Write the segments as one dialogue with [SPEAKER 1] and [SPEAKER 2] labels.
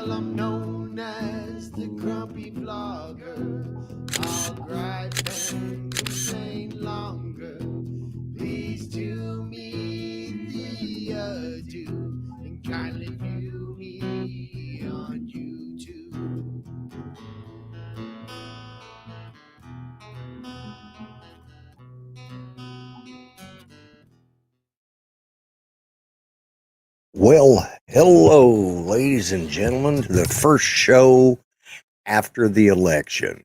[SPEAKER 1] Well, I'm known as the grumpy vlogger. I'll gripe and complain longer. Please do me the ado and kindly view me on YouTube.
[SPEAKER 2] Well, hello, ladies and gentlemen, to the first show after the election.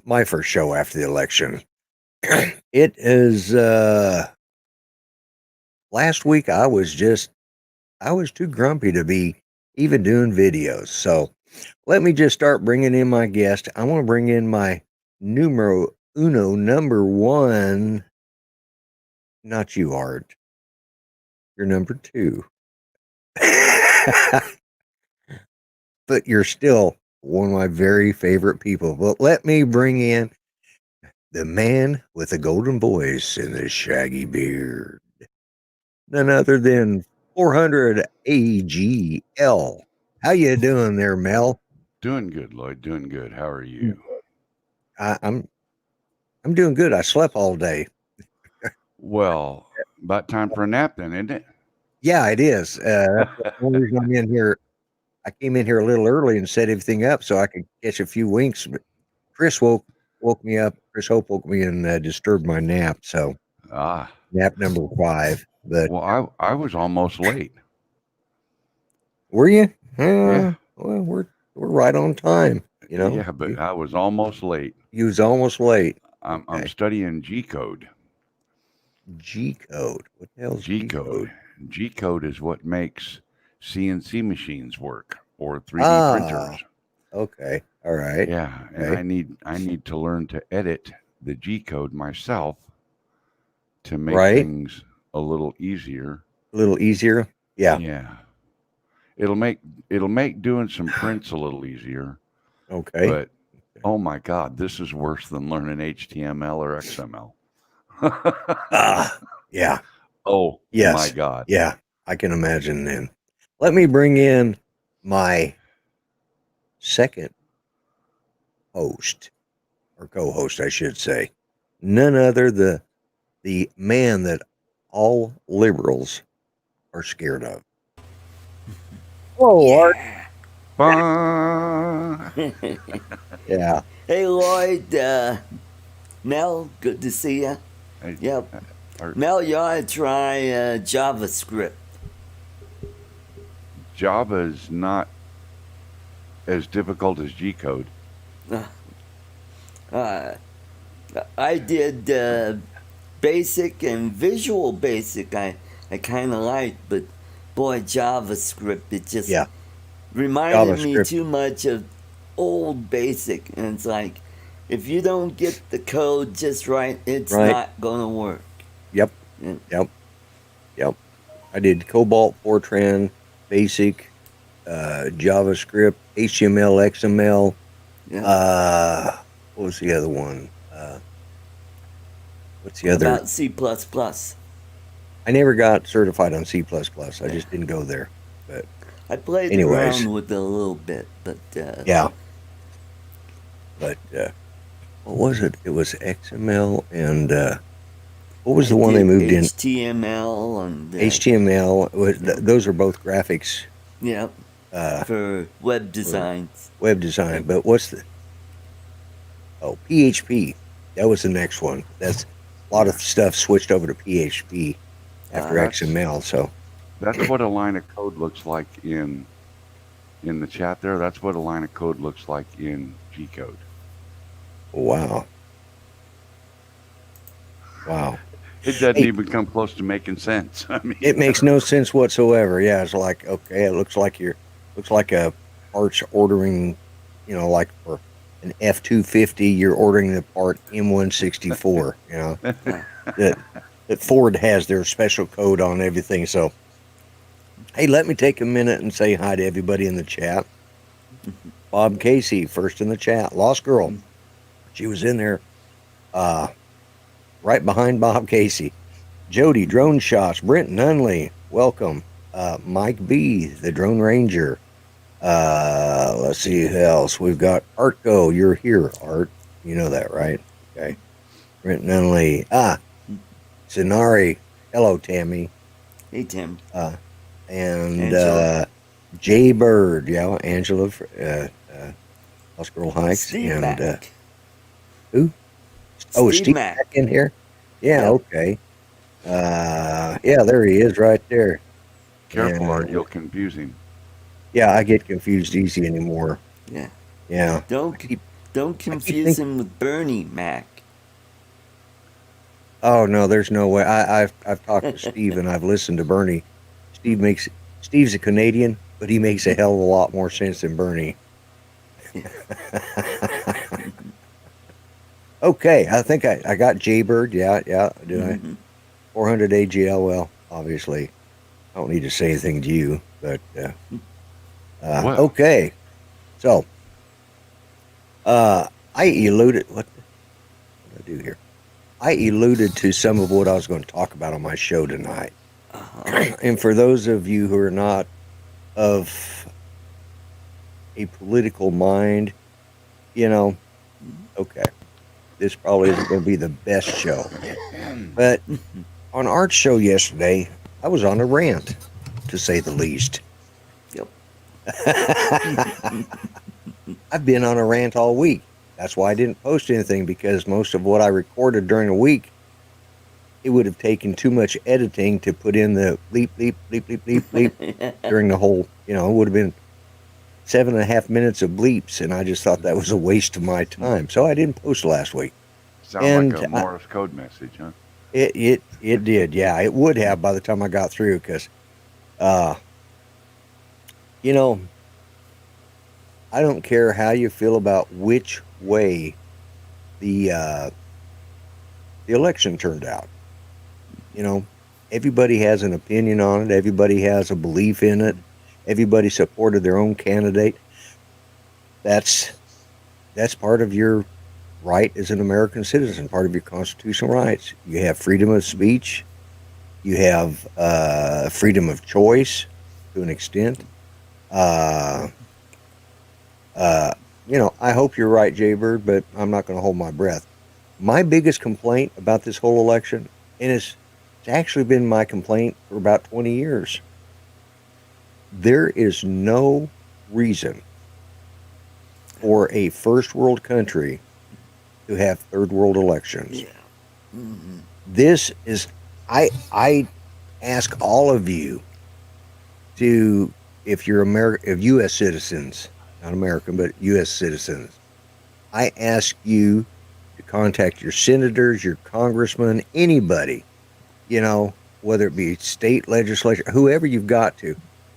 [SPEAKER 2] My first show after the election. It is, last week I was too grumpy to be even doing videos. So let me just start bringing in my guest. I want to bring in my numero uno, number one. Not you, Art. You're number two. But you're still one of my very favorite people. But let me bring in the man with the golden voice and the shaggy beard. None other than 400 AGL. How you doing there, Mel?
[SPEAKER 3] Doing good, Lloyd. Doing good. How are you?
[SPEAKER 2] I'm doing good. I slept all day.
[SPEAKER 3] Well, about time for a nap then, isn't it?
[SPEAKER 2] Yeah, it is. That's the only reason I'm in here. I came in here a little early and set everything up so I could catch a few winks. But Chris woke me up. Chris Hope woke me and disturbed my nap. So nap number 5. But
[SPEAKER 3] well, I was almost late.
[SPEAKER 2] Were you?
[SPEAKER 3] Yeah.
[SPEAKER 2] Well, we're right on time. You know.
[SPEAKER 3] Yeah, but I was almost late.
[SPEAKER 2] You was almost late.
[SPEAKER 3] I'm studying G code.
[SPEAKER 2] G code. What the hell's G code?
[SPEAKER 3] G code is what makes CNC machines work or 3D printers.
[SPEAKER 2] Okay. All right.
[SPEAKER 3] Yeah,
[SPEAKER 2] okay.
[SPEAKER 3] and I need to learn to edit the G code myself to make things a little easier.
[SPEAKER 2] A little easier? Yeah.
[SPEAKER 3] Yeah. It'll make doing some prints a little easier.
[SPEAKER 2] Okay.
[SPEAKER 3] But oh my God, this is worse than learning HTML or XML.
[SPEAKER 2] Yeah.
[SPEAKER 3] Oh,
[SPEAKER 2] yes.
[SPEAKER 3] My God.
[SPEAKER 2] Yeah, I can imagine then. Let me bring in my second host, or co-host, I should say. None other the man that all liberals are scared of.
[SPEAKER 3] Oh,
[SPEAKER 2] Art. Yeah.
[SPEAKER 4] Hey, Lloyd, Mel, good to see you.
[SPEAKER 3] Hey,
[SPEAKER 4] yep. Mel, you ought to try JavaScript.
[SPEAKER 3] Java is not as difficult as G code.
[SPEAKER 4] I did Basic and Visual Basic. I kind of liked, but boy, JavaScript, it just reminded me too much of old Basic. And it's like, if you don't get the code just right, it's not going to work.
[SPEAKER 2] Yep. Yep. I did Cobalt, Fortran, Basic, JavaScript, HTML, XML.
[SPEAKER 4] Yeah.
[SPEAKER 2] What was the other one? What's the other?
[SPEAKER 4] About C++.
[SPEAKER 2] I never got certified on C++. I just didn't go there. But
[SPEAKER 4] I played around with it a little bit, but
[SPEAKER 2] yeah. But what was it? It was XML and what was the one they moved in?
[SPEAKER 4] HTML and
[SPEAKER 2] HTML. Those are both graphics.
[SPEAKER 4] Yeah. For web designs.
[SPEAKER 2] Web design, but what's the? Oh, PHP. That was the next one. That's a lot of stuff switched over to PHP after XML. So
[SPEAKER 3] that's what a line of code looks like in the chat there. That's what a line of code looks like in G code.
[SPEAKER 2] Wow.
[SPEAKER 3] It doesn't even come close to making sense. I mean,
[SPEAKER 2] it makes no sense whatsoever. Yeah, it's like, okay, it looks like a parts ordering, like for an F-250, you're ordering the part M164. That Ford has their special code on everything. So, hey, let me take a minute and say hi to everybody in the chat. Bob Casey, first in the chat. Lost Girl. She was in there right behind Bob Casey. Jody, Drone Shots. Brent Nunley, welcome. Mike B, the Drone Ranger. let's see who else. We've got Artco. You're here, Art. You know that, right? Okay. Brent Nunley. Sonari. Hello, Tammy.
[SPEAKER 4] Hey, Tim.
[SPEAKER 2] And
[SPEAKER 4] Angela.
[SPEAKER 2] Jay Bird. Yeah, Angela. House Girl Hikes.
[SPEAKER 4] Steve
[SPEAKER 2] and
[SPEAKER 4] Mack.
[SPEAKER 2] who? Oh, is
[SPEAKER 4] Steve
[SPEAKER 2] Steve
[SPEAKER 4] Mack.
[SPEAKER 2] Mack in here? Yeah,
[SPEAKER 4] Yep.
[SPEAKER 2] okay. Yeah, there he is right there.
[SPEAKER 3] Careful, Art,
[SPEAKER 2] And,
[SPEAKER 3] you'll confuse him.
[SPEAKER 2] yeah, I get confused easy anymore.
[SPEAKER 4] Yeah.
[SPEAKER 2] Yeah.
[SPEAKER 4] Don't confuse
[SPEAKER 2] thinking,
[SPEAKER 4] him with Bernie Mac.
[SPEAKER 2] oh no, there's no way. I've talked to Steve and I've listened to Bernie. Steve's a Canadian, but he makes a hell of a lot more sense than Bernie. Okay, I think I got Jaybird. Yeah, did I? 400 AGL. Well, obviously, I don't need to say anything to you, but
[SPEAKER 3] Well.
[SPEAKER 2] okay. So, I alluded. What did I do here? I alluded to some of what I was going to talk about on my show tonight. And for those of you who are not of a political mind, okay, this probably isn't going to be the best show. But on Art's show yesterday, I was on a rant, to say the least.
[SPEAKER 4] Yep.
[SPEAKER 2] I've been on a rant all week. That's why I didn't post anything, because most of what I recorded during the week, it would have taken too much editing to put in the bleep, bleep, bleep, bleep, bleep, bleep during the whole, it would have been 7.5 minutes of bleeps, and I just thought that was a waste of my time. So I didn't post last week.
[SPEAKER 3] Sound like a Morse code message, huh?
[SPEAKER 2] It did, yeah. It would have by the time I got through, because, I don't care how you feel about which way the election turned out. Everybody has an opinion on it. Everybody has a belief in it. Everybody supported their own candidate. That's part of your right as an American citizen, part of your constitutional rights. You have freedom of speech. You have freedom of choice to an extent. I hope you're right, Jaybird, but I'm not going to hold my breath. My biggest complaint about this whole election, and it's actually been my complaint for about 20 years, there is no reason for a first world country to have third world elections.
[SPEAKER 4] Yeah. Mm-hmm.
[SPEAKER 2] This is, I ask all of you to, if you're U.S. citizens, not American, but U.S. citizens, I ask you to contact your senators, your congressmen, anybody, whether it be state legislature, whoever you've got to.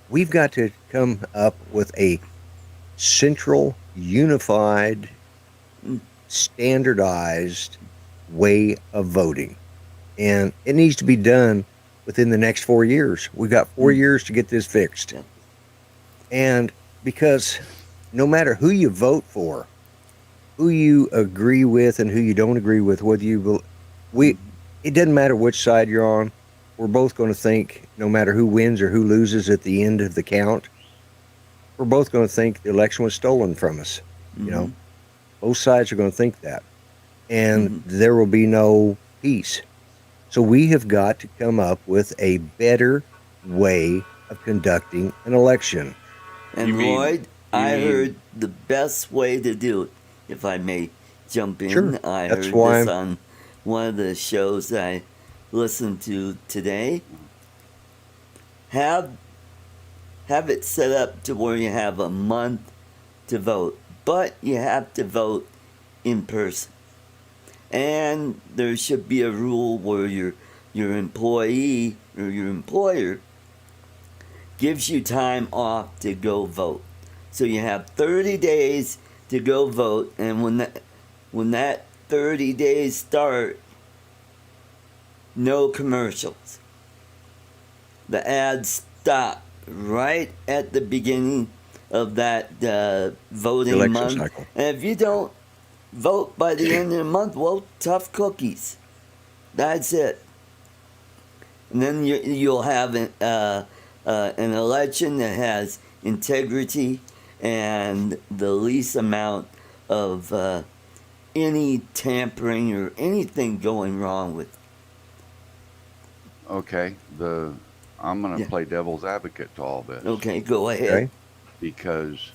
[SPEAKER 2] We've got to come up with a central, unified, standardized way of voting. And it needs to be done within the next 4 years. We've got 4 years to get this fixed. And because no matter who you vote for, who you agree with and who you don't agree with, it doesn't matter which side you're on. We're both going to think, no matter who wins or who loses at the end of the count, we're both going to think the election was stolen from us. Both sides are going to think that. And there will be no peace. So we have got to come up with a better way of conducting an election.
[SPEAKER 4] And Lloyd, I heard the best way to do it, if I may jump in.
[SPEAKER 2] Sure.
[SPEAKER 4] I heard this on one of the shows I listened to today. Have it set up to where you have a month to vote, but you have to vote in person. And there should be a rule where your employee or your employer gives you time off to go vote. So you have 30 days to go vote, and when that 30 days start, no commercials. The ads stop right at the beginning of that voting
[SPEAKER 2] Election
[SPEAKER 4] month.
[SPEAKER 2] cycle.
[SPEAKER 4] And if you don't vote by the end of the month, well, tough cookies. That's it. And then you'll have an election that has integrity, and the least amount of any tampering or anything going wrong with.
[SPEAKER 3] Okay, I'm going to
[SPEAKER 4] Yeah.
[SPEAKER 3] play devil's advocate to all this.
[SPEAKER 4] Okay, go ahead.
[SPEAKER 2] Okay.
[SPEAKER 3] Because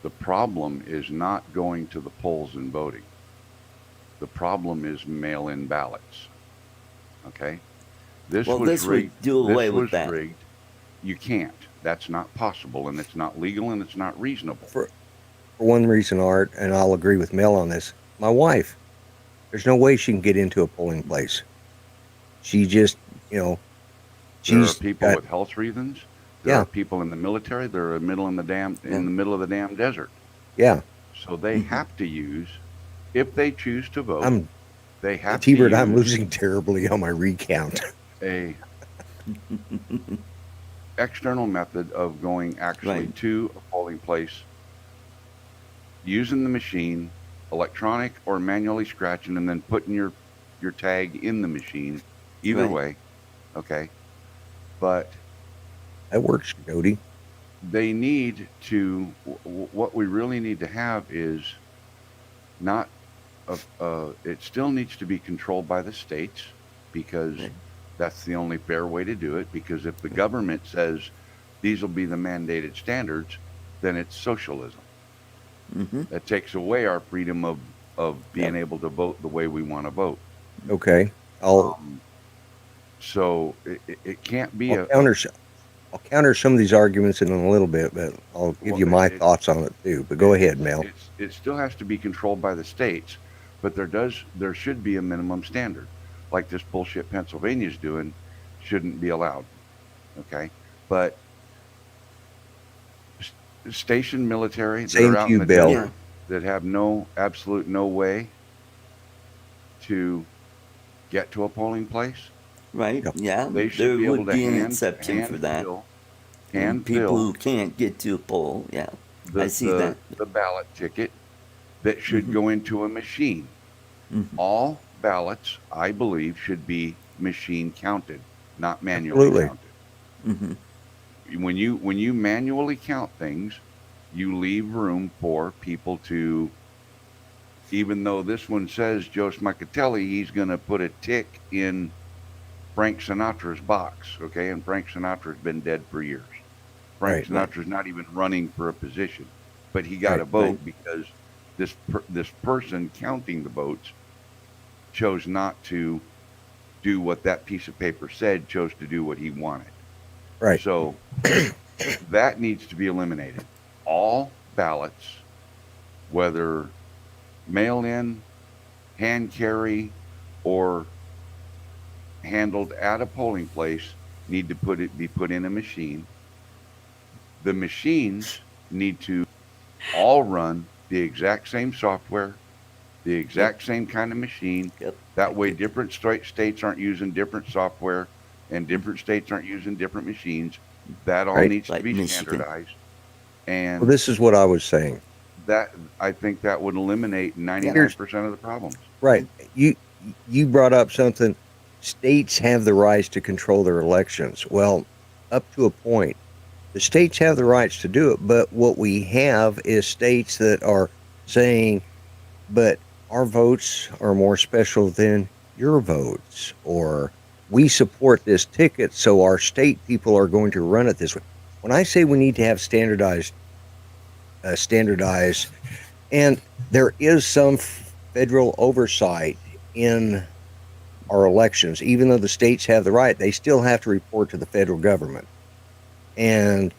[SPEAKER 3] the problem is not going to the polls and voting. The problem is mail-in ballots. Okay, this
[SPEAKER 4] Well,
[SPEAKER 3] was
[SPEAKER 4] this
[SPEAKER 3] rigged.
[SPEAKER 4] would do away
[SPEAKER 3] This
[SPEAKER 4] with
[SPEAKER 3] was
[SPEAKER 4] that.
[SPEAKER 3] rigged. You can't. That's not possible, and it's not legal, and it's not reasonable.
[SPEAKER 2] For one reason, Art, and I'll agree with Mel on this. My wife, there's no way she can get into a polling place. She just,
[SPEAKER 3] There are
[SPEAKER 2] she's
[SPEAKER 3] people
[SPEAKER 2] got,
[SPEAKER 3] with health reasons. There
[SPEAKER 2] yeah,
[SPEAKER 3] are people in the military. They're in the middle of the damn desert.
[SPEAKER 2] yeah.
[SPEAKER 3] So they
[SPEAKER 4] Mhm.
[SPEAKER 3] have to use, if they choose to vote,
[SPEAKER 2] I'm
[SPEAKER 3] they have to
[SPEAKER 2] T-Bird. I'm
[SPEAKER 3] use
[SPEAKER 2] losing terribly on my recount.
[SPEAKER 3] a external method of going actually
[SPEAKER 4] Right.
[SPEAKER 3] to a polling place, using the machine, electronic or manually scratching, and then putting your tag in the machine. Either
[SPEAKER 4] Right.
[SPEAKER 3] way, okay. But
[SPEAKER 2] That works, Jody.
[SPEAKER 3] they need to. What we really need to have is not. It still needs to be controlled by the states because
[SPEAKER 4] Right.
[SPEAKER 3] that's the only fair way to do it. Because if the government says these will be the mandated standards, then it's socialism.
[SPEAKER 4] Mm-hmm.
[SPEAKER 3] That takes away our freedom of being
[SPEAKER 4] Yep.
[SPEAKER 3] able to vote the way we want to vote.
[SPEAKER 2] Okay, I'll
[SPEAKER 3] So it can't be
[SPEAKER 2] I'll counter some of these arguments in a little bit, but I'll give
[SPEAKER 3] Well,
[SPEAKER 2] you my thoughts on it too. But go ahead, Mel.
[SPEAKER 3] It still has to be controlled by the states, but there should be a minimum standard. Like this bullshit Pennsylvania's doing shouldn't be allowed. Okay? But stationed military that
[SPEAKER 2] Same
[SPEAKER 3] are out
[SPEAKER 2] to
[SPEAKER 3] in
[SPEAKER 2] you,
[SPEAKER 3] the
[SPEAKER 2] Bill.
[SPEAKER 3] desert that have absolute no way to get to a polling place,
[SPEAKER 4] Right.
[SPEAKER 2] Yep.
[SPEAKER 4] Yeah.
[SPEAKER 3] they
[SPEAKER 4] There
[SPEAKER 3] should be able
[SPEAKER 4] would
[SPEAKER 3] to
[SPEAKER 4] be an exception for that.
[SPEAKER 3] hand
[SPEAKER 4] People
[SPEAKER 3] fill
[SPEAKER 4] who can't get to a poll. Yeah. I see
[SPEAKER 3] the
[SPEAKER 4] that.
[SPEAKER 3] ballot ticket that should
[SPEAKER 4] Mhm.
[SPEAKER 3] go into a machine.
[SPEAKER 4] Mhm.
[SPEAKER 3] All ballots, I believe, should be machine counted, not manually
[SPEAKER 2] Absolutely.
[SPEAKER 3] counted.
[SPEAKER 4] Mhm.
[SPEAKER 3] When you manually count things, you leave room for people to, even though this one says Joe Smicatelli, he's going to put a tick in Frank Sinatra's box, okay? And Frank Sinatra's been dead for years. Frank
[SPEAKER 2] Right.
[SPEAKER 3] Sinatra's not even running for a position, but he got
[SPEAKER 2] Right.
[SPEAKER 3] a vote
[SPEAKER 4] Right.
[SPEAKER 3] because this person counting the votes chose not to do what that piece of paper said, chose to do what he wanted.
[SPEAKER 2] Right.
[SPEAKER 3] So that needs to be eliminated. All ballots, whether mail in, hand carry, or handled at a polling place, need to be put in a machine. The machines need to all run the exact same software, the exact same kind of machine.
[SPEAKER 4] Yep.
[SPEAKER 3] That way, different states aren't using different software, and different states aren't using different machines. That all
[SPEAKER 2] Right.
[SPEAKER 3] needs to
[SPEAKER 4] Like
[SPEAKER 3] be
[SPEAKER 4] Michigan.
[SPEAKER 3] standardized,
[SPEAKER 2] Well,
[SPEAKER 3] and
[SPEAKER 2] this is what I was saying.
[SPEAKER 3] that I think that would eliminate 99% of the problems.
[SPEAKER 2] Right. You brought up something. States have the rights to control their elections. Well, up to a point. The states have the rights to do it, but what we have is states that are saying, but our votes are more special than your votes, or we support this ticket, so our state people are going to run it this way. When I say we need to have standardized, and there is some federal oversight in our elections, even though the states have the right, they still have to report to the federal government. And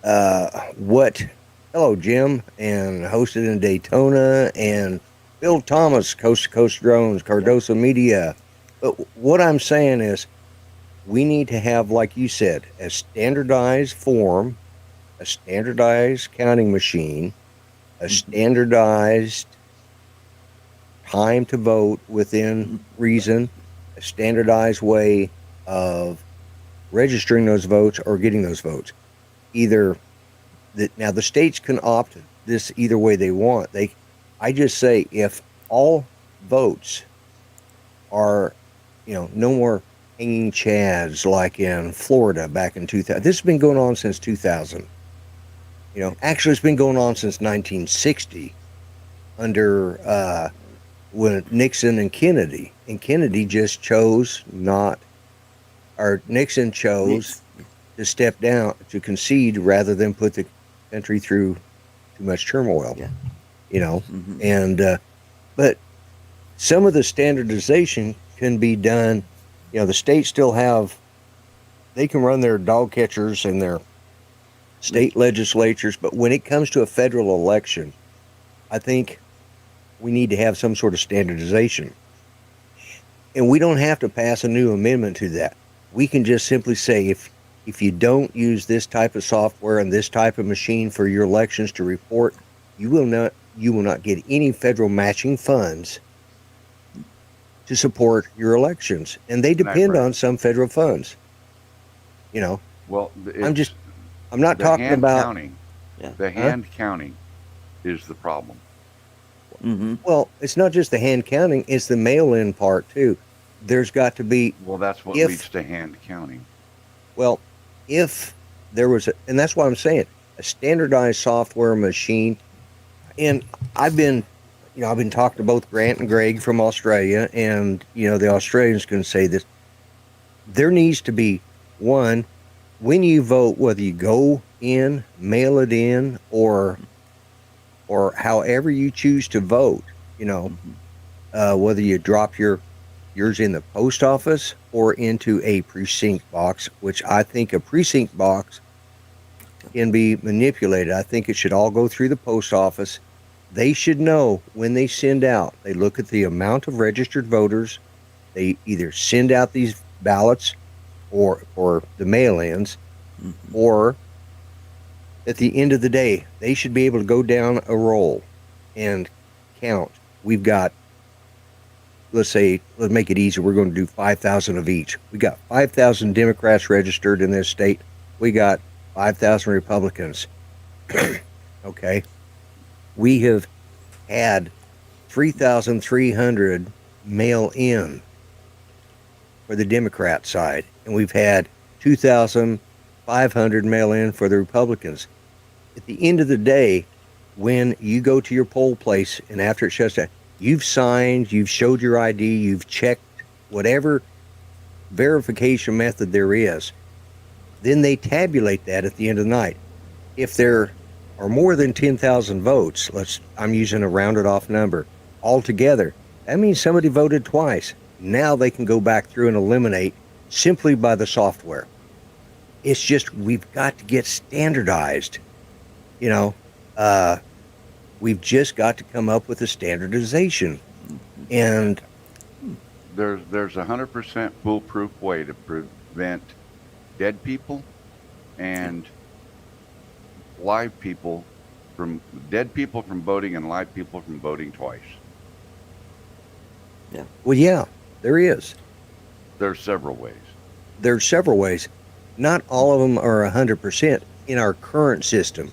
[SPEAKER 2] hello, Jim, and hosted in Daytona, and Bill Thomas, Coast to Coast Drones, Cardoso Media. But what I'm saying is, we need to have, like you said, a standardized form, a standardized counting machine, a standardized time to vote within reason, a standardized way of registering those votes or getting those votes. Either now the states can opt this either way they want. I just say if all votes are, no more hanging chads like in Florida back in 2000. This has been going on since 2000. Actually, it's been going on since 1960 under when Nixon and Kennedy. And Kennedy just chose not, or Nixon chose to step down, to concede rather than put the country through too much turmoil.
[SPEAKER 4] Yeah.
[SPEAKER 2] And but some of the standardization can be done. The states still they can run their dog catchers and their state legislatures, but when it comes to a federal election, I think we need to have some sort of standardization. And we don't have to pass a new amendment to that. We can just simply say, if you don't use this type of software and this type of machine for your elections to report, you will not get any federal matching funds to support your elections. And they depend on some federal funds.
[SPEAKER 3] Well,
[SPEAKER 2] I'm not talking about
[SPEAKER 3] counting. Yeah. The hand counting is the problem.
[SPEAKER 2] Well, it's not just the hand counting; it's the mail-in part too. There's got to be.
[SPEAKER 3] Well, that's what leads to hand counting.
[SPEAKER 2] Well, if there was, and that's why I'm saying a standardized software machine. And I've been talking to both Grant and Greg from Australia, and the Australians can say this. There needs to be one. When you vote, whether you go in, mail it in, or however you choose to vote, whether you drop yours in the post office or into a precinct box, which I think a precinct box can be manipulated. I think it should all go through the post office. They should know when they send out, they look at the amount of registered voters. They either send out these ballots or the mail-ins, or at the end of the day, they should be able to go down a roll and count. We've got, let's make it easy. We're going to do 5,000 of each. We got 5,000 Democrats registered in this state. We got 5,000 Republicans. Okay. We have had 3,300 mail in for the Democrat side, and we've had 2,500 mail in for the Republicans. At the end of the day, when you go to your poll place and after it shuts down, you've signed, you've showed your ID, you've checked whatever verification method there is, then they tabulate that at the end of the night. If there are more than 10,000 votes, I'm using a rounded off number, altogether, that means somebody voted twice. Now they can go back through and eliminate simply by the software. It's just, we've got to get standardized. We've just got to come up with a standardization. And
[SPEAKER 3] there's 100% foolproof way to prevent dead people and live people from voting and live people from voting twice.
[SPEAKER 4] Yeah.
[SPEAKER 2] Well, yeah, there is.
[SPEAKER 3] There's several ways.
[SPEAKER 2] There's several ways. Not all of them are 100% in our current system.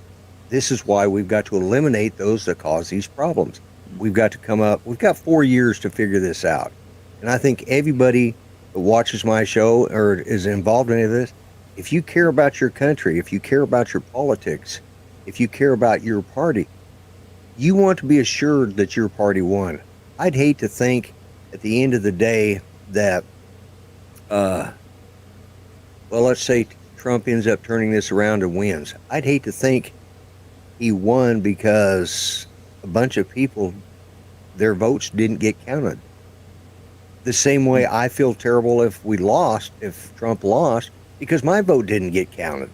[SPEAKER 2] This is why we've got to eliminate those that cause these problems. We've got 4 years to figure this out. And I think everybody that watches my show or is involved in any of this, if you care about your country, if you care about your politics, if you care about your party, you want to be assured that your party won. I'd hate to think at the end of the day that, let's say Trump ends up turning this around and wins. I'd hate to think he won because a bunch of people, their votes didn't get counted. The same way I feel terrible if Trump lost, because my vote didn't get counted.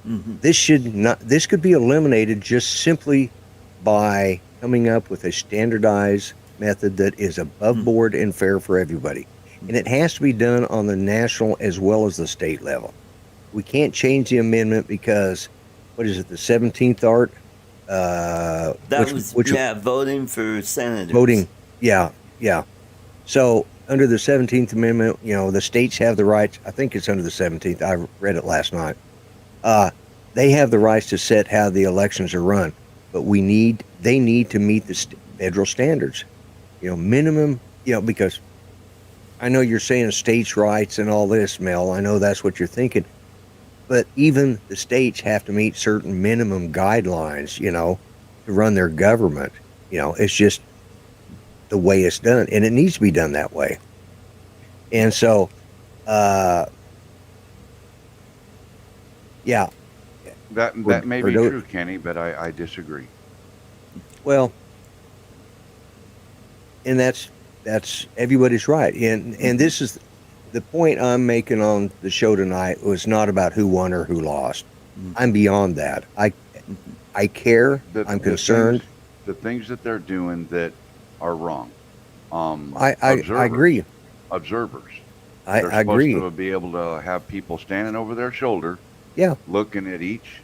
[SPEAKER 2] This could be eliminated just simply by coming up with a standardized method that is above board and fair for everybody. And it has to be done on the national as well as the state level. We can't change the amendment because, what is it, the 17th art?
[SPEAKER 4] Voting for senators.
[SPEAKER 2] Voting, yeah. So under the 17th Amendment, the states have the rights. I think it's under the 17th. I read it last night. They have the rights to set how the elections are run, but they need to meet the federal standards. Minimum. Because I know you're saying states' rights and all this, Mel. I know that's what you're thinking. but even the states have to meet certain minimum guidelines, to run their government. It's just the way it's done, and it needs to be done that way. And so, yeah.
[SPEAKER 3] That may be true, Kenny, but I disagree.
[SPEAKER 2] Well, and that's everybody's right, and this is the point I'm making on the show tonight. Was not about who won or who lost. I'm beyond that. I care. I'm concerned.
[SPEAKER 3] The things that they're doing that are wrong.
[SPEAKER 2] I agree.
[SPEAKER 3] Observers.
[SPEAKER 2] I
[SPEAKER 3] They're
[SPEAKER 2] agree.
[SPEAKER 3] supposed to be able to have people standing over their shoulder,
[SPEAKER 2] Yeah.
[SPEAKER 3] looking at each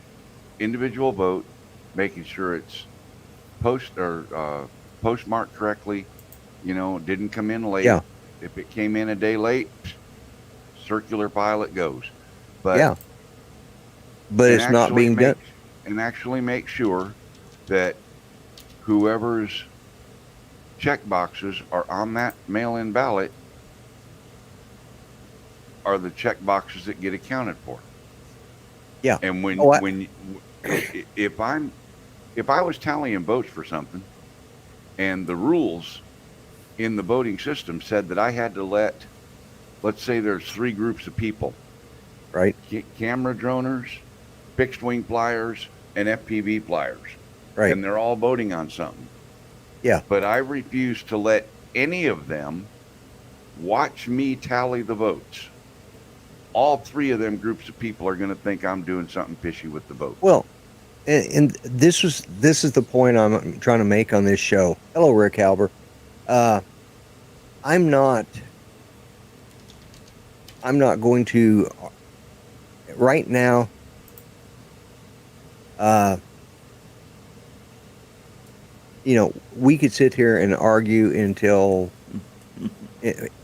[SPEAKER 3] individual vote, making sure it's postmarked correctly. Didn't come in late.
[SPEAKER 2] Yeah.
[SPEAKER 3] If it came in a day late, circular pile it goes. But
[SPEAKER 2] Yeah. But it's not being done.
[SPEAKER 3] And actually make sure that whoever's check boxes are on that mail-in ballot are the check boxes that get accounted for.
[SPEAKER 2] Yeah.
[SPEAKER 3] And if I was tallying votes for something, and the rules in the voting system said that I had to let's say there's 3 groups of people,
[SPEAKER 2] right?
[SPEAKER 3] Camera droners, fixed wing flyers, and FPV flyers,
[SPEAKER 2] right?
[SPEAKER 3] And they're all voting on something.
[SPEAKER 2] Yeah.
[SPEAKER 3] But I refuse to let any of them watch me tally the votes. All 3 of them groups of people are going to think I'm doing something fishy with the vote.
[SPEAKER 2] Well, and this is the point I'm trying to make on this show. Hello, Rick Halber. I'm not going to right now. We could sit here and argue until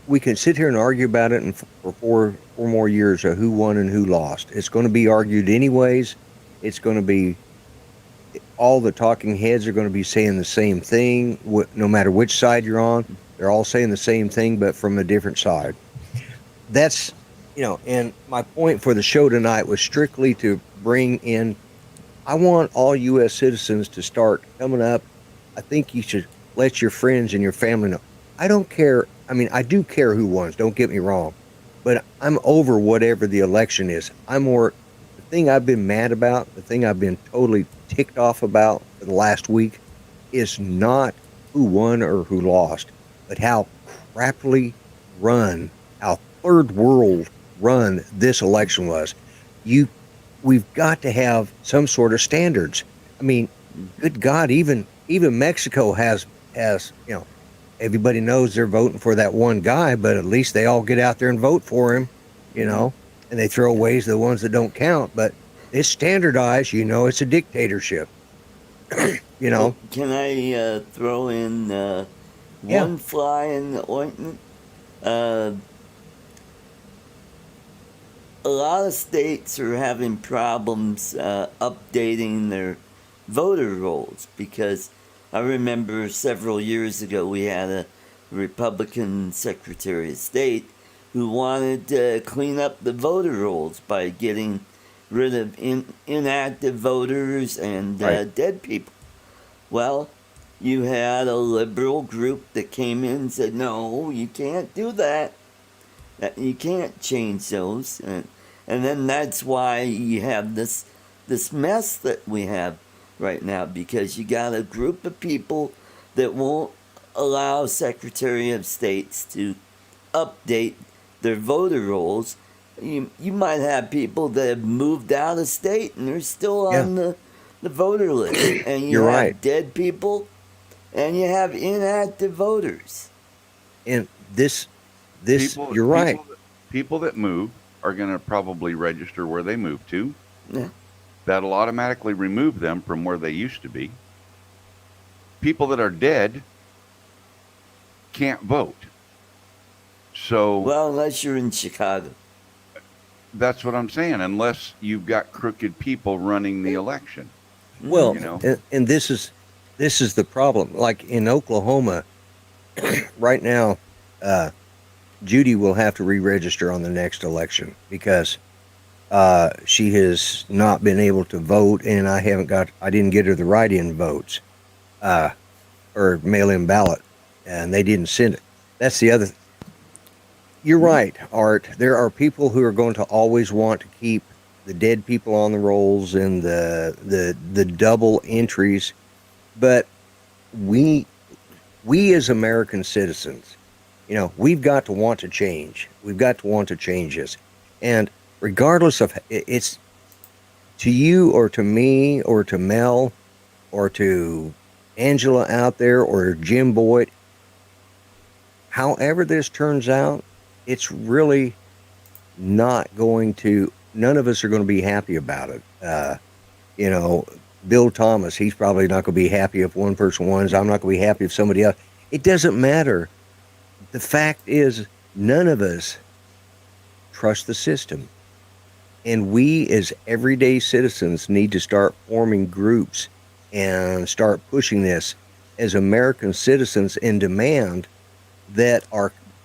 [SPEAKER 2] we can sit here and argue about it for four more years of who won and who lost. It's going to be argued anyways. It's going to be all the talking heads are going to be saying the same thing, no matter which side you're on. They're all saying the same thing, but from a different side. That's, and my point for the show tonight was strictly to bring in, I want all U.S. citizens to start coming up. I think you should let your friends and your family know. I don't care. I mean, I do care who wins, don't get me wrong, but I'm over whatever the election is. The thing I've been mad about, the thing I've been totally ticked off about for the last week is not who won or who lost, but how crappily run, how third world run this election was. We've got to have some sort of standards. I mean, good God, even Mexico has, everybody knows they're voting for that one guy, but at least they all get out there and vote for him, and they throw away the ones that don't count. But it's standardized, it's a dictatorship.
[SPEAKER 4] Well, can I throw in one fly in the ointment? A lot of states are having problems updating their voter rolls, because I remember several years ago we had a Republican Secretary of State who wanted to clean up the voter rolls by getting rid of inactive voters and dead people. Well, you had a liberal group that came in and said, no, you can't do that. You can't change those. And then that's why you have this mess that we have right now, because you got a group of people that won't allow Secretary of States to update their voter rolls. You might have people that have moved out of state and they're still on the voter list. And you have dead people and you have inactive voters.
[SPEAKER 2] And this you're right.
[SPEAKER 3] People that move are going to probably register where they move to.
[SPEAKER 4] Yeah.
[SPEAKER 3] That'll automatically remove them from where they used to be. People that are dead can't vote. So,
[SPEAKER 2] Well,
[SPEAKER 4] unless you're in Chicago.
[SPEAKER 3] That's what I'm saying. Unless you've got crooked people running the election.
[SPEAKER 2] Well, and this is the problem. Like in Oklahoma, right now, Judy will have to re-register on the next election because She has not been able to vote, and I didn't get her the write-in votes, or mail-in ballot, and they didn't send it. That's the other. You're right, Art. There are people who are going to always want to keep the dead people on the rolls and the double entries, but we as American citizens, we've got to want to change. We've got to want to change this, and regardless of it's to you or to me or to Mel or to Angela out there or Jim Boyd, however this turns out, it's really not going to, none of us are going to be happy about it. Bill Thomas, he's probably not going to be happy if one person wins. I'm not going to be happy if somebody else. It doesn't matter. The fact is, none of us trust the system. And we as everyday citizens need to start forming groups and start pushing this as American citizens and demand that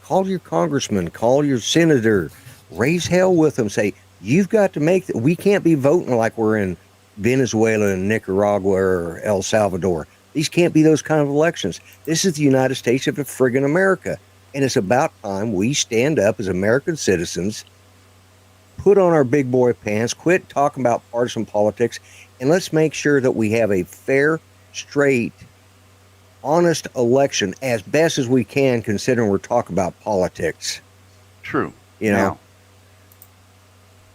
[SPEAKER 2] call your congressman, call your senator, raise hell with them, say, you've got to we can't be voting like we're in Venezuela and Nicaragua or El Salvador. These can't be those kind of elections. This is the United States of friggin' America. And it's about time we stand up as American citizens, put on our big boy pants, quit talking about partisan politics, and let's make sure that we have a fair, straight, honest election as best as we can, considering we're talking about politics.
[SPEAKER 3] True.
[SPEAKER 2] Now,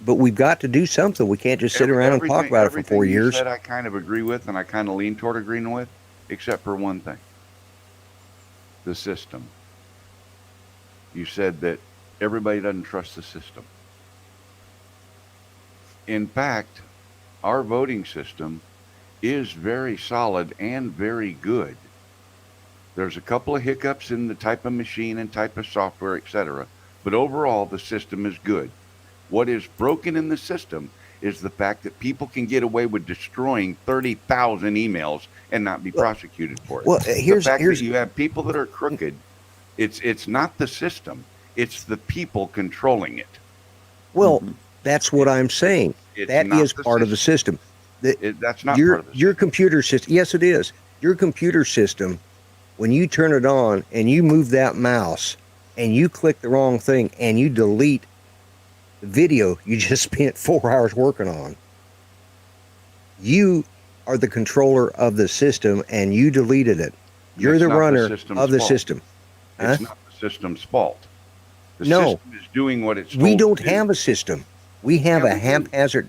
[SPEAKER 2] but we've got to do something. We can't just sit around and talk about it for 4 years.
[SPEAKER 3] You said I kind of agree with, and I kind of lean toward agreeing with, except for one thing. The system. You said that everybody doesn't trust the system. In fact, our voting system is very solid and very good. There's a couple of hiccups in the type of machine and type of software, etc. But overall, the system is good. What is broken in the system is the fact that people can get away with destroying 30,000 emails and not be prosecuted for it.
[SPEAKER 2] Well,
[SPEAKER 3] the fact that you have people that are crooked, it's not the system, it's the people controlling it.
[SPEAKER 2] Well, that's what I'm saying. That is part of the system.
[SPEAKER 3] That's not part of the system.
[SPEAKER 2] Your computer system. Yes, it is. Your computer system, when you turn it on and you move that mouse and you click the wrong thing and you delete the video you just spent 4 hours working on, you are the controller of the system and you deleted it. You're the runner of the system.
[SPEAKER 3] It's not the system's fault. The system is doing what it's told
[SPEAKER 2] we don't
[SPEAKER 3] to do.
[SPEAKER 2] have a system. We have a haphazard.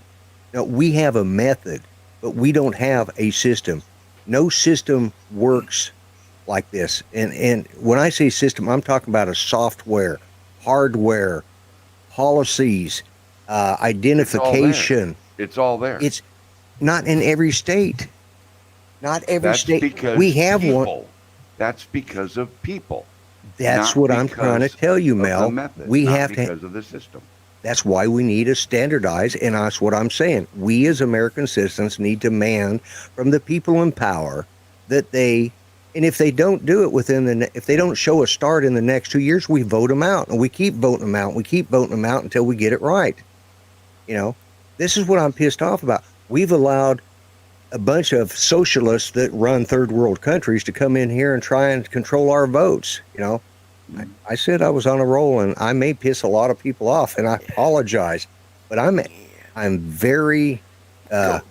[SPEAKER 2] No, we have a method, but we don't have a system. No system works like this. And when I say system, I'm talking about a software, hardware, policies, identification.
[SPEAKER 3] It's all there.
[SPEAKER 2] It's not in every state. Not every
[SPEAKER 3] That's
[SPEAKER 2] state.
[SPEAKER 3] Because
[SPEAKER 2] we have
[SPEAKER 3] people.
[SPEAKER 2] one.
[SPEAKER 3] That's because of people.
[SPEAKER 2] That's
[SPEAKER 3] not
[SPEAKER 2] what I'm trying to tell you, Mel. We have to.
[SPEAKER 3] Because of the system.
[SPEAKER 2] That's why we need to standardize, and that's what I'm saying. We as American citizens need to demand from the people in power that and if they don't do it if they don't show a start in the next 2 years, we vote them out, and we keep voting them out, and we keep voting them out until we get it right. This is what I'm pissed off about. We've allowed a bunch of socialists that run third world countries to come in here and try and control our votes. I said I was on a roll, and I may piss a lot of people off, and I apologize, but I'm very, I'm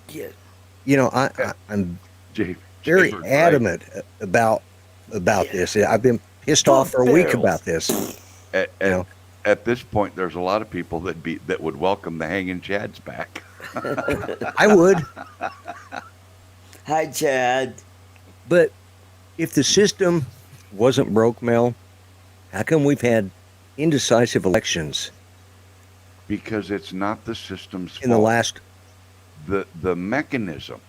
[SPEAKER 2] very adamant about this. I've been pissed off for a week about this.
[SPEAKER 3] At this point, there's a lot of people that would welcome the hanging Chads back.
[SPEAKER 2] I would.
[SPEAKER 4] Hi, Chad.
[SPEAKER 2] But if the system wasn't broke, Mel, how come we've had indecisive elections?
[SPEAKER 3] Because it's not the system's fault.
[SPEAKER 2] In the last...
[SPEAKER 3] The mechanism,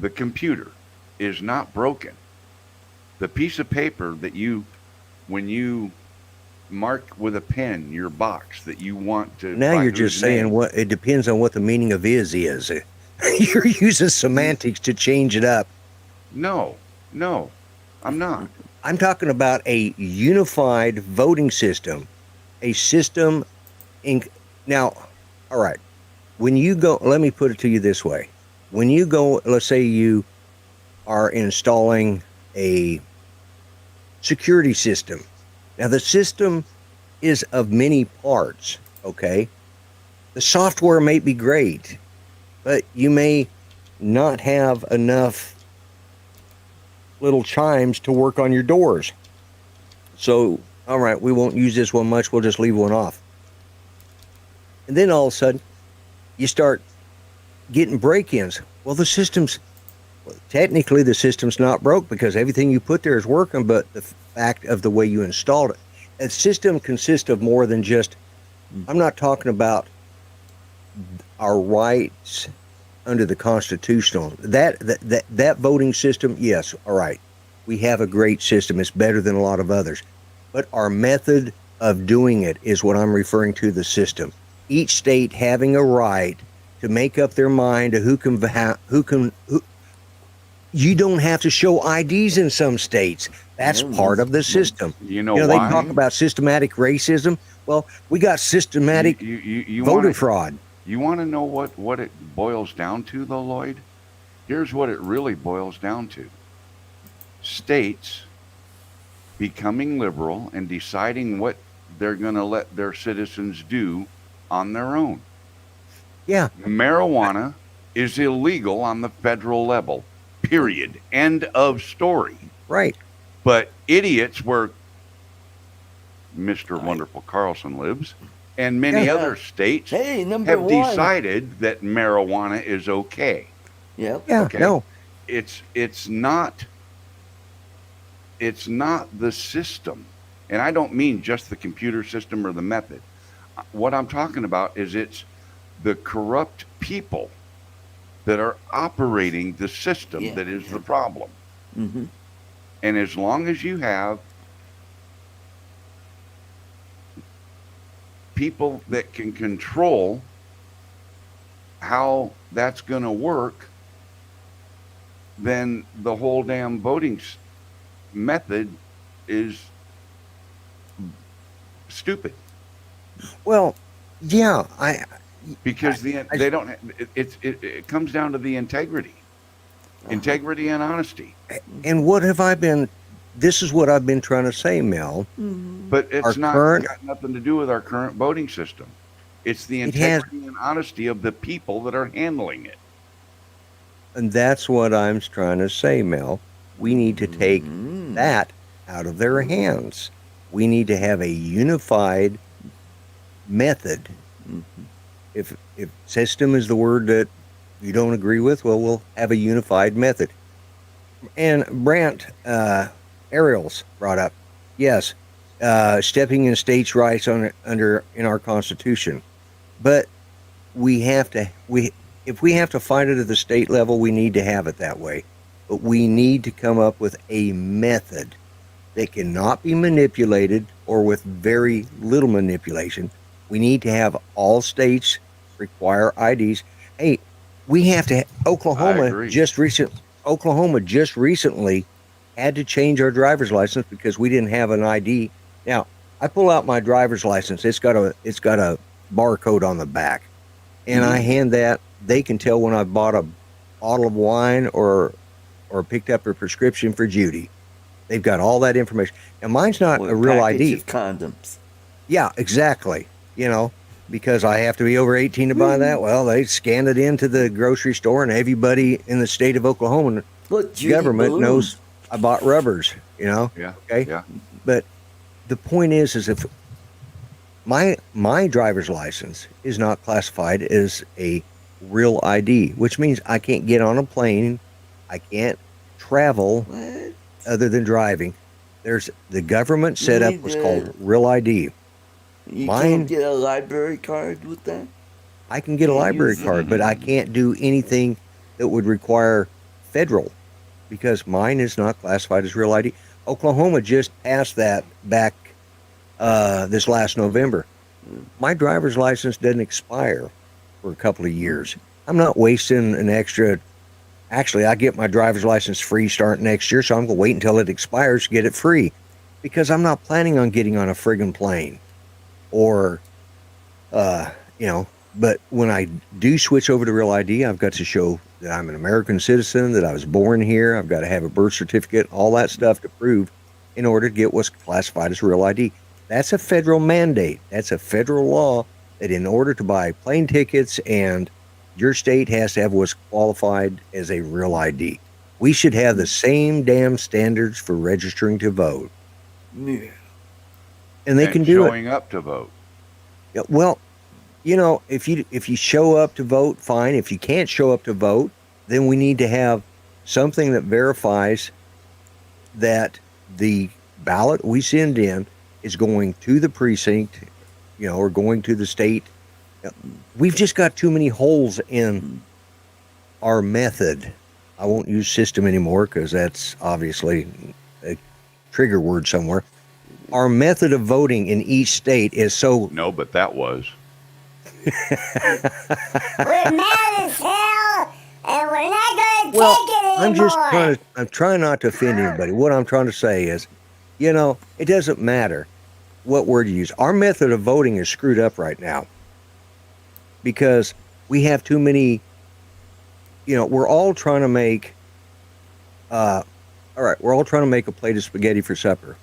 [SPEAKER 3] the computer, is not broken. The piece of paper that when you mark with a pen your box that you want to...
[SPEAKER 2] Now you're just saying it depends on what the meaning of is. You're using semantics to change it up.
[SPEAKER 3] No, I'm not.
[SPEAKER 2] I'm talking about a unified voting system, a system Now, all right. When you go, let me put it to you this way. When you go, let's say you are installing a security system. Now, the system is of many parts, okay? The software may be great, but you may not have enough little chimes to work on your doors. So, all right, we won't use this one much. We'll just leave one off. And then all of a sudden, you start getting break-ins. Well, technically the system's not broke because everything you put there is working, but the fact of the way you installed it. A system consists of more than just, I'm not talking about our rights under the Constitutional. That voting system, yes, all right. We have a great system. It's better than a lot of others. But our method of doing it is what I'm referring to, the system. Each state having a right to make up their mind to who you don't have to show IDs in some states. That's part of the system.
[SPEAKER 3] You know
[SPEAKER 2] they
[SPEAKER 3] why?
[SPEAKER 2] talk about systematic racism. Well, we got systematic voter fraud.
[SPEAKER 3] You want to know what it boils down to, though, Lloyd? Here's what it really boils down to. States becoming liberal and deciding what they're going to let their citizens do on their own.
[SPEAKER 2] Yeah.
[SPEAKER 3] Marijuana is illegal on the federal level, period. End of story.
[SPEAKER 2] Right.
[SPEAKER 3] But idiots where Mr. Wonderful Carlson lives and many other states have decided that marijuana is okay.
[SPEAKER 4] Yep.
[SPEAKER 2] Yeah.
[SPEAKER 3] Okay?
[SPEAKER 2] No.
[SPEAKER 3] It's not the system. And I don't mean just the computer system or the method. What I'm talking about is it's the corrupt people that are operating the system that is the problem.
[SPEAKER 4] Mm-hmm.
[SPEAKER 3] And as long as you have people that can control how that's going to work, then the whole damn voting method is stupid.
[SPEAKER 2] Well, yeah,
[SPEAKER 3] because they don't. It comes down to the integrity and honesty.
[SPEAKER 2] And what have I been? This is what I've been trying to say, Mel.
[SPEAKER 3] But it's got nothing to do with our current voting system. It's the integrity and honesty of the people that are handling it.
[SPEAKER 2] And that's what I'm trying to say, Mel. We need to take that out of their hands. We need to have a unified method. If system is the word that you don't agree with, well, we'll have a unified method. And Brant Ariels brought up, yes, stepping in states' rights in our Constitution, but if we have to fight it at the state level, we need to have it that way. But we need to come up with a method that cannot be manipulated or with very little manipulation. We need to have all states require IDs. Hey, we have to. Oklahoma just recently had to change our driver's license because we didn't have an ID. Now, I pull out my driver's license. It's got a barcode on the back, and I hand that. They can tell when I bought a bottle of wine or picked up a prescription for Judy. They've got all that information. And mine's not a real ID.
[SPEAKER 4] Of condoms.
[SPEAKER 2] Yeah, exactly. Because I have to be over 18 to buy that. Well, they scanned it into the grocery store, and everybody in the state of Oklahoma, government knows I bought rubbers.
[SPEAKER 3] Yeah.
[SPEAKER 2] Okay.
[SPEAKER 3] Yeah.
[SPEAKER 2] But the point is if my driver's license is not classified as a real ID, which means I can't get on a plane, I can't travel other than driving. There's the government set up what's called real ID.
[SPEAKER 4] You can't get a library card with that?
[SPEAKER 2] I can get a library card, but I can't do anything that would require federal because mine is not classified as real ID. Oklahoma just passed that back this last November. My driver's license doesn't expire for a couple of years. I'm not wasting an extra. Actually, I get my driver's license free starting next year, so I'm going to wait until it expires to get it free because I'm not planning on getting on a friggin' plane or you know, but when I do switch over to Real ID, I've got to show that I'm an American citizen, that I was born here. I've got to have a birth certificate, all that stuff to prove in order to get what's classified as Real ID. That's a federal mandate. That's a federal law that in order to buy plane tickets and your state has to have what's qualified as a Real ID. We should have the same damn standards for registering to vote.
[SPEAKER 4] Yeah.
[SPEAKER 2] And they can do it.
[SPEAKER 3] Showing up to vote.
[SPEAKER 2] Yeah, well, you know, if you show up to vote, fine. If you can't show up to vote, then we need to have something that verifies that the ballot we send in is going to the precinct, you know, or going to the state. We've just got too many holes in our method. I won't use system anymore because that's obviously a trigger word somewhere. Our method of voting in each state is so.
[SPEAKER 3] No, but that was.
[SPEAKER 5] We're mad as hell, and we're not going to
[SPEAKER 2] Well,
[SPEAKER 5] take it anymore.
[SPEAKER 2] I'm just I'm trying not to offend anybody. What I'm trying to say is, you know, it doesn't matter what word you use. Our method of voting is screwed up right now because we have too many, you know, we're all trying to make, all right, we're all trying to make a plate of spaghetti for supper.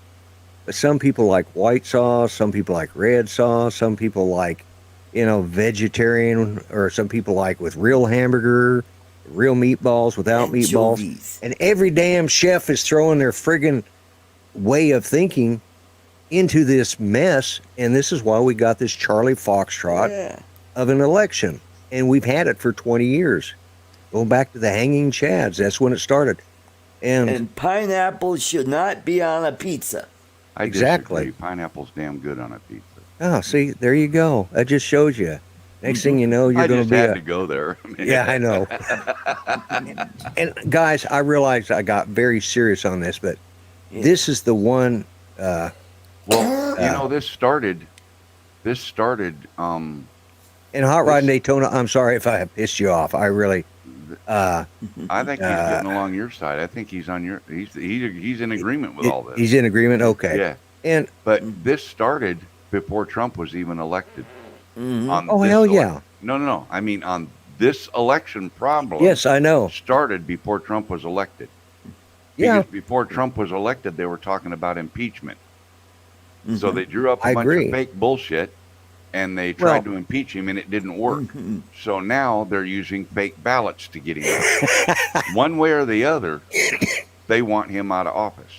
[SPEAKER 2] But some people like white sauce, some people like red sauce, some people like, you know, vegetarian, or some people like with real hamburger, real meatballs, without meatballs.
[SPEAKER 4] Anchovies.
[SPEAKER 2] And every damn chef is throwing their friggin' way of thinking into this mess. And this is why we got this Charlie Foxtrot
[SPEAKER 4] Yeah.
[SPEAKER 2] of an election. And we've had it for 20 years. Going back to the hanging chads, that's when it started.
[SPEAKER 4] And pineapple should not be on a pizza.
[SPEAKER 3] I
[SPEAKER 2] Exactly.
[SPEAKER 3] disagree. Pineapple's damn good on a pizza.
[SPEAKER 2] Oh, see, there you go. That just shows you. Next thing you know, you're
[SPEAKER 3] I
[SPEAKER 2] going
[SPEAKER 3] just
[SPEAKER 2] to be
[SPEAKER 3] had
[SPEAKER 2] a.
[SPEAKER 3] to go there.
[SPEAKER 2] Yeah, I know. And guys, I realized I got very serious on this, but this is the one.
[SPEAKER 3] Well, you know, this started.
[SPEAKER 2] In Hot Rod in Daytona, I'm sorry if I have pissed you off. I really.
[SPEAKER 3] I think he's getting along your side. I think he's on your. He's in agreement with all this.
[SPEAKER 2] He's in agreement. Okay.
[SPEAKER 3] Yeah,
[SPEAKER 2] And
[SPEAKER 3] but this started before Trump was even elected. On
[SPEAKER 2] oh
[SPEAKER 3] this
[SPEAKER 2] hell
[SPEAKER 3] elec-
[SPEAKER 2] yeah.
[SPEAKER 3] No. I mean, on this election problem.
[SPEAKER 2] Yes, I know.
[SPEAKER 3] Started before Trump was elected.
[SPEAKER 2] Yeah.
[SPEAKER 3] Because before Trump was elected, they were talking about impeachment. So they drew up a
[SPEAKER 2] I
[SPEAKER 3] bunch
[SPEAKER 2] agree.
[SPEAKER 3] of fake bullshit, and they tried to impeach him, and it didn't work. So now they're using fake ballots to get him out. One way or the other, they want him out of office.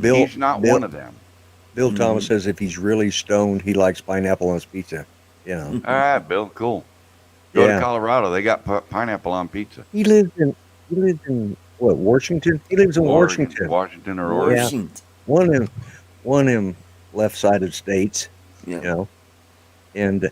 [SPEAKER 3] He's not one of them.
[SPEAKER 2] Bill Thomas says if he's really stoned, he likes pineapple on his pizza. You know.
[SPEAKER 3] All right, Bill, cool. Go
[SPEAKER 2] Yeah.
[SPEAKER 3] to Colorado. They got pineapple on pizza.
[SPEAKER 2] He lives in what, Washington? He lives in Washington.
[SPEAKER 3] Washington or Oregon.
[SPEAKER 2] Yeah.
[SPEAKER 4] Washington.
[SPEAKER 2] One of them left-sided states.
[SPEAKER 4] Yeah.
[SPEAKER 2] You know. And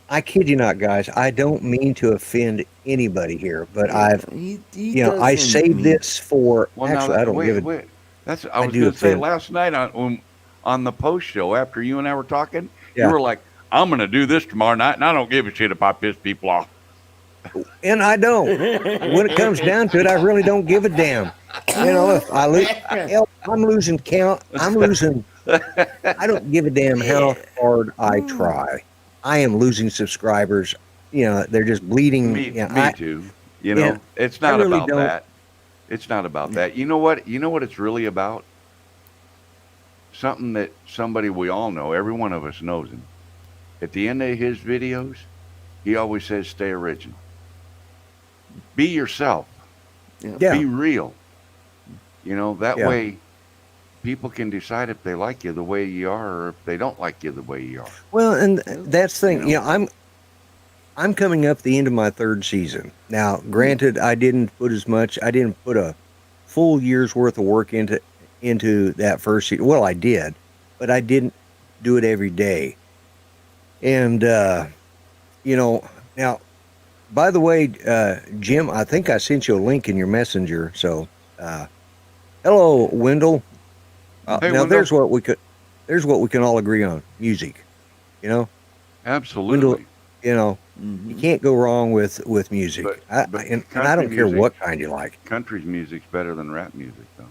[SPEAKER 2] I kid you not, guys. I don't mean to offend anybody here, but
[SPEAKER 4] He
[SPEAKER 2] you know, I
[SPEAKER 4] doesn't
[SPEAKER 2] saved
[SPEAKER 4] mean-
[SPEAKER 2] this for.
[SPEAKER 3] Well,
[SPEAKER 2] actually,
[SPEAKER 3] now,
[SPEAKER 2] I don't
[SPEAKER 3] wait,
[SPEAKER 2] give it.
[SPEAKER 3] wait. That's I
[SPEAKER 2] I
[SPEAKER 3] was
[SPEAKER 2] do
[SPEAKER 3] going to say
[SPEAKER 2] offend.
[SPEAKER 3] last night on the post show after you and I were talking.
[SPEAKER 2] Yeah.
[SPEAKER 3] You were like, "I'm going to do this tomorrow night, and I don't give a shit if I piss people off."
[SPEAKER 2] And I don't. When it comes down to it, I really don't give a damn. You know, if I lose, hell, I'm losing count. I'm losing. I don't give a damn how hard I try. I am losing subscribers. You know, they're just bleeding.
[SPEAKER 3] Me,
[SPEAKER 2] you know,
[SPEAKER 3] me too. You know,
[SPEAKER 2] yeah,
[SPEAKER 3] it's not
[SPEAKER 2] really
[SPEAKER 3] about
[SPEAKER 2] don't.
[SPEAKER 3] that. It's not about that. You know what? You know what it's really about? Something that somebody we all know, every one of us knows him. At the end of his videos, he always says, "Stay original. Be yourself.
[SPEAKER 2] Yeah.
[SPEAKER 3] Be real." You know, that
[SPEAKER 2] Yeah.
[SPEAKER 3] way people can decide if they like you the way you are or if they don't like you the way you are.
[SPEAKER 2] Well, and that's the thing.
[SPEAKER 3] You
[SPEAKER 2] You know, I'm coming up the end of my third season. Now, granted, I didn't put as much. I didn't put a full year's worth of work into that first season. Well, I did, but I didn't do it every day. And you know, now, by the way, Jim, I think I sent you a link in your messenger. So, hello, Wendell.
[SPEAKER 3] Hey,
[SPEAKER 2] now,
[SPEAKER 3] Wendell.
[SPEAKER 2] there's what we can all agree on: music. You know.
[SPEAKER 3] Absolutely.
[SPEAKER 2] You know, you can't go wrong with music.
[SPEAKER 3] But
[SPEAKER 2] And I
[SPEAKER 3] country
[SPEAKER 2] don't care
[SPEAKER 3] music-
[SPEAKER 2] what kind you like.
[SPEAKER 3] Country's music's better than rap music, though.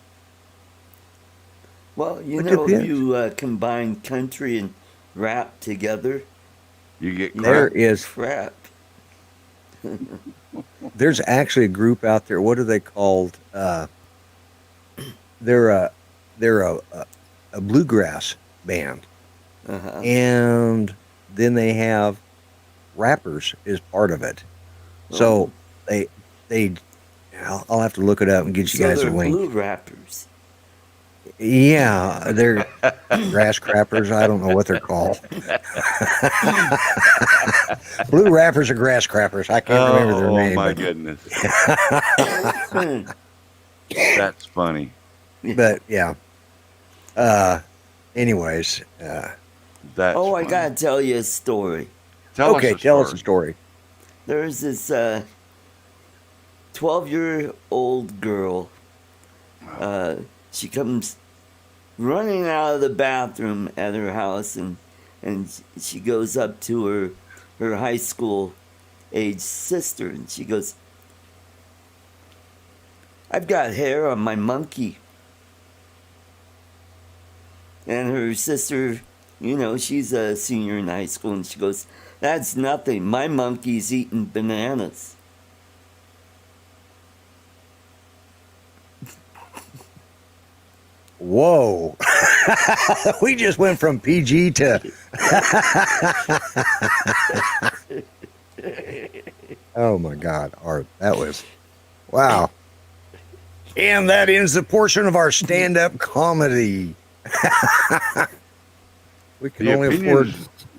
[SPEAKER 4] Well, you
[SPEAKER 2] It
[SPEAKER 4] know, if
[SPEAKER 2] depends.
[SPEAKER 4] you combine country and rap together,
[SPEAKER 3] You get
[SPEAKER 2] There
[SPEAKER 3] crap.
[SPEAKER 2] is
[SPEAKER 4] Crap.
[SPEAKER 2] there's actually a group out there. What are they called? They're a bluegrass band,
[SPEAKER 4] Uh-huh.
[SPEAKER 2] and then they have rappers as part of it. So they I'll have to look it up and get you
[SPEAKER 4] So
[SPEAKER 2] guys a
[SPEAKER 4] they're
[SPEAKER 2] link.
[SPEAKER 4] blue rappers.
[SPEAKER 2] Yeah, they're grass crappers. I don't know what they're called. Blue rappers or grass crappers. I can't remember their
[SPEAKER 3] Oh
[SPEAKER 2] name.
[SPEAKER 3] my
[SPEAKER 2] but-
[SPEAKER 3] goodness. That's funny.
[SPEAKER 2] But yeah. Anyways,
[SPEAKER 3] That's
[SPEAKER 4] Oh, I
[SPEAKER 3] funny.
[SPEAKER 4] gotta tell you a story.
[SPEAKER 3] Tell
[SPEAKER 2] okay,
[SPEAKER 3] us a
[SPEAKER 2] tell us
[SPEAKER 3] story.
[SPEAKER 2] a story.
[SPEAKER 4] There's this 12-year-old girl. She comes running out of the bathroom at her house, and she goes up to her high school age sister, and she goes, "I've got hair on my monkey." And her sister, she's a senior in high school, and she goes, "That's nothing. My monkey's eating bananas."
[SPEAKER 2] Whoa. We just went from PG to. Oh my God, Art. That was. Wow. And that ends the portion of our stand up comedy. We can only afford.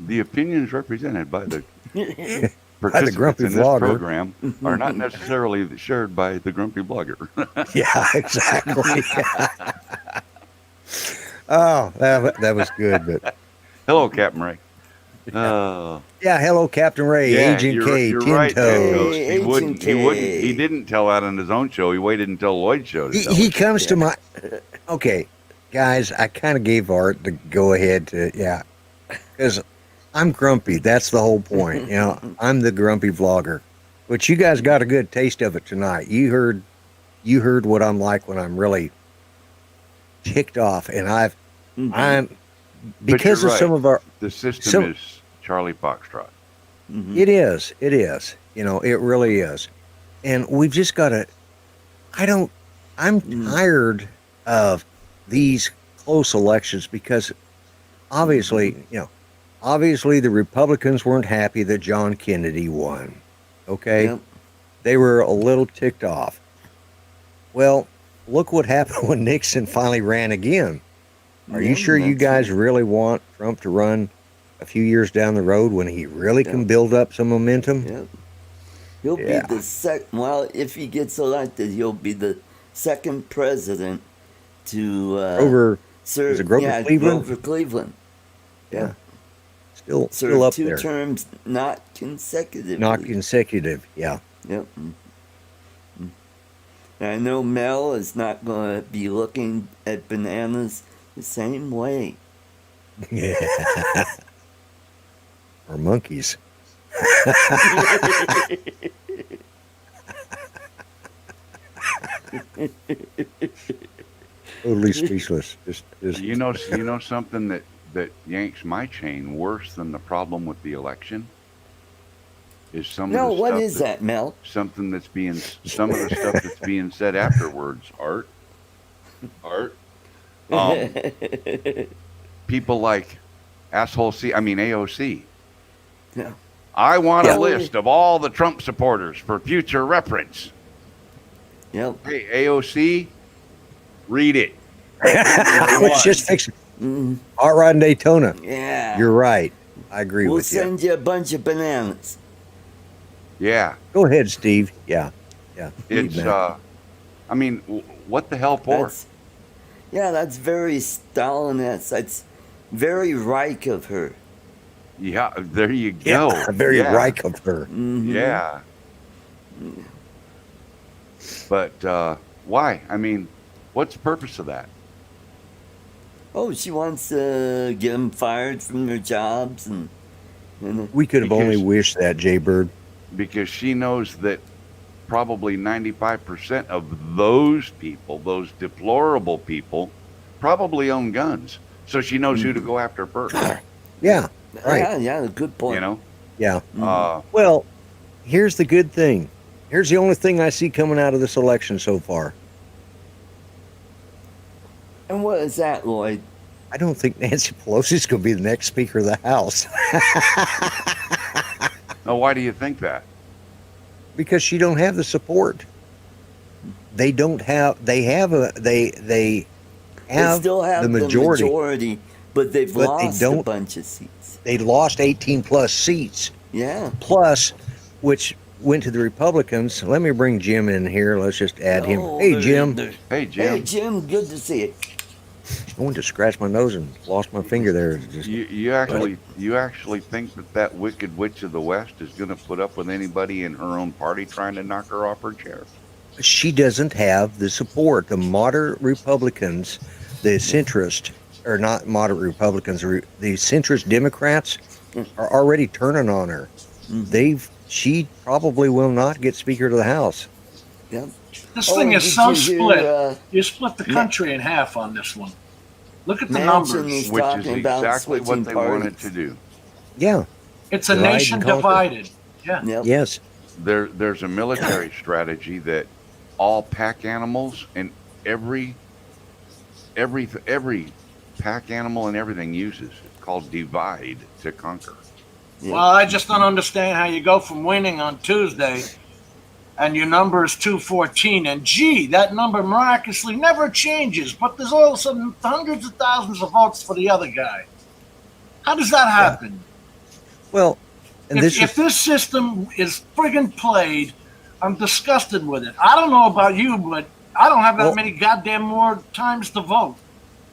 [SPEAKER 3] The opinions represented by the
[SPEAKER 2] By the
[SPEAKER 3] participants
[SPEAKER 2] grumpy
[SPEAKER 3] in this
[SPEAKER 2] vlogger.
[SPEAKER 3] program are not necessarily shared by the grumpy blogger.
[SPEAKER 2] Yeah, exactly. Oh, that was good. But
[SPEAKER 3] Hello, Captain Ray. Oh,
[SPEAKER 2] yeah, hello, Captain Ray,
[SPEAKER 3] yeah,
[SPEAKER 2] Agent
[SPEAKER 3] you're,
[SPEAKER 2] K,
[SPEAKER 3] you're
[SPEAKER 2] Tin
[SPEAKER 3] right, there,
[SPEAKER 2] Toes.
[SPEAKER 3] Ghost.
[SPEAKER 4] Hey, Agent
[SPEAKER 3] He
[SPEAKER 4] K.
[SPEAKER 3] didn't tell that on his own show. He waited until Lloyd's show to tell
[SPEAKER 2] He
[SPEAKER 3] it.
[SPEAKER 2] comes to my. Okay, guys, I kind of gave Art the go ahead to because I'm grumpy. That's the whole point. I'm the grumpy vlogger, but you guys got a good taste of it tonight. You heard what I'm like when I'm really ticked off, and I'm
[SPEAKER 3] But
[SPEAKER 2] because
[SPEAKER 3] you're
[SPEAKER 2] of some
[SPEAKER 3] right.
[SPEAKER 2] of our.
[SPEAKER 3] The system
[SPEAKER 2] So-
[SPEAKER 3] is Charlie Foxtrot.
[SPEAKER 4] Mhm.
[SPEAKER 2] It is. It really is. And we've just got to, I'm tired of these close elections because obviously the Republicans weren't happy that John Kennedy won. Okay.
[SPEAKER 4] Yep.
[SPEAKER 2] They were a little ticked off. Well, look what happened when Nixon finally ran again. Are you
[SPEAKER 4] Yeah,
[SPEAKER 2] sure you
[SPEAKER 4] that's
[SPEAKER 2] guys
[SPEAKER 4] right.
[SPEAKER 2] really want Trump to run a few years down the road when he really can
[SPEAKER 4] Yeah.
[SPEAKER 2] build up some momentum?
[SPEAKER 4] Yep. He'll
[SPEAKER 2] Yeah.
[SPEAKER 4] be the well, if he gets elected, he'll be the second president to
[SPEAKER 2] Over
[SPEAKER 4] serve.
[SPEAKER 2] is it Grover Cleveland?
[SPEAKER 4] Grover Cleveland.
[SPEAKER 2] Yeah. Still
[SPEAKER 4] Serve
[SPEAKER 2] up
[SPEAKER 4] two
[SPEAKER 2] there.
[SPEAKER 4] terms, not consecutively.
[SPEAKER 2] Not consecutive. Yeah.
[SPEAKER 4] Yep. And I know Mel is not going to be looking at bananas the same way.
[SPEAKER 2] Yeah. Or monkeys. Totally speechless. Just
[SPEAKER 3] You know something that yanks my chain worse than the problem with the election is some
[SPEAKER 4] No,
[SPEAKER 3] of the
[SPEAKER 4] what
[SPEAKER 3] stuff
[SPEAKER 4] is that, Mel?
[SPEAKER 3] some of the stuff that's being said afterwards. Art. People like AOC.
[SPEAKER 4] Yeah.
[SPEAKER 3] I want
[SPEAKER 4] Yeah.
[SPEAKER 3] a list of all the Trump supporters for future reference.
[SPEAKER 4] Yep.
[SPEAKER 3] Hey, AOC, read it.
[SPEAKER 2] Let's just fix it.
[SPEAKER 4] Mm,
[SPEAKER 2] Hot Rod in Daytona.
[SPEAKER 4] yeah.
[SPEAKER 2] You're right. I agree
[SPEAKER 4] We'll
[SPEAKER 2] with you.
[SPEAKER 4] send you a bunch of bananas.
[SPEAKER 3] Yeah,
[SPEAKER 2] Go ahead, Steve. Yeah.
[SPEAKER 3] it's
[SPEAKER 2] Man.
[SPEAKER 3] what the hell for?
[SPEAKER 4] That's very Stalin-esque. That's very Reich of her.
[SPEAKER 3] Yeah, there you go.
[SPEAKER 2] Yeah, very
[SPEAKER 3] yeah.
[SPEAKER 2] Reich of her.
[SPEAKER 4] Mhm.
[SPEAKER 3] Yeah. But why? What's the purpose of that?
[SPEAKER 4] Oh, she wants to get them fired from their jobs, and
[SPEAKER 2] We could have only
[SPEAKER 3] Because-
[SPEAKER 2] wished that, Jay Bird.
[SPEAKER 3] Because she knows that probably 95% of those people, those deplorable people, probably own guns. So she knows who to go after first.
[SPEAKER 2] Yeah. Right.
[SPEAKER 4] yeah, good point.
[SPEAKER 2] Yeah.
[SPEAKER 3] Uh,
[SPEAKER 2] Well, here's the good thing. Here's the only thing I see coming out of this election so far.
[SPEAKER 4] And what is that, Lloyd?
[SPEAKER 2] I don't think Nancy Pelosi's going to be the next Speaker of the House
[SPEAKER 3] now, why do you think that?
[SPEAKER 2] because she don't have the support. They don't have. They have a. They
[SPEAKER 4] They
[SPEAKER 2] have
[SPEAKER 4] still have
[SPEAKER 2] the majority.
[SPEAKER 4] but they've
[SPEAKER 2] But they
[SPEAKER 4] lost a
[SPEAKER 2] don't-
[SPEAKER 4] bunch of seats.
[SPEAKER 2] They lost 18 plus seats.
[SPEAKER 4] Yeah.
[SPEAKER 2] Plus, which went to the Republicans. Let me bring Jim in here. Let's just add him.
[SPEAKER 4] Oh,
[SPEAKER 2] Hey,
[SPEAKER 4] there-
[SPEAKER 2] Jim.
[SPEAKER 4] there-
[SPEAKER 3] Hey, Jim.
[SPEAKER 4] Hey, Jim. Good to see you.
[SPEAKER 2] I went to scratch my nose and lost my finger there. Just,
[SPEAKER 3] You actually think that wicked witch of the West is going to put up with anybody in her own party trying to knock her off her chair?
[SPEAKER 2] she doesn't have the support. The moderate Republicans, the centrist, or not moderate Republicans, the centrist Democrats are already turning on her. She probably will not get Speaker of the House.
[SPEAKER 4] Yep.
[SPEAKER 6] This thing
[SPEAKER 4] Oh,
[SPEAKER 6] is
[SPEAKER 4] did
[SPEAKER 6] so
[SPEAKER 4] you hear,
[SPEAKER 6] split. You split the country in half on this one. Look at the
[SPEAKER 4] Mansion
[SPEAKER 6] numbers.
[SPEAKER 4] is
[SPEAKER 3] Which is
[SPEAKER 4] talking about
[SPEAKER 3] exactly what
[SPEAKER 4] switching
[SPEAKER 3] they
[SPEAKER 4] parties.
[SPEAKER 3] wanted to do.
[SPEAKER 2] Yeah.
[SPEAKER 6] It's a
[SPEAKER 2] Divide
[SPEAKER 6] nation
[SPEAKER 2] and conquer.
[SPEAKER 6] divided. Yeah.
[SPEAKER 4] Yep.
[SPEAKER 2] Yes.
[SPEAKER 3] There's a military strategy that all pack animals and every pack animal and everything uses. It's called divide to conquer.
[SPEAKER 4] Yeah.
[SPEAKER 6] Well, I just don't understand how you go from winning on Tuesday and your number is 214, and gee, that number miraculously never changes, but there's all of a sudden hundreds of thousands of votes for the other guy. How does that happen?
[SPEAKER 2] Well, and
[SPEAKER 6] If this system is friggin' played, I'm disgusted with it. I don't know about you, but I don't have that
[SPEAKER 2] Well-
[SPEAKER 6] many goddamn more times to vote.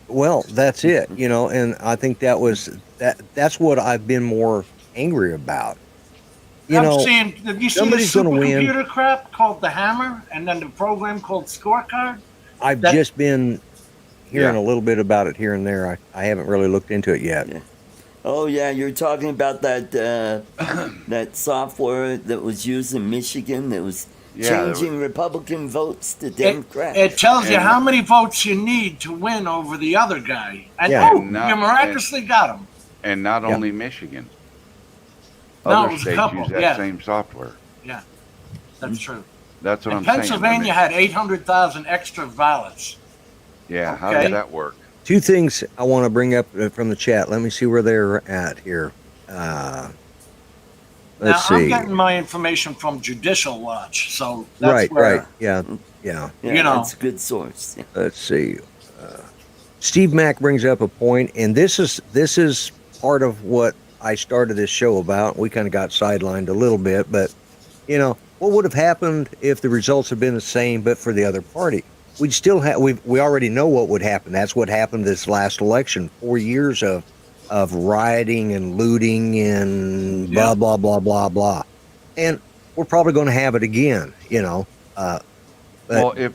[SPEAKER 2] well, that's it. And I think that's what I've been more angry about.
[SPEAKER 6] I'm seeing, did you see the
[SPEAKER 2] somebody's gonna win.
[SPEAKER 6] supercomputer crap called the Hammer and then the program called Scorecard?
[SPEAKER 2] I've
[SPEAKER 6] that-
[SPEAKER 2] just been hearing
[SPEAKER 3] Yeah.
[SPEAKER 2] a little bit about it here and there. I haven't really looked into it yet.
[SPEAKER 4] Yeah. Oh yeah, you're talking about that that software that was used in Michigan that was
[SPEAKER 3] Yeah,
[SPEAKER 4] changing Republican votes to Democrat.
[SPEAKER 6] It tells you
[SPEAKER 3] And-
[SPEAKER 6] how many votes you need to win over the other guy. And
[SPEAKER 2] Yeah.
[SPEAKER 6] you miraculously got him.
[SPEAKER 3] And not
[SPEAKER 2] Yeah.
[SPEAKER 3] only Michigan.
[SPEAKER 6] No, it
[SPEAKER 3] Other
[SPEAKER 6] was a
[SPEAKER 3] states
[SPEAKER 6] couple,
[SPEAKER 3] use that
[SPEAKER 6] yeah.
[SPEAKER 3] same software.
[SPEAKER 6] That's true.
[SPEAKER 3] That's what
[SPEAKER 6] And
[SPEAKER 3] I'm saying.
[SPEAKER 6] Pennsylvania had 800,000 extra ballots.
[SPEAKER 3] Yeah, how
[SPEAKER 6] Okay.
[SPEAKER 3] does that work?
[SPEAKER 2] Two things I want to bring up from the chat. Let me see where they're at here. Let's
[SPEAKER 6] Now,
[SPEAKER 2] see.
[SPEAKER 6] I'm getting my information from Judicial Watch, so that's
[SPEAKER 2] Right,
[SPEAKER 6] where,
[SPEAKER 2] right. Yeah, yeah.
[SPEAKER 4] Yeah,
[SPEAKER 6] you know.
[SPEAKER 4] that's a good source. Yeah.
[SPEAKER 2] Let's see. Steve Mack brings up a point, and this is part of what I started this show about. We kind of got sidelined a little bit, but what would have happened if the results had been the same, but for the other party? We'd still have. We already know what would happen. That's what happened this last election. 4 years of rioting and looting and blah blah blah blah blah, and we're probably going to have it again. But-
[SPEAKER 3] Well, if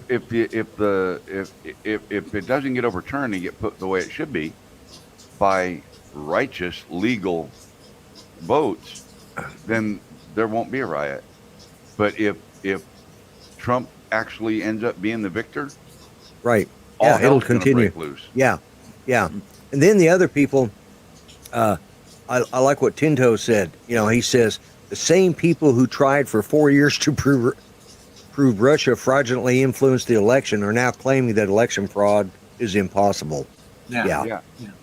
[SPEAKER 3] it doesn't get overturned and get put the way it should be by righteous legal votes, then there won't be a riot. But if Trump actually ends up being the victor,
[SPEAKER 2] Right.
[SPEAKER 3] all
[SPEAKER 2] Yeah, it'll
[SPEAKER 3] hell's gonna
[SPEAKER 2] continue.
[SPEAKER 3] break loose.
[SPEAKER 2] Yeah, yeah. And then the other people, I like what Tinto said. He says the same people who tried for 4 years to prove Russia fraudulently influenced the election are now claiming that election fraud is impossible. Yeah.
[SPEAKER 3] Yeah,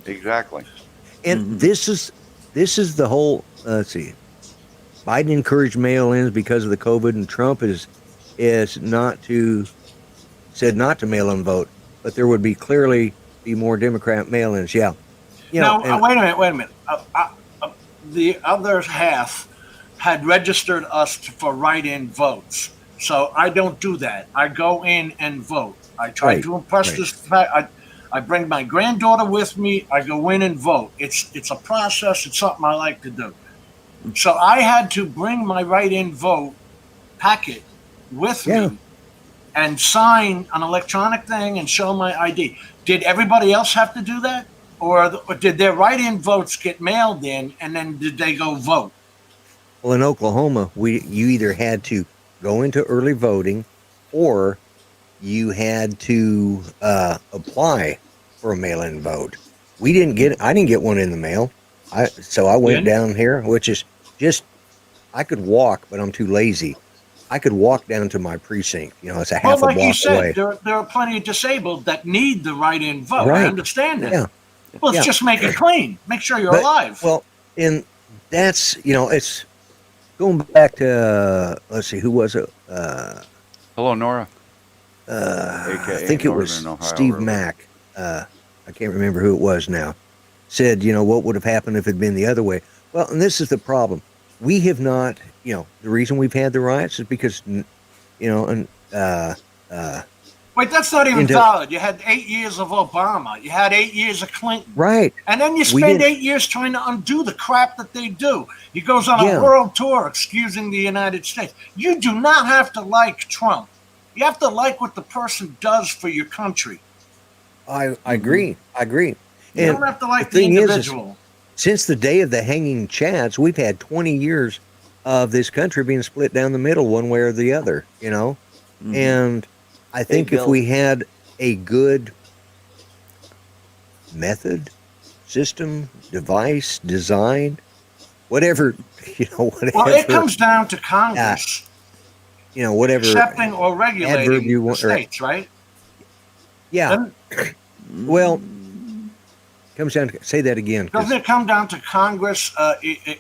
[SPEAKER 3] exactly.
[SPEAKER 2] And this is the whole. Let's see. Biden encouraged mail-ins because of the COVID, and Trump said not to mail-in vote, but there would clearly be more Democrat mail-ins. Yeah.
[SPEAKER 6] Now, wait a minute. The other half had registered us for write-in votes. So I don't do that. I go in and vote. I try
[SPEAKER 2] Right,
[SPEAKER 6] to impress
[SPEAKER 2] right.
[SPEAKER 6] this fact. I bring my granddaughter with me. I go in and vote. It's a process. It's something I like to do. So I had to bring my write-in vote packet with
[SPEAKER 2] Yeah.
[SPEAKER 6] me and sign an electronic thing and show my ID. Did everybody else have to do that? Or did their write-in votes get mailed in and then did they go vote?
[SPEAKER 2] Well, in Oklahoma, you either had to go into early voting, or you had to apply for a mail-in vote. I didn't get one in the mail. So I went
[SPEAKER 6] Didn't?
[SPEAKER 2] down here, which is just I could walk, but I'm too lazy. I could walk down to my precinct. You know, it's a half
[SPEAKER 6] Well,
[SPEAKER 2] a
[SPEAKER 6] like you
[SPEAKER 2] block
[SPEAKER 6] said,
[SPEAKER 2] away.
[SPEAKER 6] there are plenty of disabled that need the write-in vote. I
[SPEAKER 2] Right.
[SPEAKER 6] understand that.
[SPEAKER 2] Yeah.
[SPEAKER 6] Well,
[SPEAKER 2] Yeah.
[SPEAKER 6] let's just make it clean. Make sure you're
[SPEAKER 2] But,
[SPEAKER 6] alive.
[SPEAKER 2] well, and that's, you know, it's going back to, let's see, who was it?
[SPEAKER 3] Hello, Nora.
[SPEAKER 2] I
[SPEAKER 3] AKA
[SPEAKER 2] think it was
[SPEAKER 3] Northern Ohio
[SPEAKER 2] Steve
[SPEAKER 3] River.
[SPEAKER 2] Mack. I can't remember who it was now. Said, you know, what would have happened if it had been the other way? Well, and this is the problem. We have not, you know, the reason we've had the riots is because, you know, and
[SPEAKER 6] Wait, that's not even
[SPEAKER 2] into-
[SPEAKER 6] valid. You had 8 years of Obama. You had 8 years of Clinton.
[SPEAKER 2] right.
[SPEAKER 6] And then you
[SPEAKER 2] We
[SPEAKER 6] spend
[SPEAKER 2] didn't-
[SPEAKER 6] 8 years trying to undo the crap that they do. He goes on
[SPEAKER 2] Yeah.
[SPEAKER 6] a world tour excusing the United States. You do not have to like Trump. You have to like what the person does for your country.
[SPEAKER 2] I agree. I agree.
[SPEAKER 6] You
[SPEAKER 2] And
[SPEAKER 6] don't have to like
[SPEAKER 2] the
[SPEAKER 6] the
[SPEAKER 2] thing is
[SPEAKER 6] individual.
[SPEAKER 2] since the day of the hanging chads, we've had 20 years of this country being split down the middle one way or the other, you know?
[SPEAKER 4] Mhm.
[SPEAKER 2] And I think if
[SPEAKER 4] Bill.
[SPEAKER 2] we had a good method, system, device, design, whatever, you know, whatever,
[SPEAKER 6] Well, it comes down to Congress
[SPEAKER 2] you know, whatever.
[SPEAKER 6] accepting or
[SPEAKER 2] adverb
[SPEAKER 6] regulating
[SPEAKER 2] you
[SPEAKER 6] the
[SPEAKER 2] want- or-
[SPEAKER 6] states, right?
[SPEAKER 2] Yeah.
[SPEAKER 6] Doesn't,
[SPEAKER 2] Well, comes down to, say that again. 'cause-
[SPEAKER 6] doesn't it come down to Congress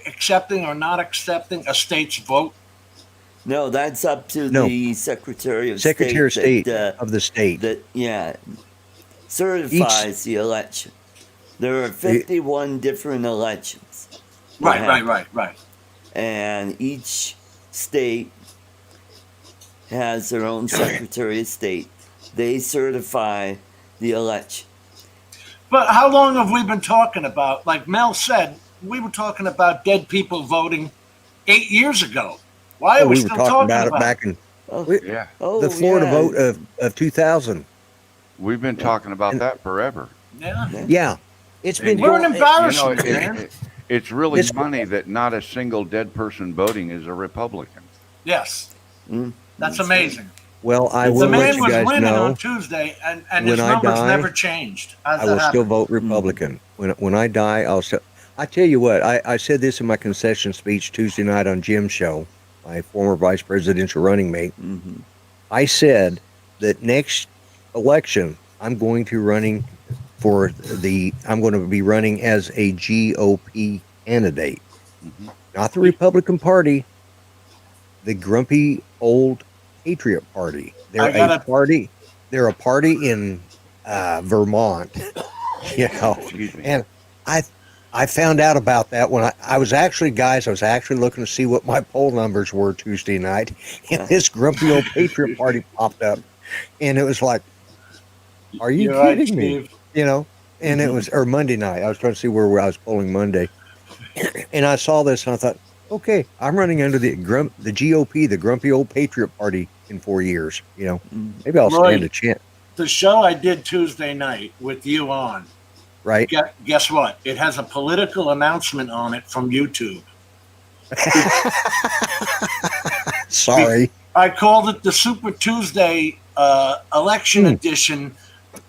[SPEAKER 6] accepting or not accepting a state's vote?
[SPEAKER 4] No, that's up to
[SPEAKER 2] No.
[SPEAKER 4] the Secretary of
[SPEAKER 2] Secretary of State
[SPEAKER 4] that,
[SPEAKER 2] of the state.
[SPEAKER 4] that certifies the election. There are 51 different elections. that
[SPEAKER 6] Right,
[SPEAKER 4] happen,
[SPEAKER 6] right.
[SPEAKER 4] And each state has their own Secretary of State. They certify the election.
[SPEAKER 6] But how long have we been talking about? Like Mel said, we were talking about dead people voting 8 years ago. Why are we
[SPEAKER 2] we were
[SPEAKER 6] still
[SPEAKER 2] talking about it back in
[SPEAKER 4] Oh,
[SPEAKER 3] Yeah,
[SPEAKER 4] oh,
[SPEAKER 2] the Florida
[SPEAKER 4] yeah.
[SPEAKER 2] vote of 2000.
[SPEAKER 3] we've been talking about that forever.
[SPEAKER 6] Yeah.
[SPEAKER 2] Yeah. It's been
[SPEAKER 6] We're an
[SPEAKER 2] going-
[SPEAKER 3] You know,
[SPEAKER 6] embarrassment, man.
[SPEAKER 3] it's really
[SPEAKER 2] It's-
[SPEAKER 3] funny that not a single dead person voting is a Republican.
[SPEAKER 6] Yes.
[SPEAKER 4] Mm,
[SPEAKER 6] That's
[SPEAKER 4] right.
[SPEAKER 6] amazing.
[SPEAKER 2] Well, I
[SPEAKER 6] The
[SPEAKER 2] will let
[SPEAKER 6] man
[SPEAKER 2] you
[SPEAKER 6] was
[SPEAKER 2] guys
[SPEAKER 6] winning
[SPEAKER 2] know
[SPEAKER 6] on Tuesday, and
[SPEAKER 2] when
[SPEAKER 6] his
[SPEAKER 2] I
[SPEAKER 6] numbers
[SPEAKER 2] die,
[SPEAKER 6] never changed. How's
[SPEAKER 2] I
[SPEAKER 6] that
[SPEAKER 2] will still
[SPEAKER 6] happen?
[SPEAKER 2] vote Republican. When I die, I'll still. I tell you what, I said this in my concession speech Tuesday night on Jim's show, my former vice presidential running mate.
[SPEAKER 4] Mhm.
[SPEAKER 2] I said that next election, I'm going to I'm going to be running as a GOP candidate,
[SPEAKER 3] Mhm.
[SPEAKER 2] not the Republican Party, the grumpy old Patriot Party. They're
[SPEAKER 6] I gotta-
[SPEAKER 2] a party. They're a party in Vermont, you know.
[SPEAKER 3] Excuse me.
[SPEAKER 2] And I found out about that when I was actually looking to see what my poll numbers were Tuesday night, and this grumpy old Patriot Party popped up, and it was like, are you
[SPEAKER 6] You're right,
[SPEAKER 2] kidding me?
[SPEAKER 6] Steve.
[SPEAKER 2] You know, and it was, or Monday night. I was trying to see where I was polling Monday, and I saw this, and I thought, okay, I'm running under the GOP, the grumpy old Patriot Party, in 4 years. You know, maybe I'll
[SPEAKER 6] Roy.
[SPEAKER 2] stand a chance,
[SPEAKER 6] The show I did Tuesday night with you on,
[SPEAKER 2] right?
[SPEAKER 6] guess what? It has a political announcement on it from YouTube.
[SPEAKER 2] Sorry.
[SPEAKER 6] I called it the Super Tuesday election edition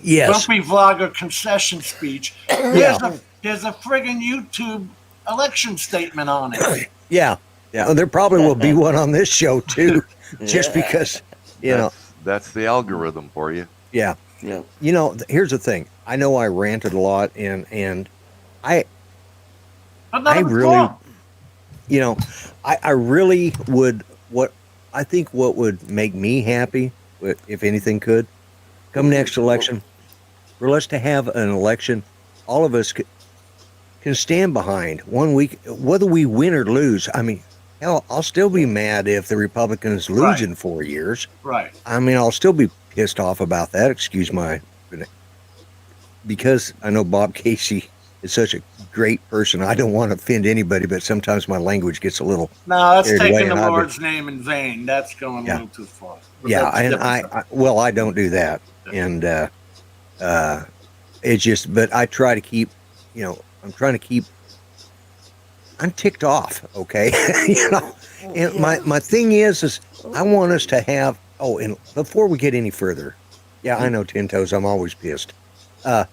[SPEAKER 2] Yes.
[SPEAKER 6] Grumpy Vlogger concession speech.
[SPEAKER 2] Yeah.
[SPEAKER 6] There's a friggin' YouTube election statement on it.
[SPEAKER 2] Yeah. Yeah. And there probably will be one on this show too, just
[SPEAKER 4] Yeah.
[SPEAKER 2] because, you know.
[SPEAKER 3] That's the algorithm for you.
[SPEAKER 2] Yeah.
[SPEAKER 4] Yeah.
[SPEAKER 2] You know, here's the thing. I know I ranted a lot, and I
[SPEAKER 6] But none
[SPEAKER 2] I
[SPEAKER 6] of it's
[SPEAKER 2] really-
[SPEAKER 6] wrong.
[SPEAKER 2] you know, I really would. I think what would make me happy, if anything could, come next election, for us to have an election, all of us can stand behind 1 week, whether we win or lose. I mean, hell, I'll still be mad if the Republicans lose
[SPEAKER 6] Right.
[SPEAKER 2] in 4 years.
[SPEAKER 6] Right.
[SPEAKER 2] I mean, I'll still be pissed off about that. Excuse my, because I know Bob Casey is such a great person. I don't want to offend anybody, but sometimes my language gets a little.
[SPEAKER 6] No, that's
[SPEAKER 2] Carried away,
[SPEAKER 6] taking the
[SPEAKER 2] and I've been-
[SPEAKER 6] Lord's name in vain. That's going a
[SPEAKER 2] Yeah.
[SPEAKER 6] little too far. But
[SPEAKER 2] Yeah,
[SPEAKER 6] that's
[SPEAKER 2] and
[SPEAKER 6] different.
[SPEAKER 2] well, I don't do that, and it's just. But I try to keep, you know, I'm ticked off, okay, you know. And my thing is I want us to have. Oh, and before we get any further, yeah, I know 10 Toes. I'm always pissed, and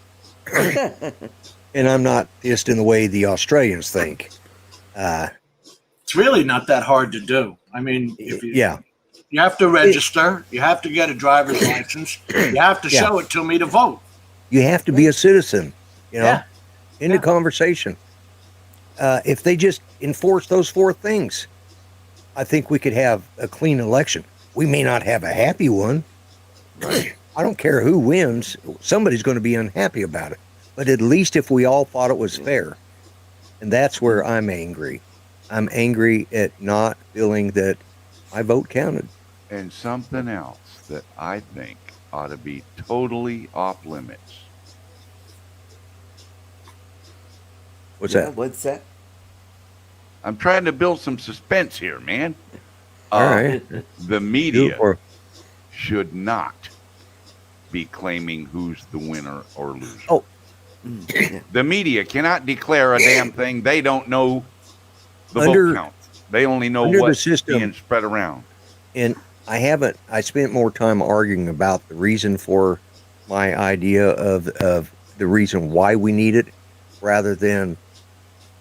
[SPEAKER 2] I'm not pissed in the way the Australians think.
[SPEAKER 6] It's really not that hard to do. I mean, if you
[SPEAKER 2] Yeah.
[SPEAKER 6] you have to register, you have to get a driver's license, you have to
[SPEAKER 2] Yeah.
[SPEAKER 6] show it to me to vote.
[SPEAKER 2] You have to be a citizen,
[SPEAKER 6] Yeah.
[SPEAKER 2] into
[SPEAKER 6] Yeah.
[SPEAKER 2] conversation. If they just enforce those 4 things, I think we could have a clean election. We may not have a happy one. I don't care who wins. Somebody's going to be unhappy about it. But at least if we all thought it was fair, and that's where I'm angry. I'm angry at not feeling that my vote counted.
[SPEAKER 3] And something else that I think ought to be totally off limits.
[SPEAKER 2] What's
[SPEAKER 4] Yeah,
[SPEAKER 2] that?
[SPEAKER 4] what's that?
[SPEAKER 3] I'm trying to build some suspense here, man.
[SPEAKER 2] All right.
[SPEAKER 3] The media
[SPEAKER 2] Or-
[SPEAKER 3] should not be claiming who's the winner or loser.
[SPEAKER 2] Oh.
[SPEAKER 3] The media cannot declare a damn thing. They don't know the
[SPEAKER 2] Under-
[SPEAKER 3] vote count. They only know
[SPEAKER 2] under the
[SPEAKER 3] what's
[SPEAKER 2] system-
[SPEAKER 3] being spread around.
[SPEAKER 2] And I spent more time arguing about the reason for my idea of the reason why we need it rather than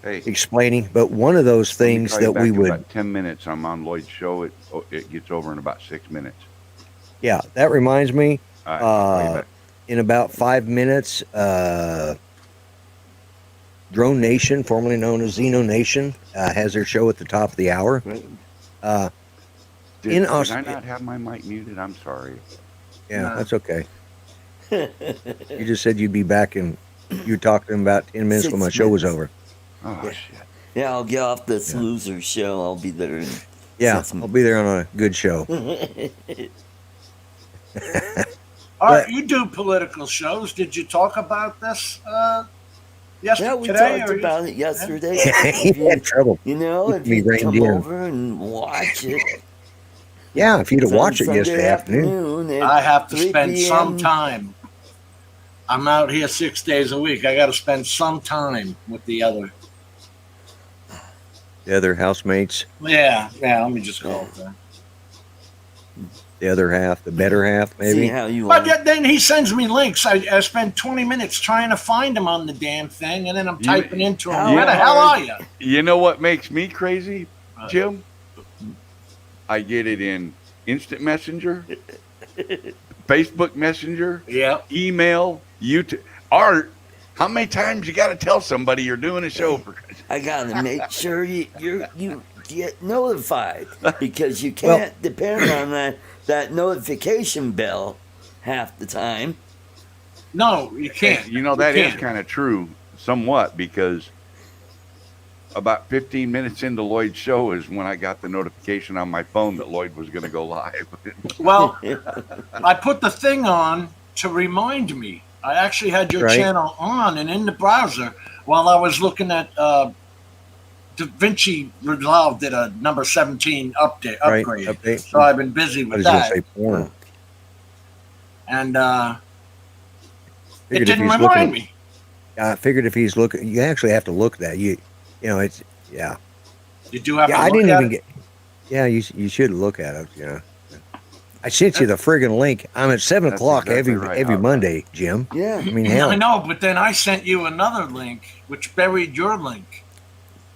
[SPEAKER 3] Hey,
[SPEAKER 2] explaining. But one of those
[SPEAKER 3] let me
[SPEAKER 2] things
[SPEAKER 3] call you
[SPEAKER 2] that
[SPEAKER 3] back
[SPEAKER 2] we
[SPEAKER 3] in
[SPEAKER 2] would,
[SPEAKER 3] about 10 minutes. I'm on Lloyd's show. It gets over in about 6 minutes.
[SPEAKER 2] yeah, that reminds me,
[SPEAKER 3] All right, I'll call you back.
[SPEAKER 2] in about 5 minutes, Drone Nation, formerly known as Xeno Nation, has their show at the top of the hour.
[SPEAKER 4] Right.
[SPEAKER 3] Did
[SPEAKER 2] Aus-
[SPEAKER 3] I not have my mic muted? I'm sorry.
[SPEAKER 2] Yeah,
[SPEAKER 6] No.
[SPEAKER 2] that's okay. You just said you'd be back and you talked to them about 10 minutes
[SPEAKER 4] 6
[SPEAKER 2] when my show was
[SPEAKER 4] minutes.
[SPEAKER 2] over.
[SPEAKER 3] Oh,
[SPEAKER 4] Yeah.
[SPEAKER 3] shit.
[SPEAKER 4] Yeah, I'll get off this
[SPEAKER 2] Yeah.
[SPEAKER 4] loser show. I'll be there.
[SPEAKER 2] Yeah,
[SPEAKER 4] 6
[SPEAKER 2] I'll be there on a good show.
[SPEAKER 6] All right, you do political shows. Did you talk about this yesterday?
[SPEAKER 4] Yeah, we
[SPEAKER 6] today,
[SPEAKER 4] talked
[SPEAKER 6] or
[SPEAKER 4] about it yesterday.
[SPEAKER 2] He had trouble.
[SPEAKER 4] You know, if
[SPEAKER 2] Me
[SPEAKER 4] you
[SPEAKER 2] reined
[SPEAKER 4] come
[SPEAKER 2] in.
[SPEAKER 4] over and watch it.
[SPEAKER 2] Yeah, if you'd have
[SPEAKER 4] It's on
[SPEAKER 2] watched it
[SPEAKER 4] Sunday
[SPEAKER 2] yesterday afternoon.
[SPEAKER 4] at
[SPEAKER 6] I have to
[SPEAKER 4] 3
[SPEAKER 6] spend some
[SPEAKER 4] p.m.
[SPEAKER 6] time. I'm out here 6 days a week. I got to spend some time with the other.
[SPEAKER 2] The other housemates,
[SPEAKER 6] Yeah. Let me just call it that.
[SPEAKER 2] the other half, the better half,
[SPEAKER 4] See
[SPEAKER 2] maybe.
[SPEAKER 4] how you
[SPEAKER 6] But
[SPEAKER 4] are.
[SPEAKER 6] then he sends me links. I spend 20 minutes trying to find him on the damn thing, and then I'm
[SPEAKER 3] You-
[SPEAKER 6] typing into him.
[SPEAKER 4] How
[SPEAKER 6] Where the hell are
[SPEAKER 4] hard-
[SPEAKER 6] you?
[SPEAKER 3] You know what makes me crazy,
[SPEAKER 6] What?
[SPEAKER 3] Jim? I get it in instant messenger, Facebook Messenger,
[SPEAKER 6] Yeah.
[SPEAKER 3] email, YouTube. Art, how many times you got to tell somebody you're doing a show for?
[SPEAKER 4] I gotta make sure you get notified because you can't depend on that notification bell half the time.
[SPEAKER 6] No, you can't.
[SPEAKER 3] You know, that is
[SPEAKER 6] can't.
[SPEAKER 3] kind of true somewhat because about 15 minutes into Lloyd's show is when I got the notification on my phone that Lloyd was going to go live.
[SPEAKER 6] Well, I put the thing on to remind me. I actually had your
[SPEAKER 2] Right.
[SPEAKER 6] channel on and in the browser while I was looking at DaVinci Resolve did a number 17
[SPEAKER 2] Right,
[SPEAKER 6] upgrade.
[SPEAKER 2] update.
[SPEAKER 6] So I've been busy
[SPEAKER 2] I
[SPEAKER 6] with
[SPEAKER 2] was going to
[SPEAKER 6] that.
[SPEAKER 2] say porn.
[SPEAKER 6] And it
[SPEAKER 2] Figured if
[SPEAKER 6] didn't
[SPEAKER 2] he's
[SPEAKER 6] remind
[SPEAKER 2] looking-
[SPEAKER 6] me.
[SPEAKER 2] I figured if he's looking, you actually have to look at that. You know, it's, yeah.
[SPEAKER 6] You do have
[SPEAKER 2] Yeah,
[SPEAKER 6] to
[SPEAKER 2] I
[SPEAKER 6] look
[SPEAKER 2] didn't
[SPEAKER 6] at
[SPEAKER 2] even
[SPEAKER 6] it?
[SPEAKER 2] get, yeah, you should look at it, yeah. I sent you the friggin' link. I'm at 7
[SPEAKER 3] That's
[SPEAKER 2] o'clock
[SPEAKER 3] exactly
[SPEAKER 2] every
[SPEAKER 3] right.
[SPEAKER 2] Monday, Jim.
[SPEAKER 4] Yeah.
[SPEAKER 2] I mean, hell.
[SPEAKER 6] I know, but then I sent you another link, which buried your link.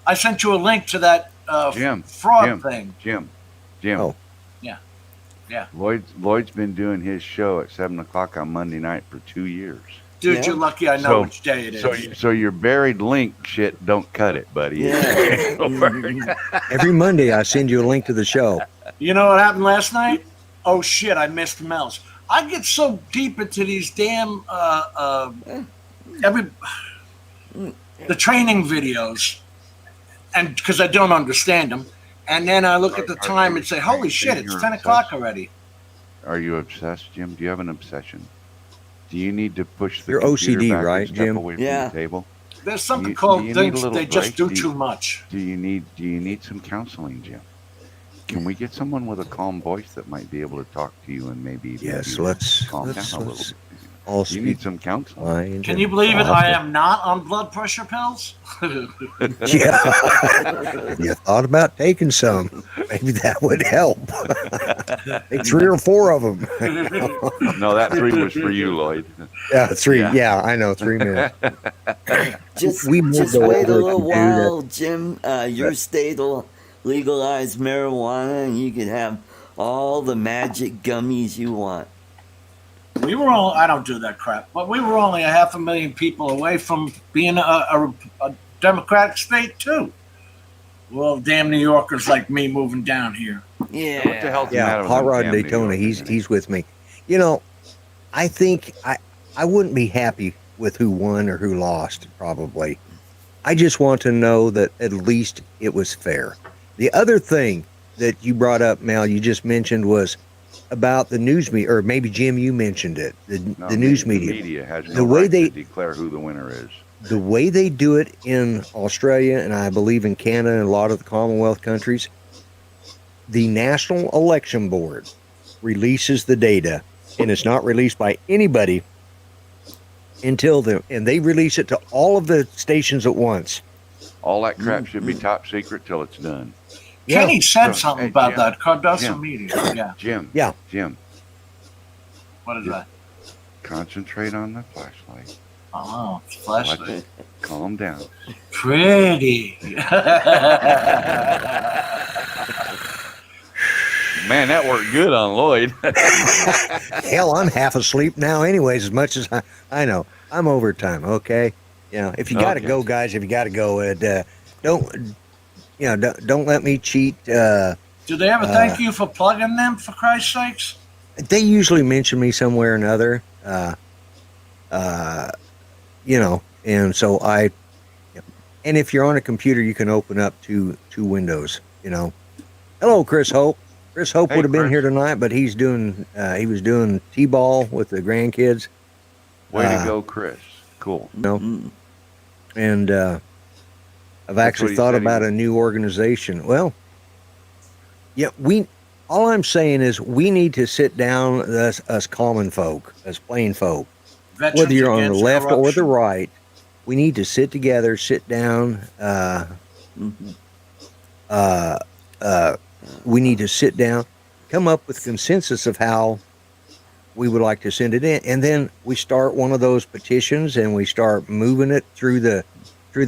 [SPEAKER 6] I sent you a link to that
[SPEAKER 3] Jim,
[SPEAKER 6] fraud
[SPEAKER 3] Jim.
[SPEAKER 6] thing.
[SPEAKER 3] Jim.
[SPEAKER 2] Oh.
[SPEAKER 6] Yeah.
[SPEAKER 3] Lloyd's been doing his show at 7 o'clock on Monday night for 2 years.
[SPEAKER 6] Dude,
[SPEAKER 4] Yeah.
[SPEAKER 6] you're lucky I know
[SPEAKER 3] So-
[SPEAKER 6] which day it is.
[SPEAKER 3] So your buried link shit don't cut it, buddy.
[SPEAKER 4] Yeah. Mhm.
[SPEAKER 2] Every Monday, I send you a link to the show.
[SPEAKER 6] You know what happened last night? Oh shit, I missed Mel's. I get so deep into these damn the training videos, and because I don't understand them, and then I look at the
[SPEAKER 3] Are
[SPEAKER 6] time
[SPEAKER 3] you-
[SPEAKER 6] and say, "Holy shit, it's
[SPEAKER 3] you're
[SPEAKER 6] 10 o'clock
[SPEAKER 3] obsessed?
[SPEAKER 6] already."
[SPEAKER 3] Are you obsessed, Jim? Do you have an obsession? Do you need to push the
[SPEAKER 2] You're
[SPEAKER 3] computer
[SPEAKER 2] OCD,
[SPEAKER 3] back and
[SPEAKER 2] right,
[SPEAKER 3] step
[SPEAKER 2] Jim?
[SPEAKER 3] away from
[SPEAKER 4] Yeah.
[SPEAKER 3] the table?
[SPEAKER 6] There's something
[SPEAKER 3] Do
[SPEAKER 6] called
[SPEAKER 3] you need a
[SPEAKER 6] things
[SPEAKER 3] little
[SPEAKER 6] they just
[SPEAKER 3] break?
[SPEAKER 6] do too much.
[SPEAKER 3] Do you need some counseling, Jim? Can we get someone with a calm voice that might be able to talk to you and maybe even
[SPEAKER 2] Yes,
[SPEAKER 3] you
[SPEAKER 2] let's
[SPEAKER 3] calm down a little?
[SPEAKER 2] let's all
[SPEAKER 3] You
[SPEAKER 2] speak
[SPEAKER 3] need some counseling.
[SPEAKER 2] blind
[SPEAKER 6] Can
[SPEAKER 2] and
[SPEAKER 6] you believe it? I
[SPEAKER 2] awful.
[SPEAKER 6] am not on blood pressure pills.
[SPEAKER 2] Yeah. You thought about taking some. Maybe that would help. Take 3 or 4 of them.
[SPEAKER 3] No, that 3 was for you, Lloyd.
[SPEAKER 2] Yeah, 3.
[SPEAKER 3] Yeah.
[SPEAKER 2] Yeah, I know. 3 minutes.
[SPEAKER 4] Just
[SPEAKER 2] We moved
[SPEAKER 4] just
[SPEAKER 2] over
[SPEAKER 4] wait a
[SPEAKER 2] to
[SPEAKER 4] little
[SPEAKER 2] do that.
[SPEAKER 4] while, Jim. Your state will legalize marijuana, and you could have all the magic gummies you want.
[SPEAKER 6] We were all, I don't do that crap, but we were only 500,000 people away from being a Democratic state, too. Well, damn New Yorkers like me moving down here.
[SPEAKER 4] Yeah.
[SPEAKER 3] What the hell's the
[SPEAKER 2] Yeah,
[SPEAKER 3] matter with
[SPEAKER 2] Hot
[SPEAKER 3] them
[SPEAKER 2] Rod
[SPEAKER 3] damn New
[SPEAKER 2] Daytona.
[SPEAKER 3] Yorkers?
[SPEAKER 2] He's with me. You know, I think I wouldn't be happy with who won or who lost. Probably. I just want to know that at least it was fair. The other thing that you brought up, Mel, you just mentioned was about the news media, or maybe Jim, you mentioned it. The news media.
[SPEAKER 3] The media has no
[SPEAKER 2] The way
[SPEAKER 3] right
[SPEAKER 2] they-
[SPEAKER 3] to declare who the winner is.
[SPEAKER 2] The way they do it in Australia, and I believe in Canada and a lot of the Commonwealth countries, the National Election Board releases the data, and it's not released by anybody until and they release it to all of the stations at once.
[SPEAKER 3] All that crap should be top secret till it's done.
[SPEAKER 2] Yeah.
[SPEAKER 6] Kenny said
[SPEAKER 3] So,
[SPEAKER 6] something
[SPEAKER 3] hey,
[SPEAKER 6] about
[SPEAKER 3] Jim,
[SPEAKER 6] that. Carlson
[SPEAKER 3] Jim.
[SPEAKER 6] media. Yeah.
[SPEAKER 3] Jim.
[SPEAKER 2] Yeah.
[SPEAKER 3] Jim,
[SPEAKER 6] What is that?
[SPEAKER 3] concentrate on the flashlight.
[SPEAKER 6] Oh,
[SPEAKER 3] Watch
[SPEAKER 6] flashlight.
[SPEAKER 3] it. Calm down.
[SPEAKER 6] Pretty.
[SPEAKER 3] Man, that worked good on Lloyd.
[SPEAKER 2] Hell, I'm half asleep now, anyways. As much as I know, I'm overtime. Okay, you know, if you got to
[SPEAKER 3] Okay.
[SPEAKER 2] go, guys, if you got to go, don't let me cheat.
[SPEAKER 6] Do they ever thank you for plugging them, for Christ's sakes?
[SPEAKER 2] They usually mention me somewhere or another. You know, and so and if you're on a computer, you can open up two windows. You know, hello, Chris Hope. Chris Hope
[SPEAKER 3] Hey,
[SPEAKER 2] would have been
[SPEAKER 3] Chris.
[SPEAKER 2] here tonight, but he was doing t-ball with the grandkids.
[SPEAKER 3] Way to go, Chris. Cool.
[SPEAKER 2] You know, and I've
[SPEAKER 3] what
[SPEAKER 2] actually
[SPEAKER 3] he
[SPEAKER 2] thought
[SPEAKER 3] said he
[SPEAKER 2] about
[SPEAKER 3] was-
[SPEAKER 2] a new organization. Well, yeah, all I'm saying is we need to sit down, us common folk, as plain folk,
[SPEAKER 6] Veterans
[SPEAKER 2] whether you're on the
[SPEAKER 6] Against
[SPEAKER 2] left or the
[SPEAKER 6] Corruption.
[SPEAKER 2] right. We need to sit together, sit down. We need to sit down, come up with consensus of how we would like to send it in, and then we start one of those petitions and we start moving it through the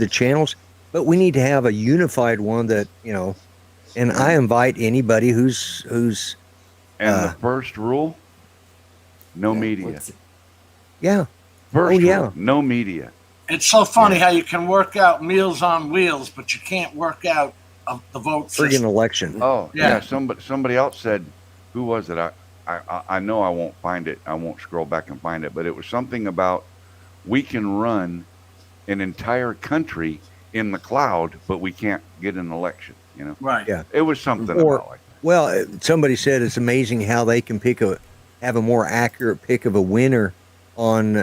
[SPEAKER 2] channels. But we need to have a unified one that, you know. And I invite anybody who's
[SPEAKER 3] And the first rule, no media.
[SPEAKER 4] What's-
[SPEAKER 2] yeah.
[SPEAKER 3] First
[SPEAKER 2] yeah.
[SPEAKER 3] rule, no media.
[SPEAKER 6] It's so funny how you can work out Meals on Wheels, but you can't work out the vote
[SPEAKER 2] friggin'
[SPEAKER 6] system.
[SPEAKER 2] election.
[SPEAKER 3] Oh,
[SPEAKER 6] Yeah.
[SPEAKER 3] yeah. Somebody else said, who was it? I know I won't find it. I won't scroll back and find it, but it was something about we can run an entire country in the cloud, but we can't get an election. You know,
[SPEAKER 6] Right.
[SPEAKER 2] Yeah.
[SPEAKER 3] it was something
[SPEAKER 2] Or-
[SPEAKER 3] about like that.
[SPEAKER 2] Well, somebody said it's amazing how they can have a more accurate pick of a winner on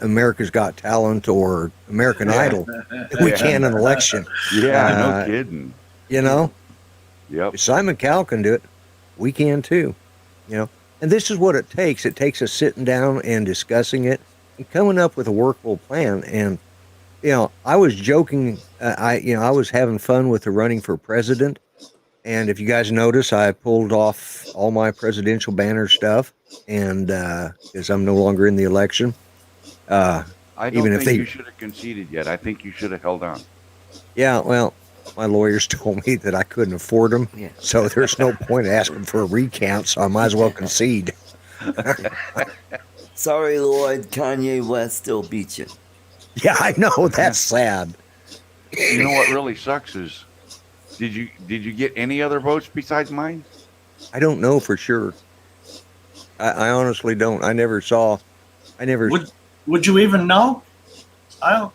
[SPEAKER 2] America's Got Talent or American Idol than we can an election.
[SPEAKER 3] Yeah, no
[SPEAKER 2] Uh,
[SPEAKER 3] kidding.
[SPEAKER 2] You know,
[SPEAKER 3] Yep.
[SPEAKER 2] if Simon Cowell can do it, we can too. You know, and this is what it takes. It takes us sitting down and discussing it and coming up with a workable plan. And you know, I was joking. I was having fun with the running for president. And if you guys notice, I pulled off all my presidential banner stuff, and because I'm no longer in the election.
[SPEAKER 3] I don't
[SPEAKER 2] even if
[SPEAKER 3] think
[SPEAKER 2] they-
[SPEAKER 3] you should have conceded yet. I think you should have held on.
[SPEAKER 2] Yeah, well, my lawyers told me that I couldn't afford them,
[SPEAKER 4] Yeah.
[SPEAKER 2] so there's no point asking for a recount. So I might as well concede.
[SPEAKER 4] Sorry, Lloyd. Kanye West still beat you.
[SPEAKER 2] Yeah, I know that's sad.
[SPEAKER 3] You know what really sucks is, did you get any other votes besides mine?
[SPEAKER 2] I don't know for sure. I honestly don't. I never saw. I never.
[SPEAKER 6] Would you even know? I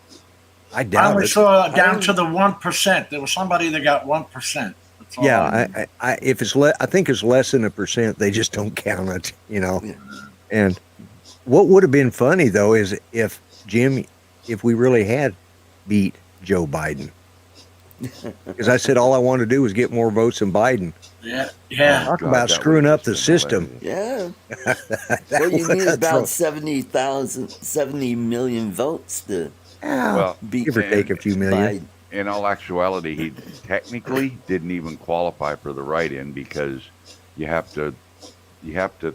[SPEAKER 2] I doubt
[SPEAKER 6] only
[SPEAKER 2] it.
[SPEAKER 6] saw down to the 1%. There was somebody that got 1%. That's all I
[SPEAKER 2] Yeah,
[SPEAKER 6] know.
[SPEAKER 2] I if it's I think it's less than 1%. They just don't count it, you know.
[SPEAKER 4] Yeah.
[SPEAKER 2] And what would have been funny though is if we really had beat Joe Biden, because I said all I wanted to do was get more votes than Biden.
[SPEAKER 6] Yeah.
[SPEAKER 2] Talk
[SPEAKER 3] God,
[SPEAKER 2] about
[SPEAKER 3] that
[SPEAKER 2] screwing
[SPEAKER 3] would've
[SPEAKER 2] up the
[SPEAKER 3] just been
[SPEAKER 2] system.
[SPEAKER 3] hilarious.
[SPEAKER 4] Yeah.
[SPEAKER 2] That
[SPEAKER 4] Well, you
[SPEAKER 2] would
[SPEAKER 4] need
[SPEAKER 2] have
[SPEAKER 4] about
[SPEAKER 2] thrown-
[SPEAKER 4] 70 million votes to
[SPEAKER 2] Yeah,
[SPEAKER 3] Well,
[SPEAKER 4] beat
[SPEAKER 2] give or take a few million.
[SPEAKER 4] Biden.
[SPEAKER 3] in all actuality, he technically didn't even qualify for the write-in because you have to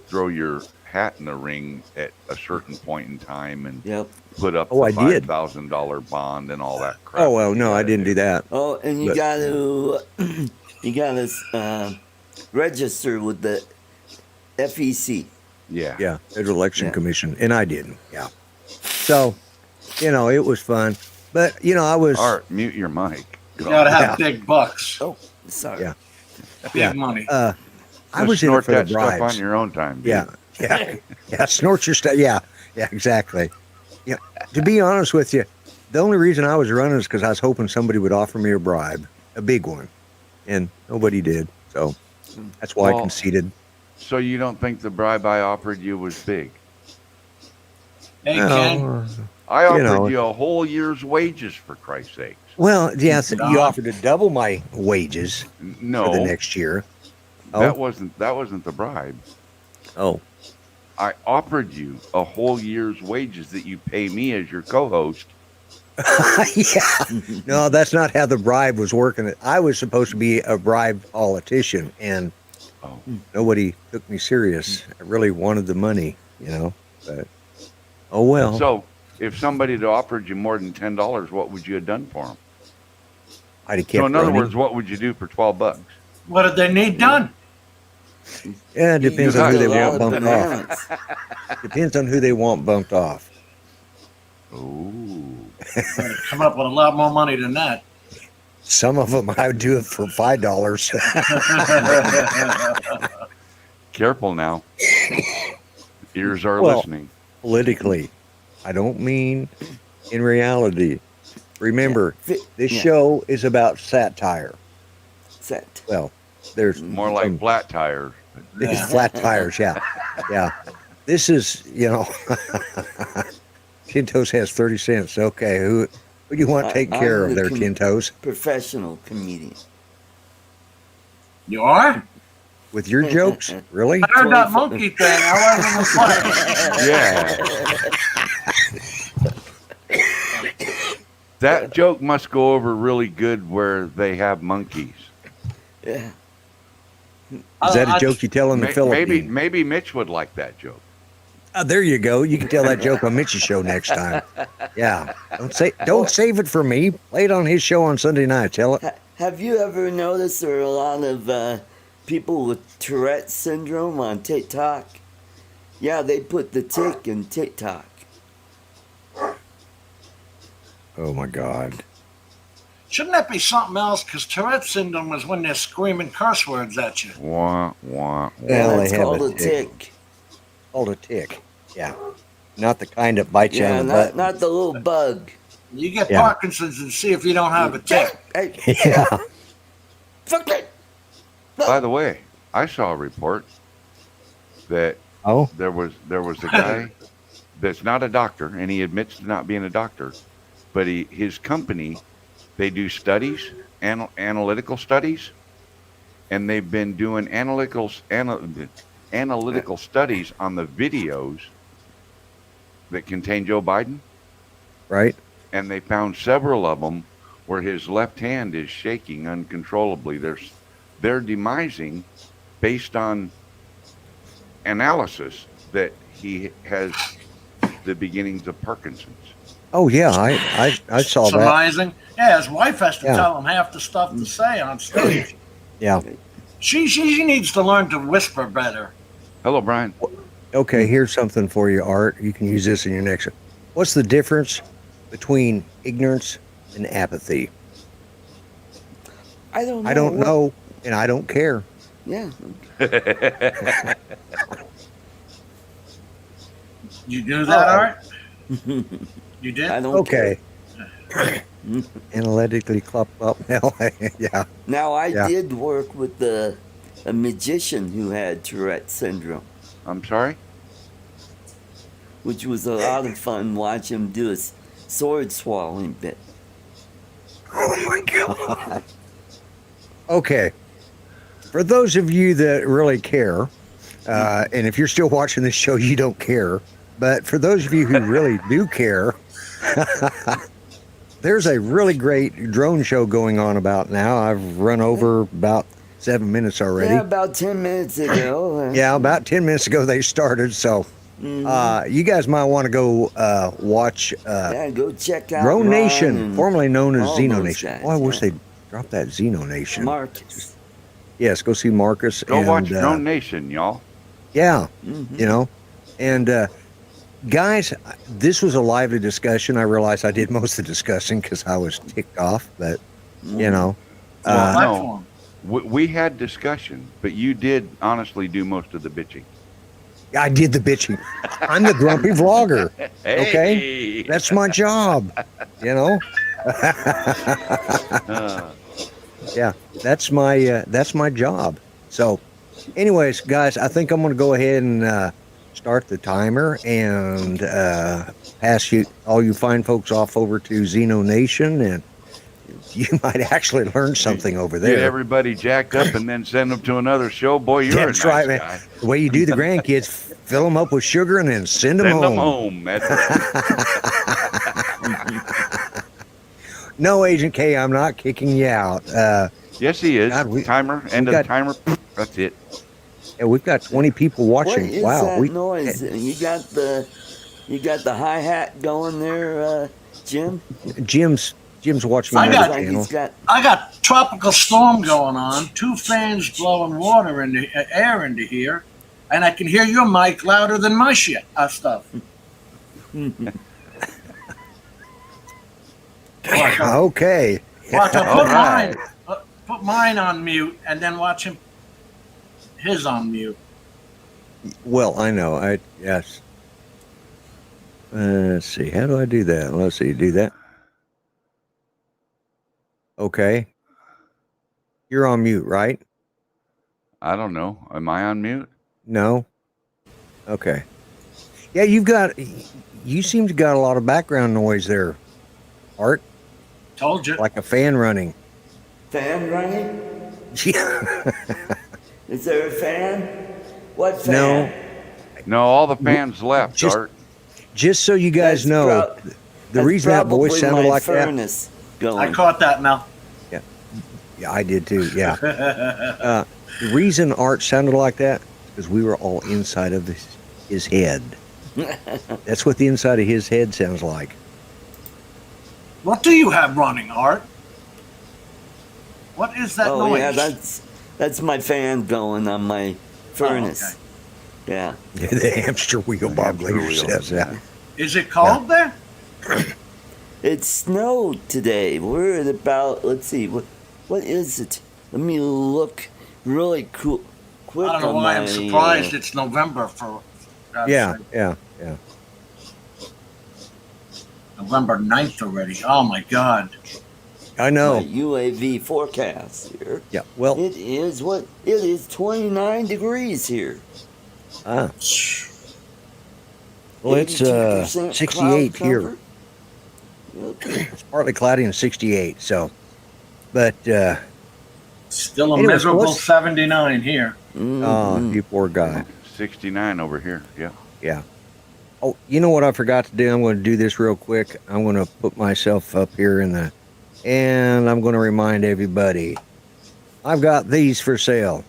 [SPEAKER 3] throw your hat in the ring at a certain point in time and
[SPEAKER 4] Yep.
[SPEAKER 3] put up
[SPEAKER 2] Oh, I
[SPEAKER 3] the
[SPEAKER 2] did.
[SPEAKER 3] $5,000 bond and all that crap.
[SPEAKER 2] Oh well, no, I didn't do that.
[SPEAKER 4] Oh, and you
[SPEAKER 2] But-
[SPEAKER 4] got to You gotta register with the FEC.
[SPEAKER 3] Yeah.
[SPEAKER 2] Yeah, Federal Election
[SPEAKER 4] Yeah.
[SPEAKER 2] Commission, and I didn't. Yeah. So, it was fun, but I was.
[SPEAKER 3] Art, mute your mic.
[SPEAKER 6] You gotta have
[SPEAKER 2] Yeah.
[SPEAKER 6] big bucks,
[SPEAKER 4] Oh, sorry.
[SPEAKER 2] Yeah.
[SPEAKER 6] big money.
[SPEAKER 2] I
[SPEAKER 3] Just
[SPEAKER 2] was in it
[SPEAKER 3] snort
[SPEAKER 2] for the
[SPEAKER 3] that stuff
[SPEAKER 2] bribes.
[SPEAKER 3] on your own time. Dude.
[SPEAKER 2] Yeah. Snort your stuff. Yeah, exactly. Yeah. To be honest with you, the only reason I was running is because I was hoping somebody would offer me a bribe, a big one, and nobody did. So that's why I
[SPEAKER 3] Well,
[SPEAKER 2] conceded.
[SPEAKER 3] So you don't think the bribe I offered you was big?
[SPEAKER 6] Hey, Ken.
[SPEAKER 2] No,
[SPEAKER 3] I offered
[SPEAKER 2] You
[SPEAKER 3] you,
[SPEAKER 2] know.
[SPEAKER 3] a whole year's wages, for Christ's sakes.
[SPEAKER 2] well, yes,
[SPEAKER 6] Don.
[SPEAKER 2] you offered to double my wages
[SPEAKER 3] No,
[SPEAKER 2] for the next year.
[SPEAKER 3] that wasn't the bribe.
[SPEAKER 2] Oh,
[SPEAKER 3] I offered you a whole year's wages that you pay me as your co-host.
[SPEAKER 2] yeah. No, that's not how the bribe was working. I was supposed to be a bribed politician, and
[SPEAKER 3] Oh,
[SPEAKER 2] nobody took me serious. I really wanted the money, but oh well.
[SPEAKER 3] so if somebody had offered you more than $10, what would you have done for them?
[SPEAKER 2] I'd have kept
[SPEAKER 3] So in other
[SPEAKER 2] running.
[SPEAKER 3] words, what would you do for $12?
[SPEAKER 6] What did they need done?
[SPEAKER 2] Yeah, it depends
[SPEAKER 4] You
[SPEAKER 2] on who
[SPEAKER 4] got
[SPEAKER 2] they
[SPEAKER 4] a lot
[SPEAKER 2] want
[SPEAKER 4] of
[SPEAKER 2] bumped off.
[SPEAKER 4] bananas.
[SPEAKER 2] Depends on who they want bumped off.
[SPEAKER 3] Ooh.
[SPEAKER 6] Better come up with a lot more money than that.
[SPEAKER 2] Some of them I would do it for $5.
[SPEAKER 3] Careful now. Ears are
[SPEAKER 2] Well,
[SPEAKER 3] listening.
[SPEAKER 2] Politically, I don't mean in reality. Remember, this
[SPEAKER 4] Yeah.
[SPEAKER 2] show is about satire.
[SPEAKER 4] Set.
[SPEAKER 2] Well, there's
[SPEAKER 3] More like
[SPEAKER 2] some-
[SPEAKER 3] flat tires.
[SPEAKER 2] it's flat tires. Yeah, yeah. This is Tintos has 30 cents. Okay, who do you want to take
[SPEAKER 4] I'm
[SPEAKER 2] care of
[SPEAKER 4] the
[SPEAKER 2] there,
[SPEAKER 4] com-
[SPEAKER 2] Tintos?
[SPEAKER 4] Professional comedian.
[SPEAKER 6] You are?
[SPEAKER 2] With your jokes, really?
[SPEAKER 6] I heard that
[SPEAKER 4] 24.
[SPEAKER 6] monkey thing. I wasn't
[SPEAKER 3] Yeah. That joke must go over really good where they have monkeys.
[SPEAKER 4] Yeah.
[SPEAKER 2] Is that a joke you tell in the
[SPEAKER 3] Maybe
[SPEAKER 2] Philippines?
[SPEAKER 3] maybe Mitch would like that joke.
[SPEAKER 2] There you go. You can tell that joke on Mitch's show next time. Yeah. Don't save it for me. Play it on his show on Sunday night. Tell it.
[SPEAKER 4] Have you ever noticed there are a lot of people with Tourette syndrome on TikTok? Yeah, they put the tick in TikTok.
[SPEAKER 2] Oh my God.
[SPEAKER 6] Shouldn't that be something else? Because Tourette syndrome is when they're screaming curse words at you.
[SPEAKER 3] Wah, wah, wah.
[SPEAKER 2] Well,
[SPEAKER 4] That's
[SPEAKER 2] they have
[SPEAKER 4] called
[SPEAKER 2] a
[SPEAKER 4] a tick.
[SPEAKER 2] Called a tick. Yeah. Not the kind that bites you
[SPEAKER 4] Yeah,
[SPEAKER 2] on the
[SPEAKER 4] not,
[SPEAKER 2] butt.
[SPEAKER 4] not the little bug.
[SPEAKER 6] You get
[SPEAKER 2] Yeah.
[SPEAKER 6] Parkinson's and see if you don't have a tick.
[SPEAKER 4] Hey,
[SPEAKER 2] Yeah.
[SPEAKER 4] fuck it.
[SPEAKER 3] By the way, I saw a report that
[SPEAKER 2] Oh.
[SPEAKER 3] there was a guy that's not a doctor, and he admits to not being a doctor, but his company, they do studies, analytical studies, and they've been doing analytical studies on the videos that contain Joe Biden,
[SPEAKER 2] Right.
[SPEAKER 3] and they found several of them where his left hand is shaking uncontrollably. They're demising based on analysis that he has the beginnings of Parkinson's.
[SPEAKER 2] Oh yeah. I saw that.
[SPEAKER 6] Surmising. Yeah, his wife has to
[SPEAKER 2] Yeah.
[SPEAKER 6] tell him half the stuff to say on stage.
[SPEAKER 2] Yeah.
[SPEAKER 6] She needs to learn to whisper better.
[SPEAKER 3] Hello, Brian.
[SPEAKER 2] Okay. Here's something for you, Art. You can use this in your next. What's the difference between ignorance and apathy?
[SPEAKER 4] I don't know.
[SPEAKER 2] I don't know, and I don't care.
[SPEAKER 4] Yeah.
[SPEAKER 6] You do that, Art? You did?
[SPEAKER 4] I don't
[SPEAKER 2] Okay. Analytically club up. Yeah.
[SPEAKER 4] Now, I
[SPEAKER 2] Yeah.
[SPEAKER 4] did work with a magician who had Tourette syndrome,
[SPEAKER 3] I'm sorry?
[SPEAKER 4] which was a lot of fun watching him do his sword swallowing bit.
[SPEAKER 2] Oh my God. Okay. For those of you that really care, and if you're still watching this show, you don't care. But for those of you who really do care, there's a really great drone show going on about now. I've run over about 7 minutes already.
[SPEAKER 4] Yeah, about 10 minutes ago.
[SPEAKER 2] Yeah, about 10 minutes ago they started. So you guys might want to go watch
[SPEAKER 4] Yeah, go check out
[SPEAKER 2] Drone
[SPEAKER 4] Ron
[SPEAKER 2] Nation,
[SPEAKER 4] and
[SPEAKER 2] formerly known as
[SPEAKER 4] all
[SPEAKER 2] Xeno
[SPEAKER 4] those
[SPEAKER 2] Nation.
[SPEAKER 4] guys,
[SPEAKER 2] Oh, I wish
[SPEAKER 4] yeah.
[SPEAKER 2] they'd drop that Xeno Nation.
[SPEAKER 4] Marcus.
[SPEAKER 2] Yes, go see Marcus.
[SPEAKER 3] Go
[SPEAKER 2] and,
[SPEAKER 3] watch Drone Nation, y'all.
[SPEAKER 2] Yeah,
[SPEAKER 4] Mhm.
[SPEAKER 2] you know, and guys, this was a lively discussion. I realized I did most of the discussing because I was ticked off, but you know,
[SPEAKER 6] Well,
[SPEAKER 3] No.
[SPEAKER 6] platform.
[SPEAKER 3] We had discussion, but you did honestly do most of the bitching.
[SPEAKER 2] I did the bitching. I'm the grumpy vlogger. Okay,
[SPEAKER 3] Hey.
[SPEAKER 2] that's my job. You know.
[SPEAKER 3] Uh,
[SPEAKER 2] Yeah, that's my job. So, anyways, guys, I think I'm going to go ahead and start the timer and pass you all you fine folks off over to Xeno Nation, and you might actually learn something over
[SPEAKER 3] get
[SPEAKER 2] there.
[SPEAKER 3] everybody jacked up and then send them to another show. Boy, you're
[SPEAKER 2] That's
[SPEAKER 3] a nice
[SPEAKER 2] right, man.
[SPEAKER 3] guy.
[SPEAKER 2] The way you do the grandkids, fill them up with sugar and then send them
[SPEAKER 3] Send them
[SPEAKER 2] home.
[SPEAKER 3] home. That's right.
[SPEAKER 2] No, Agent K, I'm not kicking you out.
[SPEAKER 3] Yes, he is.
[SPEAKER 2] God,
[SPEAKER 3] Timer. End of
[SPEAKER 2] got-
[SPEAKER 3] the timer. That's it.
[SPEAKER 2] yeah, we've got 20 people
[SPEAKER 4] What
[SPEAKER 2] watching.
[SPEAKER 4] is
[SPEAKER 2] Wow,
[SPEAKER 4] that noise? You got the hi hat going there, Jim.
[SPEAKER 2] Jim's watching
[SPEAKER 6] I
[SPEAKER 2] another
[SPEAKER 6] got-
[SPEAKER 4] Like
[SPEAKER 2] channel.
[SPEAKER 4] he's got.
[SPEAKER 6] I got tropical storm going on. 2 fans blowing water into air into here, and I can hear your mic louder than my shit stuff.
[SPEAKER 2] Okay.
[SPEAKER 6] Watch, I'll
[SPEAKER 3] All
[SPEAKER 6] put
[SPEAKER 3] right.
[SPEAKER 6] put mine on mute, and then watch him his on mute.
[SPEAKER 2] Well, I know. Yes. Let's see. How do I do that? Let's see. Do that. Okay. You're on mute, right?
[SPEAKER 3] I don't know. Am I on mute?
[SPEAKER 2] No. Okay. Yeah, you seem to got a lot of background noise there, Art,
[SPEAKER 6] Told you.
[SPEAKER 2] like a fan running.
[SPEAKER 4] Fan running?
[SPEAKER 2] Yeah.
[SPEAKER 4] Is there a fan? What fan?
[SPEAKER 2] No.
[SPEAKER 3] No, all the fans left,
[SPEAKER 2] Just-
[SPEAKER 3] Art.
[SPEAKER 2] Just so you guys
[SPEAKER 4] That's
[SPEAKER 2] know,
[SPEAKER 4] prob-
[SPEAKER 2] the
[SPEAKER 4] That's
[SPEAKER 2] reason that voice
[SPEAKER 4] probably
[SPEAKER 2] sounded
[SPEAKER 4] my
[SPEAKER 2] like that.
[SPEAKER 4] furnace
[SPEAKER 6] I
[SPEAKER 4] going.
[SPEAKER 6] caught that, Mel.
[SPEAKER 2] Yeah, I did too. Yeah. The reason Art sounded like that is because we were all inside of his head. That's what the inside of his head sounds like.
[SPEAKER 6] What do you have running, Art? What is that
[SPEAKER 4] Oh
[SPEAKER 6] noise?
[SPEAKER 4] yeah, that's my fan going on my furnace. Yeah.
[SPEAKER 2] The hamster wheel, Bob
[SPEAKER 3] Hamster
[SPEAKER 2] later
[SPEAKER 3] wheel,
[SPEAKER 2] says. Yeah.
[SPEAKER 6] Is it cold there?
[SPEAKER 4] It snowed today. We're at about, let's see, what is it? Let me look really quick
[SPEAKER 6] I don't know
[SPEAKER 4] on
[SPEAKER 6] why
[SPEAKER 4] my,
[SPEAKER 6] I'm surprised it's November for God's
[SPEAKER 2] Yeah,
[SPEAKER 6] sake.
[SPEAKER 2] yeah.
[SPEAKER 6] November 9th already. Oh my God.
[SPEAKER 2] I
[SPEAKER 4] my
[SPEAKER 2] know.
[SPEAKER 4] UAV forecast here.
[SPEAKER 2] Yeah. Well,
[SPEAKER 4] It is 29 degrees here.
[SPEAKER 2] well, it's
[SPEAKER 4] 82%
[SPEAKER 2] 68
[SPEAKER 4] cloud
[SPEAKER 2] here.
[SPEAKER 4] cover. Okay.
[SPEAKER 2] It's partly cloudy and 68. So, but
[SPEAKER 6] Still a
[SPEAKER 2] Anyways,
[SPEAKER 6] miserable
[SPEAKER 2] let's-
[SPEAKER 6] 79 here.
[SPEAKER 4] Mhm.
[SPEAKER 2] you poor guy.
[SPEAKER 3] 69 over here. Yeah.
[SPEAKER 2] Yeah. Oh, you know what I forgot to do? I'm going to do this real quick. I'm going to put myself up here and I'm going to remind everybody. I've got these for sale.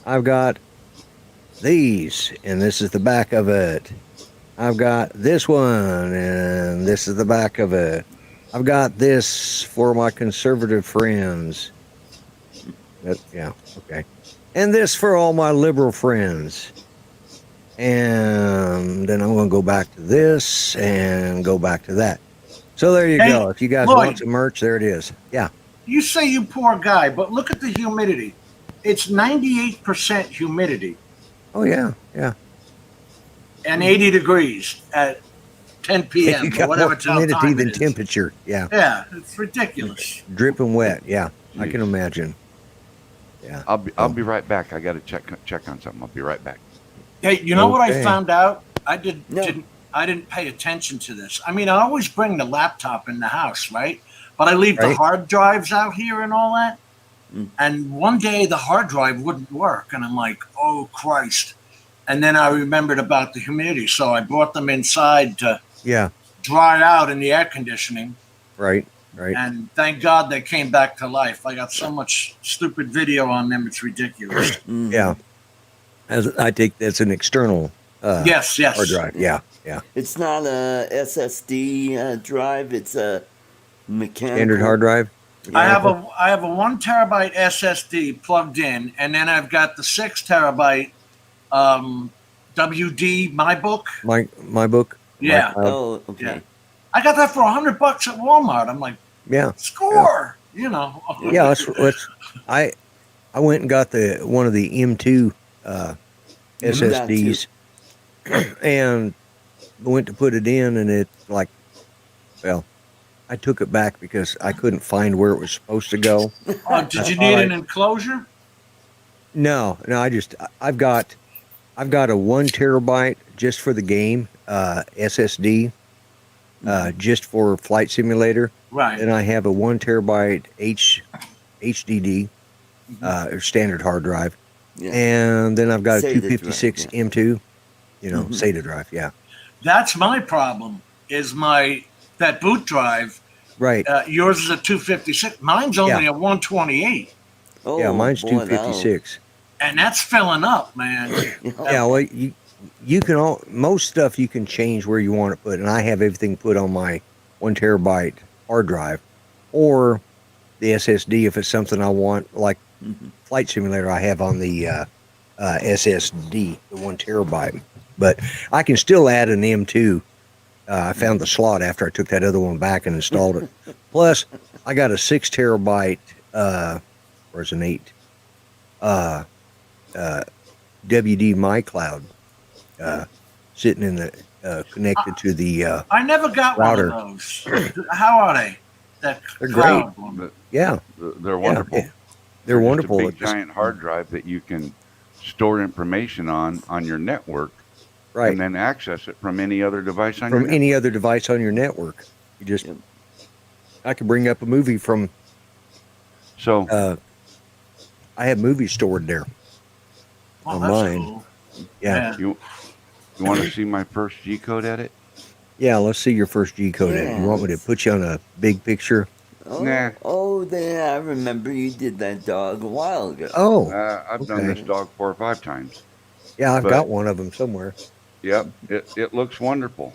[SPEAKER 2] I've got these, and this is the back of it. I've got this one, and this is the back of it. I've got this for my conservative friends. Yeah, okay. And this for all my liberal friends. And then I'm going to go back to this and go back to that. So there you
[SPEAKER 6] Hey,
[SPEAKER 2] go. If you guys
[SPEAKER 6] Lloyd.
[SPEAKER 2] want some merch, there it is. Yeah.
[SPEAKER 6] You say you poor guy, but look at the humidity. It's 98% humidity
[SPEAKER 2] Oh, yeah, yeah.
[SPEAKER 6] and 80 degrees at 10 p.m.
[SPEAKER 2] You
[SPEAKER 6] or
[SPEAKER 2] got
[SPEAKER 6] whatever
[SPEAKER 2] more humidity
[SPEAKER 6] time
[SPEAKER 2] than
[SPEAKER 6] it is.
[SPEAKER 2] temperature. Yeah.
[SPEAKER 6] Yeah, it's ridiculous.
[SPEAKER 2] Dripping wet. Yeah, I can
[SPEAKER 3] Jeez.
[SPEAKER 2] imagine. Yeah.
[SPEAKER 3] I'll be right back. I got to check on something. I'll be right back.
[SPEAKER 6] Hey, you know what I
[SPEAKER 2] Okay.
[SPEAKER 6] found out? I
[SPEAKER 4] No.
[SPEAKER 6] didn't pay attention to this. I mean, I always bring the laptop in the house, right? But I leave the
[SPEAKER 2] Right.
[SPEAKER 6] hard drives out here and all that.
[SPEAKER 4] Mm.
[SPEAKER 6] And one day the hard drive wouldn't work, and I'm like, "Oh Christ!" And then I remembered about the humidity, so I brought them inside to
[SPEAKER 2] Yeah.
[SPEAKER 6] dry out in the air conditioning.
[SPEAKER 2] Right. Right.
[SPEAKER 6] And thank God they came back to life. I got so much stupid video on them; it's ridiculous.
[SPEAKER 4] Mhm.
[SPEAKER 2] Yeah. I think that's an external
[SPEAKER 6] Yes, yes.
[SPEAKER 2] hard drive. Yeah. Yeah.
[SPEAKER 4] It's not a SSD drive. It's a mechanical.
[SPEAKER 2] Standard hard drive.
[SPEAKER 6] I have a 1 terabyte SSD plugged in, and then I've got the 6 terabyte WD my book.
[SPEAKER 2] my book.
[SPEAKER 6] Yeah.
[SPEAKER 4] Oh, okay.
[SPEAKER 6] Yeah. I got that for $100 at Walmart. I'm like,
[SPEAKER 2] Yeah.
[SPEAKER 6] score. You know.
[SPEAKER 2] Yeah. I went and got one of the M2 SSDs and went to put it in, and it's like, well, I took it back because I couldn't find where it was supposed to go.
[SPEAKER 6] Did you need an enclosure?
[SPEAKER 2] No, I've got a 1 terabyte just for the game SSD, just for Flight Simulator.
[SPEAKER 6] Right.
[SPEAKER 2] And I have a 1 terabyte HDD, or standard hard drive.
[SPEAKER 4] Yeah.
[SPEAKER 2] And then I've got a
[SPEAKER 4] SATA
[SPEAKER 2] 256
[SPEAKER 4] drive, yeah.
[SPEAKER 2] M2, SATA drive. Yeah.
[SPEAKER 6] That's my problem. Is that boot drive?
[SPEAKER 2] Right.
[SPEAKER 6] Yours is a 256. Mine's only a 128.
[SPEAKER 4] Oh,
[SPEAKER 2] Yeah, mine's
[SPEAKER 4] boy,
[SPEAKER 2] 256.
[SPEAKER 6] And that's filling up, man.
[SPEAKER 2] Yeah, well, you can most stuff you can change where you want it put, and I have everything put on my 1 terabyte hard drive, or the SSD if it's something I want, like Flight Simulator. I have on the SSD, the 1 terabyte, but I can still add an M2. I found the slot after I took that other one back and installed it. Plus, I got a 6 terabyte, or it's an 8. WD MyCloud sitting in the connected to the
[SPEAKER 6] I never got
[SPEAKER 2] router.
[SPEAKER 6] one of those. How are they? That
[SPEAKER 2] They're
[SPEAKER 6] cloud
[SPEAKER 3] great.
[SPEAKER 6] one.
[SPEAKER 2] yeah,
[SPEAKER 3] They're wonderful.
[SPEAKER 2] yeah. They're wonderful.
[SPEAKER 3] Just a big giant hard drive that you can store information on your network,
[SPEAKER 2] Right.
[SPEAKER 3] and then access it from any other device on
[SPEAKER 2] From
[SPEAKER 3] your
[SPEAKER 2] any other device on your network. You just I could bring up a movie from
[SPEAKER 3] So
[SPEAKER 2] I have movies stored there.
[SPEAKER 6] Oh,
[SPEAKER 2] on mine.
[SPEAKER 6] cool.
[SPEAKER 2] Yeah.
[SPEAKER 3] you want to see my first G code edit?
[SPEAKER 2] Yeah, let's see your first G code. You want me to put you on a big picture?
[SPEAKER 4] Oh,
[SPEAKER 3] Nah.
[SPEAKER 4] oh, I remember you did that dog a while ago.
[SPEAKER 2] Oh,
[SPEAKER 3] I've done
[SPEAKER 2] Okay.
[SPEAKER 3] this dog 4 or 5 times.
[SPEAKER 2] yeah, I've
[SPEAKER 3] but-
[SPEAKER 2] got one of them somewhere.
[SPEAKER 3] Yep, it looks wonderful,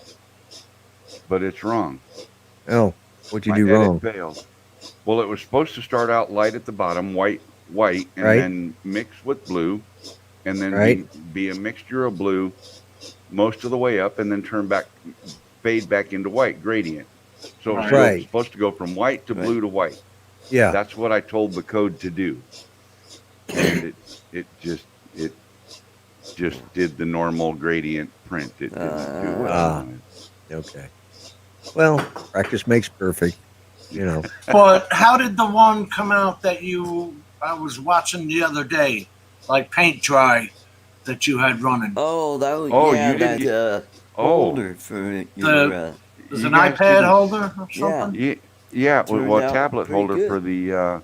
[SPEAKER 3] but it's wrong.
[SPEAKER 2] Oh, what'd you
[SPEAKER 3] My
[SPEAKER 2] do
[SPEAKER 3] edit
[SPEAKER 2] wrong?
[SPEAKER 3] failed. Well, it was supposed to start out light at the bottom, white, and
[SPEAKER 2] Right.
[SPEAKER 3] then mix with blue, and then
[SPEAKER 2] Right.
[SPEAKER 3] be a mixture of blue most of the way up, and then fade back into white gradient. So it's
[SPEAKER 2] Right.
[SPEAKER 3] supposed to go from white to blue to white.
[SPEAKER 2] Yeah.
[SPEAKER 3] That's what I told the code to do, and it just did the normal gradient print. It didn't do what I wanted.
[SPEAKER 2] Okay. Well, practice makes perfect.
[SPEAKER 6] But how did the one come out that I was watching the other day, like paint dry, that you had running?
[SPEAKER 4] Oh, that was
[SPEAKER 3] Oh,
[SPEAKER 4] yeah,
[SPEAKER 3] you didn't
[SPEAKER 4] that
[SPEAKER 3] Oh.
[SPEAKER 4] holder for your.
[SPEAKER 6] Is
[SPEAKER 3] You
[SPEAKER 6] an
[SPEAKER 3] guys
[SPEAKER 6] iPad
[SPEAKER 3] didn't-
[SPEAKER 6] holder or something?
[SPEAKER 3] Yeah,
[SPEAKER 4] Turned
[SPEAKER 3] well, a
[SPEAKER 4] out
[SPEAKER 3] tablet
[SPEAKER 4] pretty
[SPEAKER 3] holder
[SPEAKER 4] good.
[SPEAKER 3] for the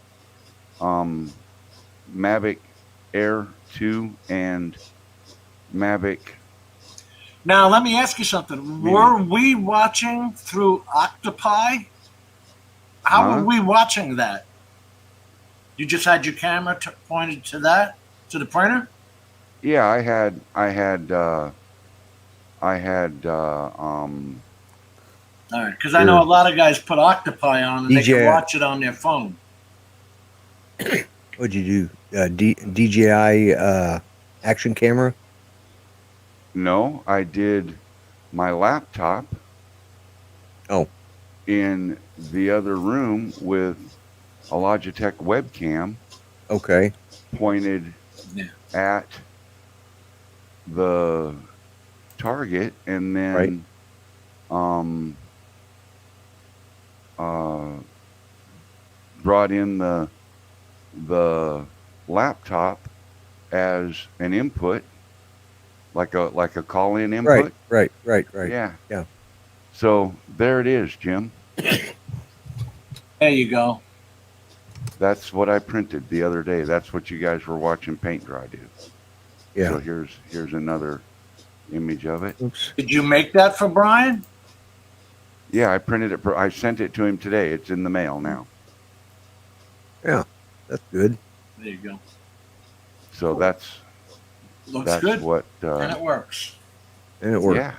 [SPEAKER 3] Mavic Air 2 and Mavic.
[SPEAKER 6] Now, let me ask you something. Were we watching through Octopi? How were we watching that? You just had your camera pointed to the printer?
[SPEAKER 3] Yeah, I had
[SPEAKER 6] All right, because I know a lot of guys put Octopi on and they
[SPEAKER 2] DJI.
[SPEAKER 6] can watch it on their phone.
[SPEAKER 2] What'd you do? DJI action camera?
[SPEAKER 3] no, I did my laptop.
[SPEAKER 2] Oh.
[SPEAKER 3] In the other room with a Logitech webcam
[SPEAKER 2] Okay.
[SPEAKER 3] pointed at the target, and then brought in the laptop as an input, like a call-in input.
[SPEAKER 2] Right.
[SPEAKER 3] Yeah.
[SPEAKER 2] Yeah.
[SPEAKER 3] So there it is, Jim.
[SPEAKER 6] There you go.
[SPEAKER 3] That's what I printed the other day. That's what you guys were watching paint dry do.
[SPEAKER 2] Yeah.
[SPEAKER 3] So here's another image of it.
[SPEAKER 2] Oops.
[SPEAKER 6] Did you make that for Brian?
[SPEAKER 3] Yeah, I printed it. I sent it to him today. It's in the mail now.
[SPEAKER 2] Yeah. That's good.
[SPEAKER 6] There you go.
[SPEAKER 3] So that's
[SPEAKER 6] Looks good.
[SPEAKER 3] what.
[SPEAKER 6] And it works.
[SPEAKER 2] And it worked.
[SPEAKER 3] Yeah.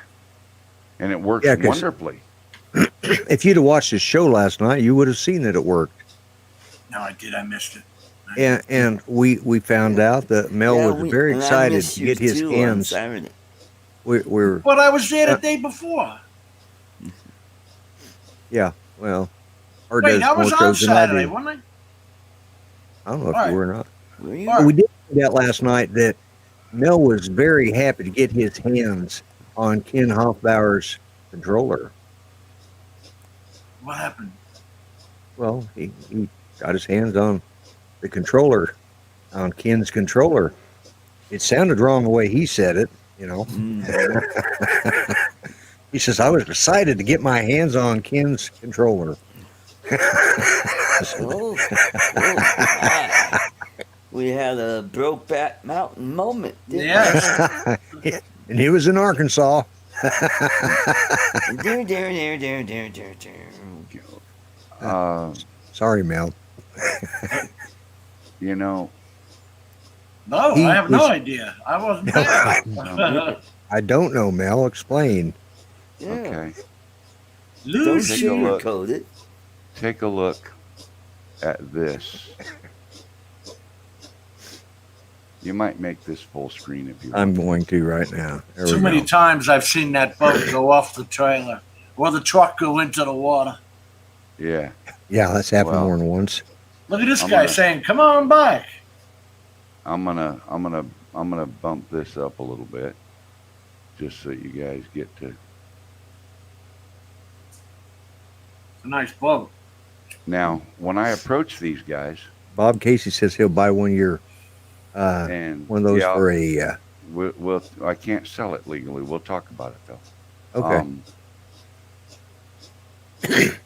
[SPEAKER 3] And it works
[SPEAKER 2] Yeah, 'cause-
[SPEAKER 3] wonderfully.
[SPEAKER 2] If you'd have watched the show last night, you would have seen that it worked.
[SPEAKER 6] No, I did. I missed it.
[SPEAKER 2] And we found out that Mel
[SPEAKER 4] Yeah,
[SPEAKER 2] was very
[SPEAKER 4] and I
[SPEAKER 2] excited
[SPEAKER 4] missed
[SPEAKER 2] to
[SPEAKER 4] you
[SPEAKER 2] get his
[SPEAKER 4] too on
[SPEAKER 2] hands.
[SPEAKER 4] Saturday.
[SPEAKER 2] We're
[SPEAKER 6] But I was there the day before.
[SPEAKER 2] yeah. Well, Art
[SPEAKER 6] Wait,
[SPEAKER 2] does
[SPEAKER 6] I
[SPEAKER 2] more
[SPEAKER 6] was on
[SPEAKER 2] shows than I
[SPEAKER 6] Saturday,
[SPEAKER 2] do.
[SPEAKER 6] wasn't
[SPEAKER 2] I don't know if
[SPEAKER 6] All right.
[SPEAKER 2] you were or not.
[SPEAKER 4] Were you?
[SPEAKER 6] All
[SPEAKER 2] But
[SPEAKER 6] right.
[SPEAKER 2] we did find out last night that Mel was very happy to get his hands on Ken Hoffbauer's controller.
[SPEAKER 6] I? What happened?
[SPEAKER 2] Well, he got his hands on the controller, on Ken's controller. It sounded wrong the way he said it, you know. He says, I was excited to get my hands on Ken's controller.
[SPEAKER 4] Oh, wow. We had a Brokeback Mountain moment, didn't
[SPEAKER 6] Yes.
[SPEAKER 2] And he was in Arkansas.
[SPEAKER 4] we? There.
[SPEAKER 2] Sorry, Mel.
[SPEAKER 3] You know,
[SPEAKER 6] No,
[SPEAKER 2] He
[SPEAKER 6] I have no
[SPEAKER 2] was-
[SPEAKER 6] idea. I wasn't there.
[SPEAKER 2] I don't know, Mel. Explain.
[SPEAKER 4] Yeah.
[SPEAKER 3] okay.
[SPEAKER 4] Don't
[SPEAKER 6] Lucy.
[SPEAKER 3] Take a look.
[SPEAKER 4] sugarcoat it.
[SPEAKER 3] Take a look at this. You might make this full screen if you
[SPEAKER 2] I'm
[SPEAKER 3] want.
[SPEAKER 2] going to right now. There
[SPEAKER 6] Too
[SPEAKER 2] we
[SPEAKER 6] many
[SPEAKER 2] go.
[SPEAKER 6] times I've seen that boat go off the trailer or the truck go into the water.
[SPEAKER 3] Yeah.
[SPEAKER 2] Yeah, that's happened
[SPEAKER 3] Well,
[SPEAKER 2] more than once.
[SPEAKER 6] Look at this
[SPEAKER 3] I'm
[SPEAKER 6] guy
[SPEAKER 3] gonna-
[SPEAKER 6] saying, "Come on back."
[SPEAKER 3] I'm gonna bump this up a little bit, just so you guys get to.
[SPEAKER 6] It's a nice boat.
[SPEAKER 3] Now, when I approach these guys,
[SPEAKER 2] Bob Casey says he'll buy one of your
[SPEAKER 3] and
[SPEAKER 2] one of those
[SPEAKER 3] yeah,
[SPEAKER 2] for a
[SPEAKER 3] we'll I can't sell it legally. We'll talk about it though.
[SPEAKER 2] okay.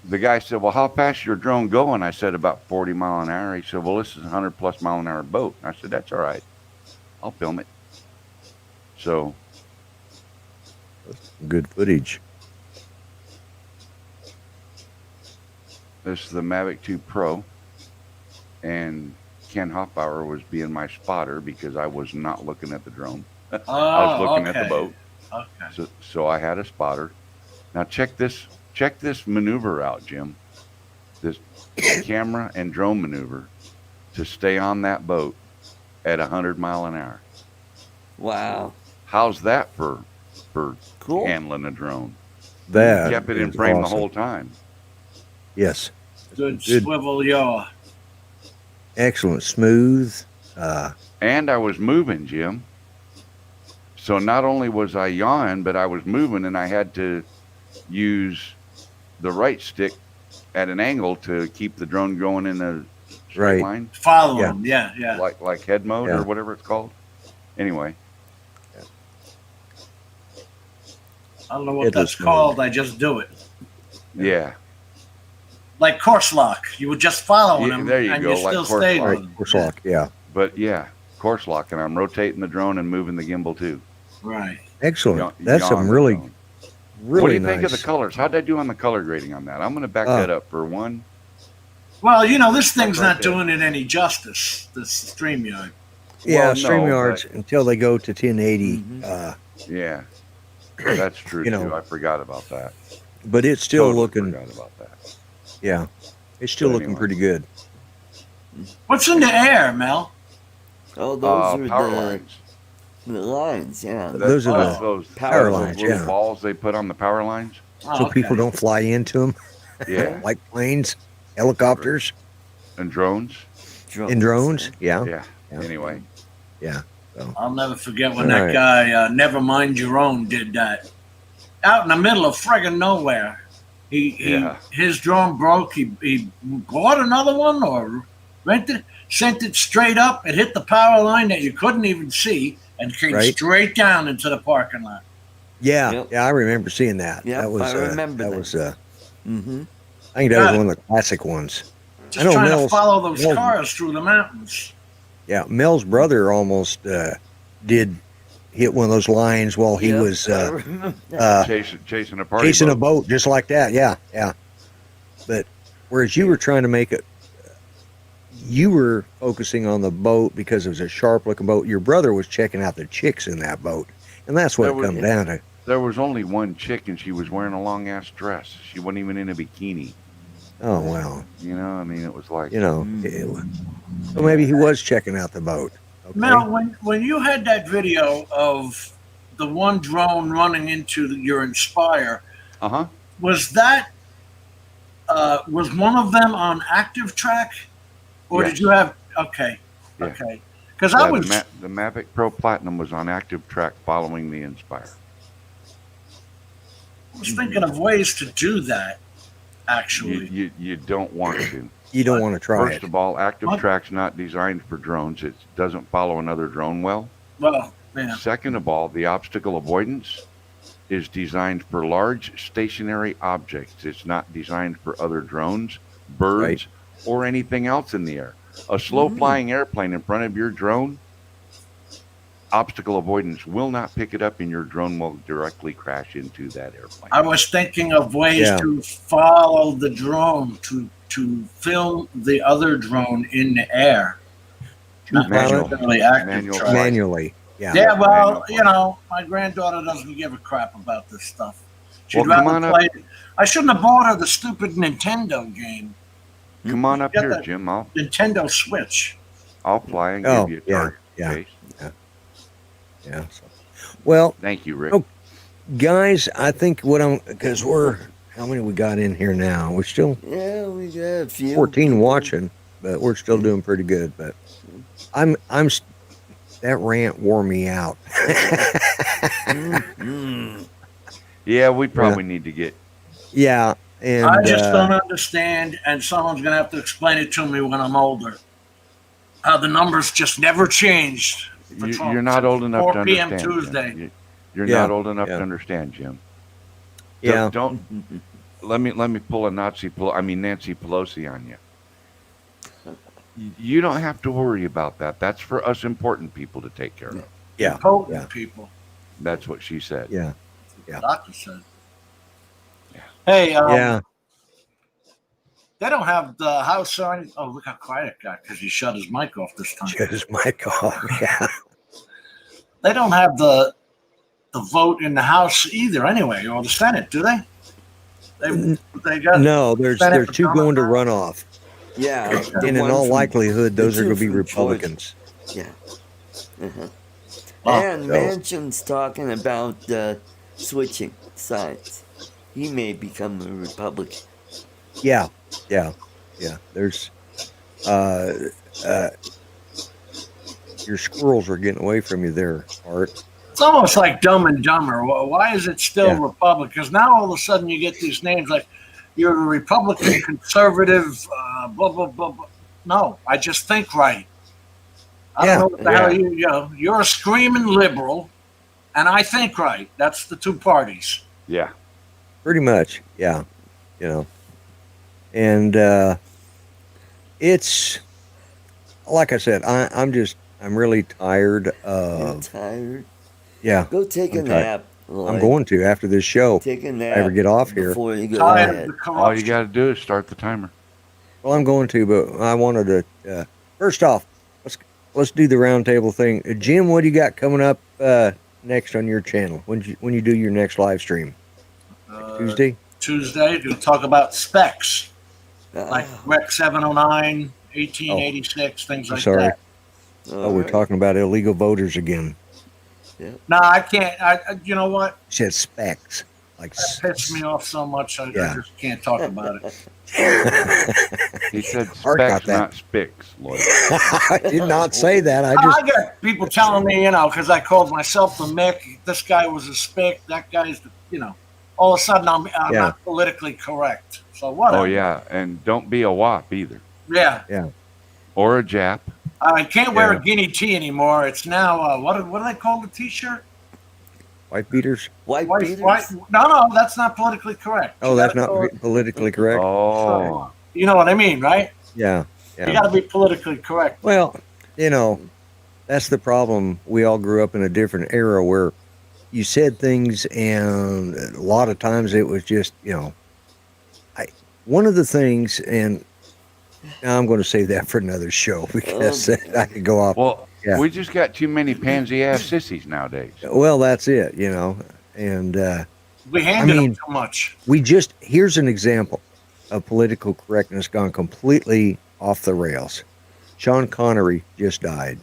[SPEAKER 3] The guy said, "Well, how fast is your drone going?" I said, "About 40 mile an hour." He said, "Well, this is a 100+ mile an hour boat." I said, "That's all right. I'll film it." So
[SPEAKER 2] Good footage.
[SPEAKER 3] this is the Mavic 2 Pro, and Ken Hoffbauer was being my spotter because I was not looking at the drone.
[SPEAKER 6] Oh,
[SPEAKER 3] I was looking at
[SPEAKER 6] okay.
[SPEAKER 3] the boat.
[SPEAKER 6] Okay.
[SPEAKER 3] So I had a spotter. Now check this maneuver out, Jim. This camera and drone maneuver to stay on that boat at 100 mile an hour.
[SPEAKER 4] Wow.
[SPEAKER 3] How's that for
[SPEAKER 4] Cool.
[SPEAKER 3] handling a drone?
[SPEAKER 2] That
[SPEAKER 3] Kept it in
[SPEAKER 2] is
[SPEAKER 3] frame the
[SPEAKER 2] awesome.
[SPEAKER 3] whole time.
[SPEAKER 2] Yes.
[SPEAKER 6] Good
[SPEAKER 2] Good.
[SPEAKER 6] swivel yaw.
[SPEAKER 2] Excellent. Smooth.
[SPEAKER 3] And I was moving, Jim. So not only was I yawing, but I was moving, and I had to use the right stick at an angle to keep the drone going in a straight
[SPEAKER 2] Right.
[SPEAKER 3] line,
[SPEAKER 6] Follow
[SPEAKER 2] Yeah.
[SPEAKER 6] him. Yeah.
[SPEAKER 3] like head mode
[SPEAKER 2] Yeah.
[SPEAKER 3] or whatever it's called. Anyway,
[SPEAKER 6] I don't know what
[SPEAKER 2] Headless
[SPEAKER 6] that's
[SPEAKER 2] mode.
[SPEAKER 6] called. I just do it.
[SPEAKER 3] yeah.
[SPEAKER 6] Like course lock. You were just following
[SPEAKER 3] Yeah,
[SPEAKER 6] him,
[SPEAKER 3] there you
[SPEAKER 6] and
[SPEAKER 3] go,
[SPEAKER 6] you
[SPEAKER 3] like
[SPEAKER 6] still
[SPEAKER 3] course
[SPEAKER 6] stayed
[SPEAKER 3] lock.
[SPEAKER 6] with
[SPEAKER 2] Right.
[SPEAKER 6] him.
[SPEAKER 2] Course lock. Yeah.
[SPEAKER 3] But yeah, course lock, and I'm rotating the drone and moving the gimbal too.
[SPEAKER 6] Right.
[SPEAKER 2] Excellent.
[SPEAKER 3] Yaw-
[SPEAKER 2] That's
[SPEAKER 3] yaw
[SPEAKER 2] some
[SPEAKER 3] on the
[SPEAKER 2] really,
[SPEAKER 3] drone.
[SPEAKER 2] really
[SPEAKER 3] What do you
[SPEAKER 2] nice.
[SPEAKER 3] think of the colors? How'd I do on the color grading on that? I'm going to back
[SPEAKER 2] Oh.
[SPEAKER 3] that up for one.
[SPEAKER 6] Well, this thing's
[SPEAKER 3] Right
[SPEAKER 6] not
[SPEAKER 3] there.
[SPEAKER 6] doing it any justice. This StreamYard.
[SPEAKER 2] Yeah,
[SPEAKER 3] Well, no,
[SPEAKER 2] StreamYards until they go to 1080.
[SPEAKER 4] Mhm.
[SPEAKER 3] Yeah, that's true
[SPEAKER 2] You know,
[SPEAKER 3] too. I forgot about that.
[SPEAKER 2] But it's still
[SPEAKER 3] Totally
[SPEAKER 2] looking.
[SPEAKER 3] forgot about that.
[SPEAKER 2] Yeah, it's still
[SPEAKER 3] But
[SPEAKER 2] looking
[SPEAKER 3] anyway.
[SPEAKER 2] pretty good.
[SPEAKER 6] What's in the air, Mel?
[SPEAKER 4] Oh, those are
[SPEAKER 3] Power
[SPEAKER 4] the
[SPEAKER 3] lines.
[SPEAKER 4] lines, yeah.
[SPEAKER 2] Those are
[SPEAKER 3] That's
[SPEAKER 2] the
[SPEAKER 3] those
[SPEAKER 4] power
[SPEAKER 3] those
[SPEAKER 2] lines,
[SPEAKER 3] little
[SPEAKER 2] yeah.
[SPEAKER 3] balls they put on the power lines.
[SPEAKER 6] Oh,
[SPEAKER 2] So
[SPEAKER 6] okay.
[SPEAKER 2] people don't fly into them
[SPEAKER 3] Yeah,
[SPEAKER 2] like planes, helicopters,
[SPEAKER 3] and drones.
[SPEAKER 2] and drones. Yeah,
[SPEAKER 3] Yeah.
[SPEAKER 2] Yeah.
[SPEAKER 3] Anyway,
[SPEAKER 2] yeah.
[SPEAKER 6] I'll never forget when
[SPEAKER 2] All
[SPEAKER 6] that
[SPEAKER 2] right.
[SPEAKER 6] guy, Never Mind Your Own, did that. Out in the middle of friggin' nowhere.
[SPEAKER 3] Yeah.
[SPEAKER 6] His drone broke. He bought another one or rented, sent it straight up. It hit the power line that you couldn't even see and came
[SPEAKER 2] Right.
[SPEAKER 6] straight down into the parking lot.
[SPEAKER 2] Yeah,
[SPEAKER 4] Yep.
[SPEAKER 2] yeah. I remember seeing that.
[SPEAKER 4] Yep,
[SPEAKER 2] that was.
[SPEAKER 4] I remember
[SPEAKER 2] that
[SPEAKER 4] that.
[SPEAKER 2] was.
[SPEAKER 4] Mm-hmm.
[SPEAKER 2] I think that was
[SPEAKER 6] Yeah.
[SPEAKER 2] one of the classic ones.
[SPEAKER 6] Just
[SPEAKER 2] know
[SPEAKER 6] trying to
[SPEAKER 2] Mel's-
[SPEAKER 6] follow those
[SPEAKER 2] Mel's-
[SPEAKER 6] cars through the mountains.
[SPEAKER 2] Yeah, Mel's brother almost did hit one of those lines while he
[SPEAKER 4] Yep,
[SPEAKER 2] was
[SPEAKER 4] I remember that.
[SPEAKER 3] chasing a party
[SPEAKER 2] chasing a
[SPEAKER 3] boat.
[SPEAKER 2] boat just like that. Yeah, yeah. But whereas you were trying to make it, you were focusing on the boat because it was a sharp looking boat. Your brother was checking out the chicks in that boat, and that's what
[SPEAKER 3] There
[SPEAKER 2] it
[SPEAKER 3] was-
[SPEAKER 2] comes down to.
[SPEAKER 3] There was only one chick, and she was wearing a long ass dress. She wasn't even in a bikini.
[SPEAKER 2] Oh well.
[SPEAKER 3] You know, I mean, it was like,
[SPEAKER 2] You know. So maybe he was checking out the boat. Okay.
[SPEAKER 6] Mel, when you had that video of the one drone running into your Inspire, was that was one of them on active track, or
[SPEAKER 3] Yes.
[SPEAKER 6] did you have? Okay,
[SPEAKER 3] Yeah.
[SPEAKER 6] okay, because I was
[SPEAKER 3] the Mavic Pro Platinum was on active track following the Inspire.
[SPEAKER 6] thinking of ways to do that. Actually,
[SPEAKER 3] You don't want to.
[SPEAKER 2] You don't want to try
[SPEAKER 3] First
[SPEAKER 2] it.
[SPEAKER 3] of all, active
[SPEAKER 6] What?
[SPEAKER 3] track's not designed for drones. It doesn't follow another drone well.
[SPEAKER 6] well, yeah.
[SPEAKER 3] Second of all, the obstacle avoidance is designed for large stationary objects. It's not designed for other drones, birds, or anything else in the air. A slow flying airplane in front of your drone, obstacle avoidance will not pick it up, and your drone will directly crash into that airplane.
[SPEAKER 6] I was thinking of ways to follow the drone to film the other drone in the air. Not
[SPEAKER 3] Manual.
[SPEAKER 6] necessarily active
[SPEAKER 3] Manual
[SPEAKER 6] track.
[SPEAKER 2] Manually. Yeah.
[SPEAKER 6] Yeah, well,
[SPEAKER 3] Manual.
[SPEAKER 6] you know, my granddaughter doesn't give a crap about this stuff. She'd
[SPEAKER 3] Well, come
[SPEAKER 6] rather
[SPEAKER 3] on
[SPEAKER 6] play. I shouldn't have bought her the stupid Nintendo game,
[SPEAKER 3] Come on up
[SPEAKER 6] Get
[SPEAKER 3] here,
[SPEAKER 6] that-
[SPEAKER 3] Jim.
[SPEAKER 6] Nintendo Switch.
[SPEAKER 3] I'll fly and
[SPEAKER 2] Oh,
[SPEAKER 3] give you a
[SPEAKER 2] yeah,
[SPEAKER 3] target.
[SPEAKER 2] yeah.
[SPEAKER 3] Case.
[SPEAKER 2] Yeah. So. Well,
[SPEAKER 3] Thank you, Rick.
[SPEAKER 2] Oh, guys, I think because we're how many we got in here now? We're still
[SPEAKER 4] Yeah, we got a few.
[SPEAKER 2] 14 watching, but we're still doing pretty good. But that rant wore me out.
[SPEAKER 3] Yeah, we probably need to get.
[SPEAKER 2] Yeah, and
[SPEAKER 6] I just don't understand, and someone's going to have to explain it to me when I'm older. How the numbers just never changed. for Trump
[SPEAKER 3] You're not
[SPEAKER 6] since
[SPEAKER 3] old enough
[SPEAKER 6] 4
[SPEAKER 3] to
[SPEAKER 6] p.m.
[SPEAKER 3] understand.
[SPEAKER 6] Tuesday.
[SPEAKER 3] Jim. You're
[SPEAKER 2] Yeah,
[SPEAKER 3] not old enough
[SPEAKER 2] yeah.
[SPEAKER 3] to understand, Jim.
[SPEAKER 2] yeah,
[SPEAKER 3] Don't let me pull a Nancy Pelosi on you. You don't have to worry about that. That's for us important people to take care of.
[SPEAKER 2] yeah,
[SPEAKER 6] Potent
[SPEAKER 2] yeah,
[SPEAKER 6] people.
[SPEAKER 3] That's what she said.
[SPEAKER 2] yeah,
[SPEAKER 6] The
[SPEAKER 2] Yeah.
[SPEAKER 6] doctor said. Hey,
[SPEAKER 2] yeah.
[SPEAKER 6] they don't have the House or anything. Oh, look how quiet it got because he shut his mic off this time.
[SPEAKER 2] Shut his mic off. Yeah,
[SPEAKER 6] They don't have the vote in the House either, anyway, or the Senate, do they? They got
[SPEAKER 2] no, there's
[SPEAKER 6] Senate
[SPEAKER 2] two going to
[SPEAKER 6] Republican.
[SPEAKER 2] runoff,
[SPEAKER 4] Yeah. the
[SPEAKER 2] and in
[SPEAKER 4] one
[SPEAKER 2] all
[SPEAKER 4] from-
[SPEAKER 2] likelihood, those
[SPEAKER 4] the
[SPEAKER 2] are
[SPEAKER 4] two
[SPEAKER 2] going to be
[SPEAKER 4] from Georgia.
[SPEAKER 2] Republicans.
[SPEAKER 4] Yeah. Uh-huh.
[SPEAKER 6] Oh,
[SPEAKER 4] And
[SPEAKER 2] so-
[SPEAKER 4] Manchin's talking about switching sides. He may become a Republican.
[SPEAKER 2] Yeah, yeah, yeah. There's, your squirrels are getting away from you there, Art.
[SPEAKER 6] It's almost like Dumb and Dumber. Why is it still
[SPEAKER 2] Yeah.
[SPEAKER 6] Republican? Because now all of a sudden you get these names like you're a Republican, conservative, blah, blah, blah, blah. No, I just think right. I
[SPEAKER 2] Yeah.
[SPEAKER 6] don't know what the hell you know. You're a screaming liberal, and I think right. That's the two parties.
[SPEAKER 3] Yeah.
[SPEAKER 2] Pretty much, yeah. You know, and it's like I said, I'm really tired
[SPEAKER 4] You're
[SPEAKER 2] of.
[SPEAKER 4] tired.
[SPEAKER 2] Yeah,
[SPEAKER 4] Go take a
[SPEAKER 2] I'm tired.
[SPEAKER 4] nap.
[SPEAKER 2] I'm
[SPEAKER 4] Lloyd.
[SPEAKER 2] going to after this show.
[SPEAKER 4] Take a
[SPEAKER 2] If
[SPEAKER 4] nap.
[SPEAKER 2] I ever get off here.
[SPEAKER 4] Before you go
[SPEAKER 6] Tired
[SPEAKER 4] ahead.
[SPEAKER 6] of the
[SPEAKER 3] All you
[SPEAKER 6] corruption.
[SPEAKER 3] got to do is start the timer.
[SPEAKER 2] Well, I'm going to, but I wanted to. First off, let's do the roundtable thing. Jim, what do you got coming up next on your channel? When you do your next live stream? Tuesday.
[SPEAKER 6] Tuesday to talk about specs like
[SPEAKER 4] Ah,
[SPEAKER 6] Rec 709, 1886, things
[SPEAKER 2] I'm
[SPEAKER 6] like
[SPEAKER 2] sorry.
[SPEAKER 6] that.
[SPEAKER 2] Oh, we're
[SPEAKER 4] alright.
[SPEAKER 2] talking about illegal voters again.
[SPEAKER 6] No, I can't. You know what?
[SPEAKER 2] He said specs. Like
[SPEAKER 6] That pissed me off so much. I
[SPEAKER 2] Yeah.
[SPEAKER 6] just can't talk about it.
[SPEAKER 3] He said
[SPEAKER 2] Art got
[SPEAKER 3] specs,
[SPEAKER 2] that.
[SPEAKER 3] not spics, Lloyd.
[SPEAKER 2] I did not say that. I just
[SPEAKER 6] I got people telling me, because I called myself the Mick. This guy was a spick. That guy's, all of a sudden I'm
[SPEAKER 2] Yeah.
[SPEAKER 6] not politically correct. So whatever.
[SPEAKER 3] Oh yeah, and don't be a WAP either,
[SPEAKER 6] Yeah.
[SPEAKER 3] or a Jap.
[SPEAKER 6] I can't wear
[SPEAKER 2] Yeah.
[SPEAKER 6] a guinea tee anymore. It's now what do they call the T-shirt?
[SPEAKER 2] white beaters.
[SPEAKER 4] White
[SPEAKER 6] White,
[SPEAKER 4] beaters?
[SPEAKER 6] white. No, that's not politically correct.
[SPEAKER 2] Oh,
[SPEAKER 6] You
[SPEAKER 2] that's
[SPEAKER 6] gotta
[SPEAKER 2] not
[SPEAKER 6] go-
[SPEAKER 2] politically correct.
[SPEAKER 3] Oh,
[SPEAKER 6] You know what I mean, right?
[SPEAKER 2] Yeah,
[SPEAKER 6] You
[SPEAKER 2] yeah.
[SPEAKER 6] got to be politically correct.
[SPEAKER 2] Well, that's the problem. We all grew up in a different era where you said things, and a lot of times it was just, one of the things, and I'm going to save that for another show because I could go off.
[SPEAKER 3] well,
[SPEAKER 2] Yeah.
[SPEAKER 3] we just got too many pansy-ass sissies nowadays.
[SPEAKER 2] Well, that's it, and
[SPEAKER 6] We handed
[SPEAKER 2] mean-
[SPEAKER 6] them too much.
[SPEAKER 2] here's an example. of political correctness gone completely off the rails. Sean Connery just died.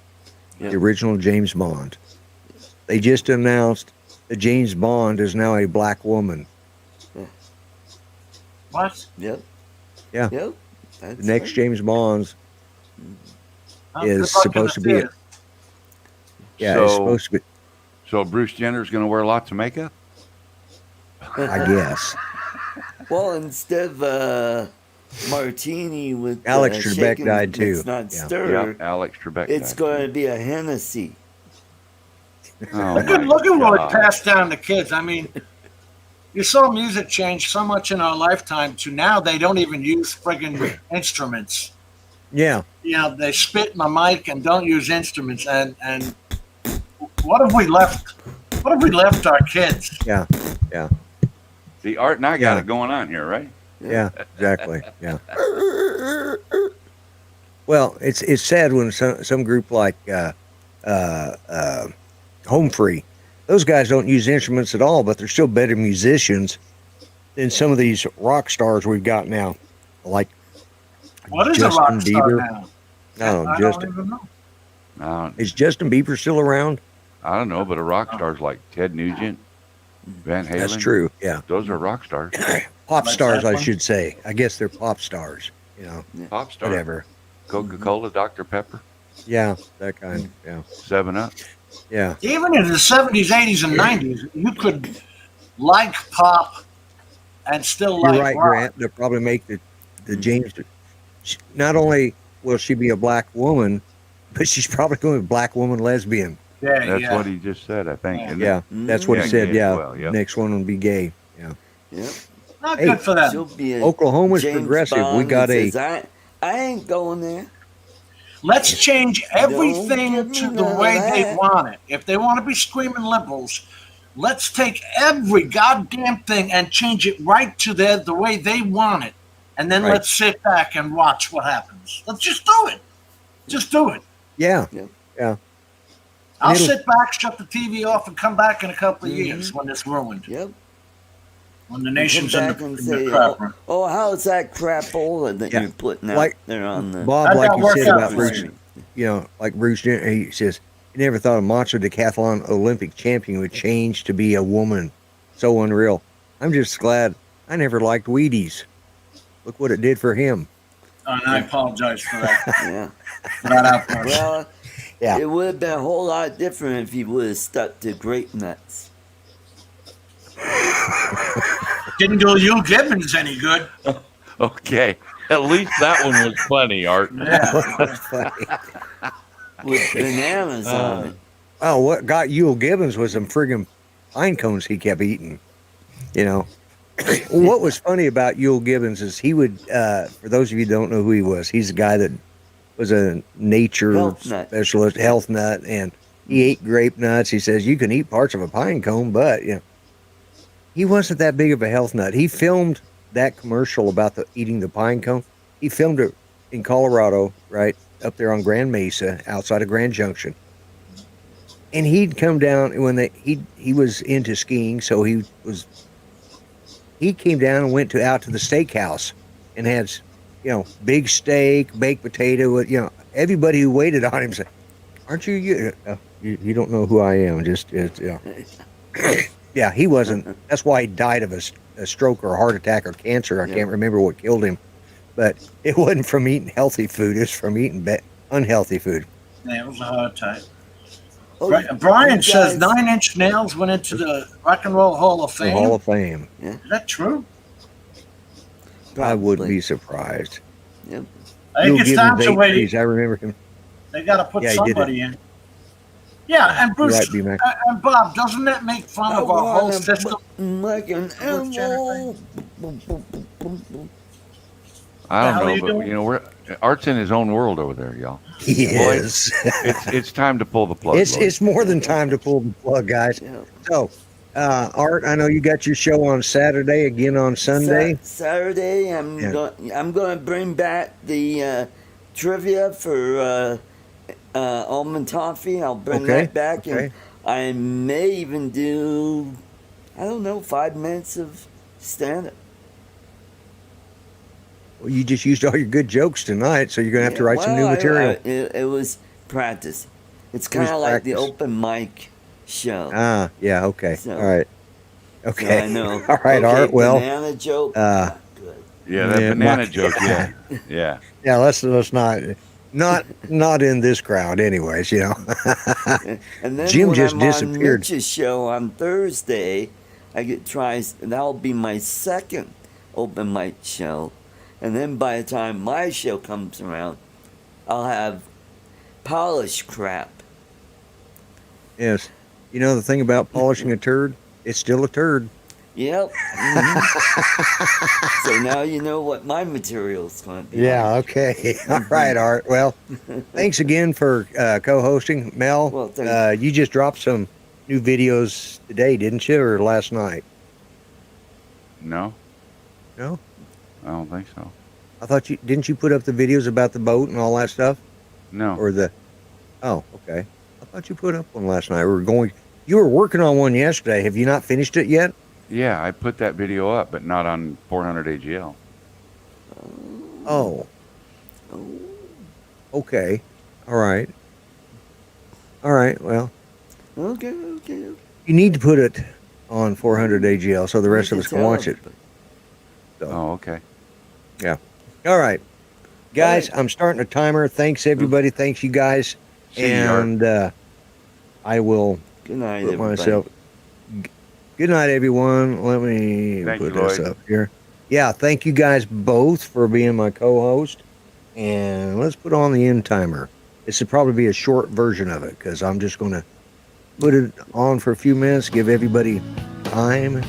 [SPEAKER 4] Yep.
[SPEAKER 2] The original James Bond. They just announced that James Bond is now a black woman.
[SPEAKER 6] What?
[SPEAKER 4] Yep.
[SPEAKER 2] Yeah.
[SPEAKER 4] Yep.
[SPEAKER 2] The
[SPEAKER 4] That's
[SPEAKER 2] next
[SPEAKER 4] right.
[SPEAKER 2] James Bond
[SPEAKER 6] Oh,
[SPEAKER 2] is
[SPEAKER 6] good luck in
[SPEAKER 2] supposed
[SPEAKER 6] the
[SPEAKER 2] to be.
[SPEAKER 6] theater.
[SPEAKER 2] Yeah,
[SPEAKER 3] So-
[SPEAKER 2] it's supposed to be.
[SPEAKER 3] So Bruce Jenner's going to wear lots of makeup?
[SPEAKER 2] I guess.
[SPEAKER 4] Well, instead of martini with
[SPEAKER 2] Alex Trebek
[SPEAKER 4] shaken,
[SPEAKER 2] died too.
[SPEAKER 4] It's not
[SPEAKER 2] Yeah.
[SPEAKER 4] stir.
[SPEAKER 3] Yeah, Alex Trebek.
[SPEAKER 4] It's
[SPEAKER 3] died.
[SPEAKER 4] going to be a Hennessy.
[SPEAKER 3] Oh,
[SPEAKER 6] Look at
[SPEAKER 3] my
[SPEAKER 6] what it
[SPEAKER 3] God.
[SPEAKER 6] passed down to kids. I mean, you saw music change so much in our lifetime to now they don't even use friggin' instruments.
[SPEAKER 2] Yeah.
[SPEAKER 6] You know, they spit in the mic and don't use instruments. And what have we left? What have we left our kids?
[SPEAKER 2] Yeah.
[SPEAKER 3] See, Art and I got
[SPEAKER 2] Yeah.
[SPEAKER 3] it going on here, right?
[SPEAKER 2] Yeah. Exactly. Yeah. Well, it's sad when some group like Home Free, those guys don't use instruments at all, but they're still better musicians than some of these rock stars we've got now, like
[SPEAKER 6] What is
[SPEAKER 2] Justin
[SPEAKER 6] a rock star
[SPEAKER 2] Bieber.
[SPEAKER 6] now?
[SPEAKER 2] No,
[SPEAKER 6] I
[SPEAKER 2] Justin.
[SPEAKER 6] don't even know.
[SPEAKER 2] Is Justin Bieber still around?
[SPEAKER 3] I don't know, but a rock stars like Ted Nugent, Van Halen.
[SPEAKER 2] That's true. Yeah,
[SPEAKER 3] Those are rock stars.
[SPEAKER 2] pop
[SPEAKER 6] Like
[SPEAKER 2] stars, I
[SPEAKER 6] Zeppelin?
[SPEAKER 2] should say. I guess they're pop stars. You know,
[SPEAKER 3] Pop stars.
[SPEAKER 2] whatever.
[SPEAKER 3] Coca-Cola, Dr. Pepper,
[SPEAKER 2] Yeah, that kind. Yeah,
[SPEAKER 3] 7-Up.
[SPEAKER 2] yeah.
[SPEAKER 6] Even in the 70s, 80s, and 90s, you could like pop and still
[SPEAKER 2] You're
[SPEAKER 6] like
[SPEAKER 2] right,
[SPEAKER 6] rock.
[SPEAKER 2] Grant. They'll probably make the James. Not only will she be a black woman, but she's probably going to be a black woman lesbian.
[SPEAKER 6] Yeah,
[SPEAKER 3] That's
[SPEAKER 6] yeah.
[SPEAKER 3] what he just said, I think. isn't it?
[SPEAKER 2] Yeah, that's what
[SPEAKER 3] Yeah,
[SPEAKER 2] he said.
[SPEAKER 3] gay as
[SPEAKER 2] Yeah,
[SPEAKER 3] well, yep.
[SPEAKER 2] next one will be gay. Yeah,
[SPEAKER 4] Yep.
[SPEAKER 6] Not
[SPEAKER 2] Hey,
[SPEAKER 6] good for them.
[SPEAKER 4] She'll be a
[SPEAKER 2] Oklahoma's
[SPEAKER 4] James
[SPEAKER 2] progressive. We
[SPEAKER 4] Bond
[SPEAKER 2] got
[SPEAKER 4] that
[SPEAKER 2] a.
[SPEAKER 4] says, I ain't going there.
[SPEAKER 6] Let's change
[SPEAKER 4] Don't
[SPEAKER 6] everything
[SPEAKER 4] give me
[SPEAKER 6] to the
[SPEAKER 4] none of
[SPEAKER 6] way they
[SPEAKER 4] that.
[SPEAKER 6] want it. If they want to be screaming liberals, let's take every goddamn thing and change it right to the way they want it. And then
[SPEAKER 2] Right.
[SPEAKER 6] let's sit back and watch what happens. Let's just do it. Just do it.
[SPEAKER 2] Yeah,
[SPEAKER 4] Yep.
[SPEAKER 2] yeah.
[SPEAKER 6] I'll
[SPEAKER 2] It'll-
[SPEAKER 6] sit back, shut the TV off, and come back in a couple of
[SPEAKER 4] Mhm.
[SPEAKER 6] years when it's ruined.
[SPEAKER 4] Yep.
[SPEAKER 6] When the
[SPEAKER 4] Come
[SPEAKER 6] nation's in
[SPEAKER 4] back
[SPEAKER 6] the,
[SPEAKER 4] and
[SPEAKER 6] in
[SPEAKER 4] say,
[SPEAKER 6] the crapper.
[SPEAKER 4] oh, how's that crapola that
[SPEAKER 2] Yeah.
[SPEAKER 4] you're putting out
[SPEAKER 2] Like
[SPEAKER 4] there on the...
[SPEAKER 2] Bob,
[SPEAKER 6] How'd
[SPEAKER 2] like
[SPEAKER 6] that
[SPEAKER 2] you
[SPEAKER 6] work
[SPEAKER 2] said
[SPEAKER 6] out
[SPEAKER 2] about
[SPEAKER 6] for
[SPEAKER 2] Bruce,
[SPEAKER 6] you?
[SPEAKER 2] you know, like Bruce Jenner, he says he never thought a macho decathlon Olympic champion would change to be a woman. So unreal. I'm just glad I never liked Wheaties. Look what it did for him.
[SPEAKER 6] And I apologize for that,
[SPEAKER 4] Yeah.
[SPEAKER 6] for that outburst.
[SPEAKER 4] Well,
[SPEAKER 2] Yeah.
[SPEAKER 4] it would have been a whole lot different if you would have stuck to grape nuts.
[SPEAKER 6] Didn't do Hugh Gibbons any good.
[SPEAKER 7] Okay. At least that one was funny, Art.
[SPEAKER 6] Yeah.
[SPEAKER 2] That's funny.
[SPEAKER 4] With bananas on it.
[SPEAKER 2] Oh, what got Yule Gibbons was some friggin' pine cones he kept eating. You know, what was funny about Yule Gibbons is he would, for those of you who don't know who he was, he's a guy that was a nature
[SPEAKER 4] Health nut.
[SPEAKER 2] specialist, health nut, and he ate grape nuts. He says you can eat parts of a pine cone, but you know, he wasn't that big of a health nut. He filmed that commercial about eating the pine cone. He filmed it in Colorado, right up there on Grand Mesa, outside of Grand Junction. And he'd come down when he was into skiing, so he came down and went out to the steakhouse and had, you know, big steak, baked potato. You know, everybody who waited on him said, "Aren't you you don't know who I am?" Yeah, he wasn't. That's why he died of a stroke or a heart attack or cancer. I
[SPEAKER 4] Yeah.
[SPEAKER 2] can't remember what killed him, but it wasn't from eating healthy food. It was from eating unhealthy food.
[SPEAKER 6] Yeah, it was a hard time.
[SPEAKER 4] Oh,
[SPEAKER 6] Brian
[SPEAKER 4] you
[SPEAKER 6] says
[SPEAKER 4] guys-
[SPEAKER 6] 9 Inch Nails went into the Rock and Roll Hall of
[SPEAKER 2] The
[SPEAKER 6] Fame.
[SPEAKER 2] Hall of Fame.
[SPEAKER 6] Is that true?
[SPEAKER 2] I wouldn't
[SPEAKER 4] Probably.
[SPEAKER 2] be surprised.
[SPEAKER 4] Yep.
[SPEAKER 6] I think it's time to
[SPEAKER 2] Yule
[SPEAKER 6] wait.
[SPEAKER 2] Gibbons, I remember him.
[SPEAKER 6] They got to put
[SPEAKER 2] Yeah, he did
[SPEAKER 6] somebody in. Yeah, and Bruce
[SPEAKER 2] You're right, B-Mac.
[SPEAKER 6] and Bob, doesn't that make fun of our whole system?
[SPEAKER 4] Like an
[SPEAKER 6] Jennifer.
[SPEAKER 4] animal.
[SPEAKER 3] I
[SPEAKER 6] The hell
[SPEAKER 3] don't
[SPEAKER 6] are you
[SPEAKER 3] know, but
[SPEAKER 6] doing?
[SPEAKER 3] you know, Art's in his own world over there, y'all.
[SPEAKER 2] He is.
[SPEAKER 3] It's time to pull the plug.
[SPEAKER 2] It's
[SPEAKER 3] Lloyd.
[SPEAKER 2] it's more than time to pull the plug, guys.
[SPEAKER 4] Yeah.
[SPEAKER 2] So, Art, I know you got your show on Saturday, again on Sunday.
[SPEAKER 4] Saturday,
[SPEAKER 2] Yeah.
[SPEAKER 4] I'm going to bring back the trivia for almond toffee. I'll bring
[SPEAKER 2] Okay,
[SPEAKER 4] that back,
[SPEAKER 2] okay.
[SPEAKER 4] and I may even do, I don't know, 5 minutes of stand-up.
[SPEAKER 2] Well, you just used all your good jokes tonight, so you're gonna have to write some new material.
[SPEAKER 4] It was practice. It's kind of like the
[SPEAKER 2] practice.
[SPEAKER 4] open mic show.
[SPEAKER 2] Ah, yeah, okay,
[SPEAKER 4] So-
[SPEAKER 2] all right,
[SPEAKER 4] So
[SPEAKER 2] okay,
[SPEAKER 4] I know.
[SPEAKER 2] all right,
[SPEAKER 4] Okay,
[SPEAKER 2] Art. Well,
[SPEAKER 4] banana joke.
[SPEAKER 2] uh,
[SPEAKER 4] Good.
[SPEAKER 3] Yeah, that
[SPEAKER 2] Yeah,
[SPEAKER 3] banana
[SPEAKER 2] my-
[SPEAKER 3] joke. Yeah, yeah.
[SPEAKER 2] yeah, let's not in this crowd, anyways. You know,
[SPEAKER 4] And then
[SPEAKER 2] Jim
[SPEAKER 4] when
[SPEAKER 2] just
[SPEAKER 4] I'm
[SPEAKER 2] disappeared.
[SPEAKER 4] on Mitch's show on Thursday, I get tries. That'll be my second open mic show, and then by the time my show comes around, I'll have polished crap.
[SPEAKER 2] Yes, you know the thing about polishing a turd, it's still a turd.
[SPEAKER 4] Yep. So now you know what my material's going to be.
[SPEAKER 2] Yeah,
[SPEAKER 4] like.
[SPEAKER 2] okay. All right, Art. Well, thanks again for co-hosting. Mel,
[SPEAKER 4] Well, thank
[SPEAKER 2] you just dropped some new videos today, didn't you, or last night?
[SPEAKER 3] No,
[SPEAKER 2] No?
[SPEAKER 3] I don't think so.
[SPEAKER 2] I thought didn't you put up the videos about the boat and all that stuff?
[SPEAKER 3] No.
[SPEAKER 2] Or oh, okay. I thought you put up one last night. You were working on one yesterday. Have you not finished it yet?
[SPEAKER 3] Yeah, I put that video up, but not on 400 AGL.
[SPEAKER 2] Oh. Okay. All right. All right. Well,
[SPEAKER 4] Okay.
[SPEAKER 2] you need to put it on 400 AGL so the rest of us can watch it. So,
[SPEAKER 3] Oh, okay.
[SPEAKER 2] yeah. All right. Guys,
[SPEAKER 4] All right.
[SPEAKER 2] I'm starting a timer. Thanks, everybody. Thanks, you guys.
[SPEAKER 3] See you, Art.
[SPEAKER 2] And I will
[SPEAKER 4] Good night,
[SPEAKER 2] put
[SPEAKER 4] everybody.
[SPEAKER 2] myself. Good night, everyone. Let me
[SPEAKER 3] Thank
[SPEAKER 2] put
[SPEAKER 3] you,
[SPEAKER 2] this
[SPEAKER 3] Lloyd.
[SPEAKER 2] up here. Yeah, thank you guys both for being my co-host. And let's put on the end timer. This would probably be a short version of it because I'm just going to put it on for a few minutes, give everybody time.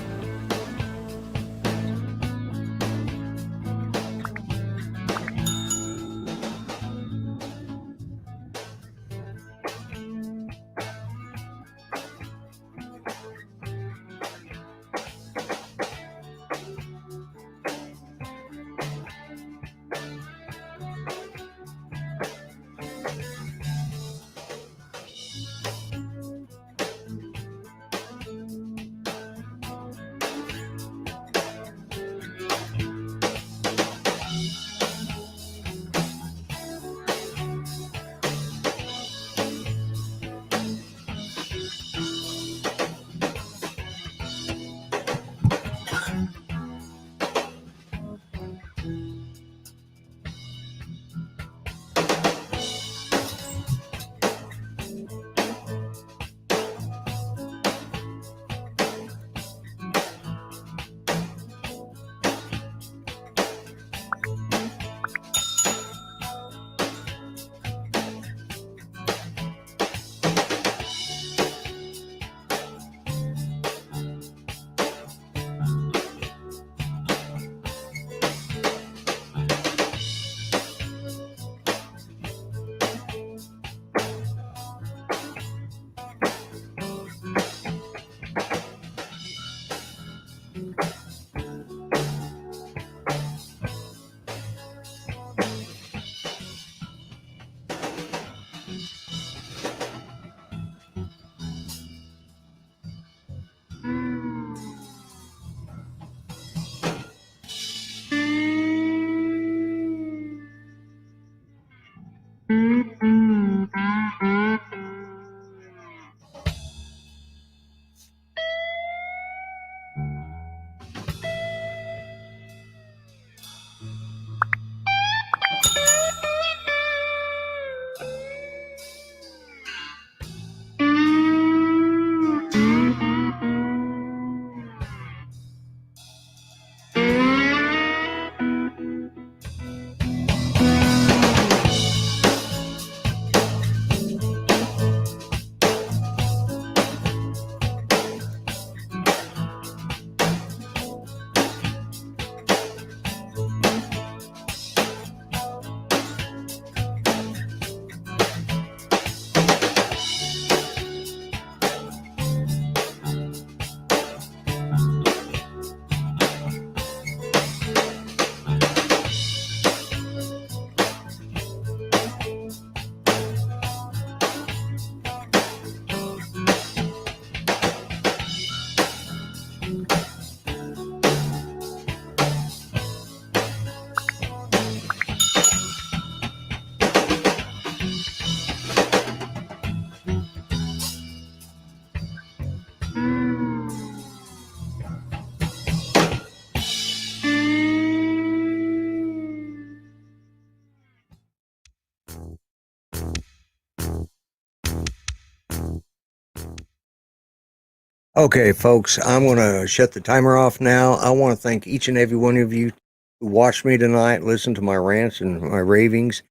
[SPEAKER 2] Okay, folks, I'm going to shut the timer off now. I want to thank each and every one of you who watched me tonight, listened to my rants and my ravings.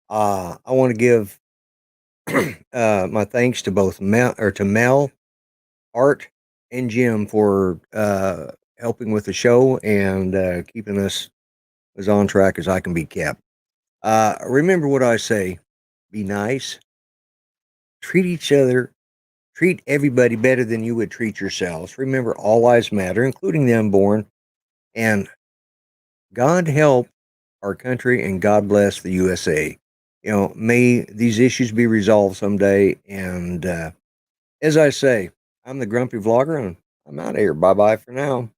[SPEAKER 2] I want to give my thanks to both Mel, Art, and Jim for helping with the show and keeping us as on track as I can be kept. Remember what I say: be nice, treat each other, treat everybody better than you would treat yourselves. Remember, all lives matter, including the unborn. And God help our country and God bless the USA. You know, may these issues be resolved someday. And as I say, I'm the Grumpy Vlogger, and I'm out of here. Bye bye for now.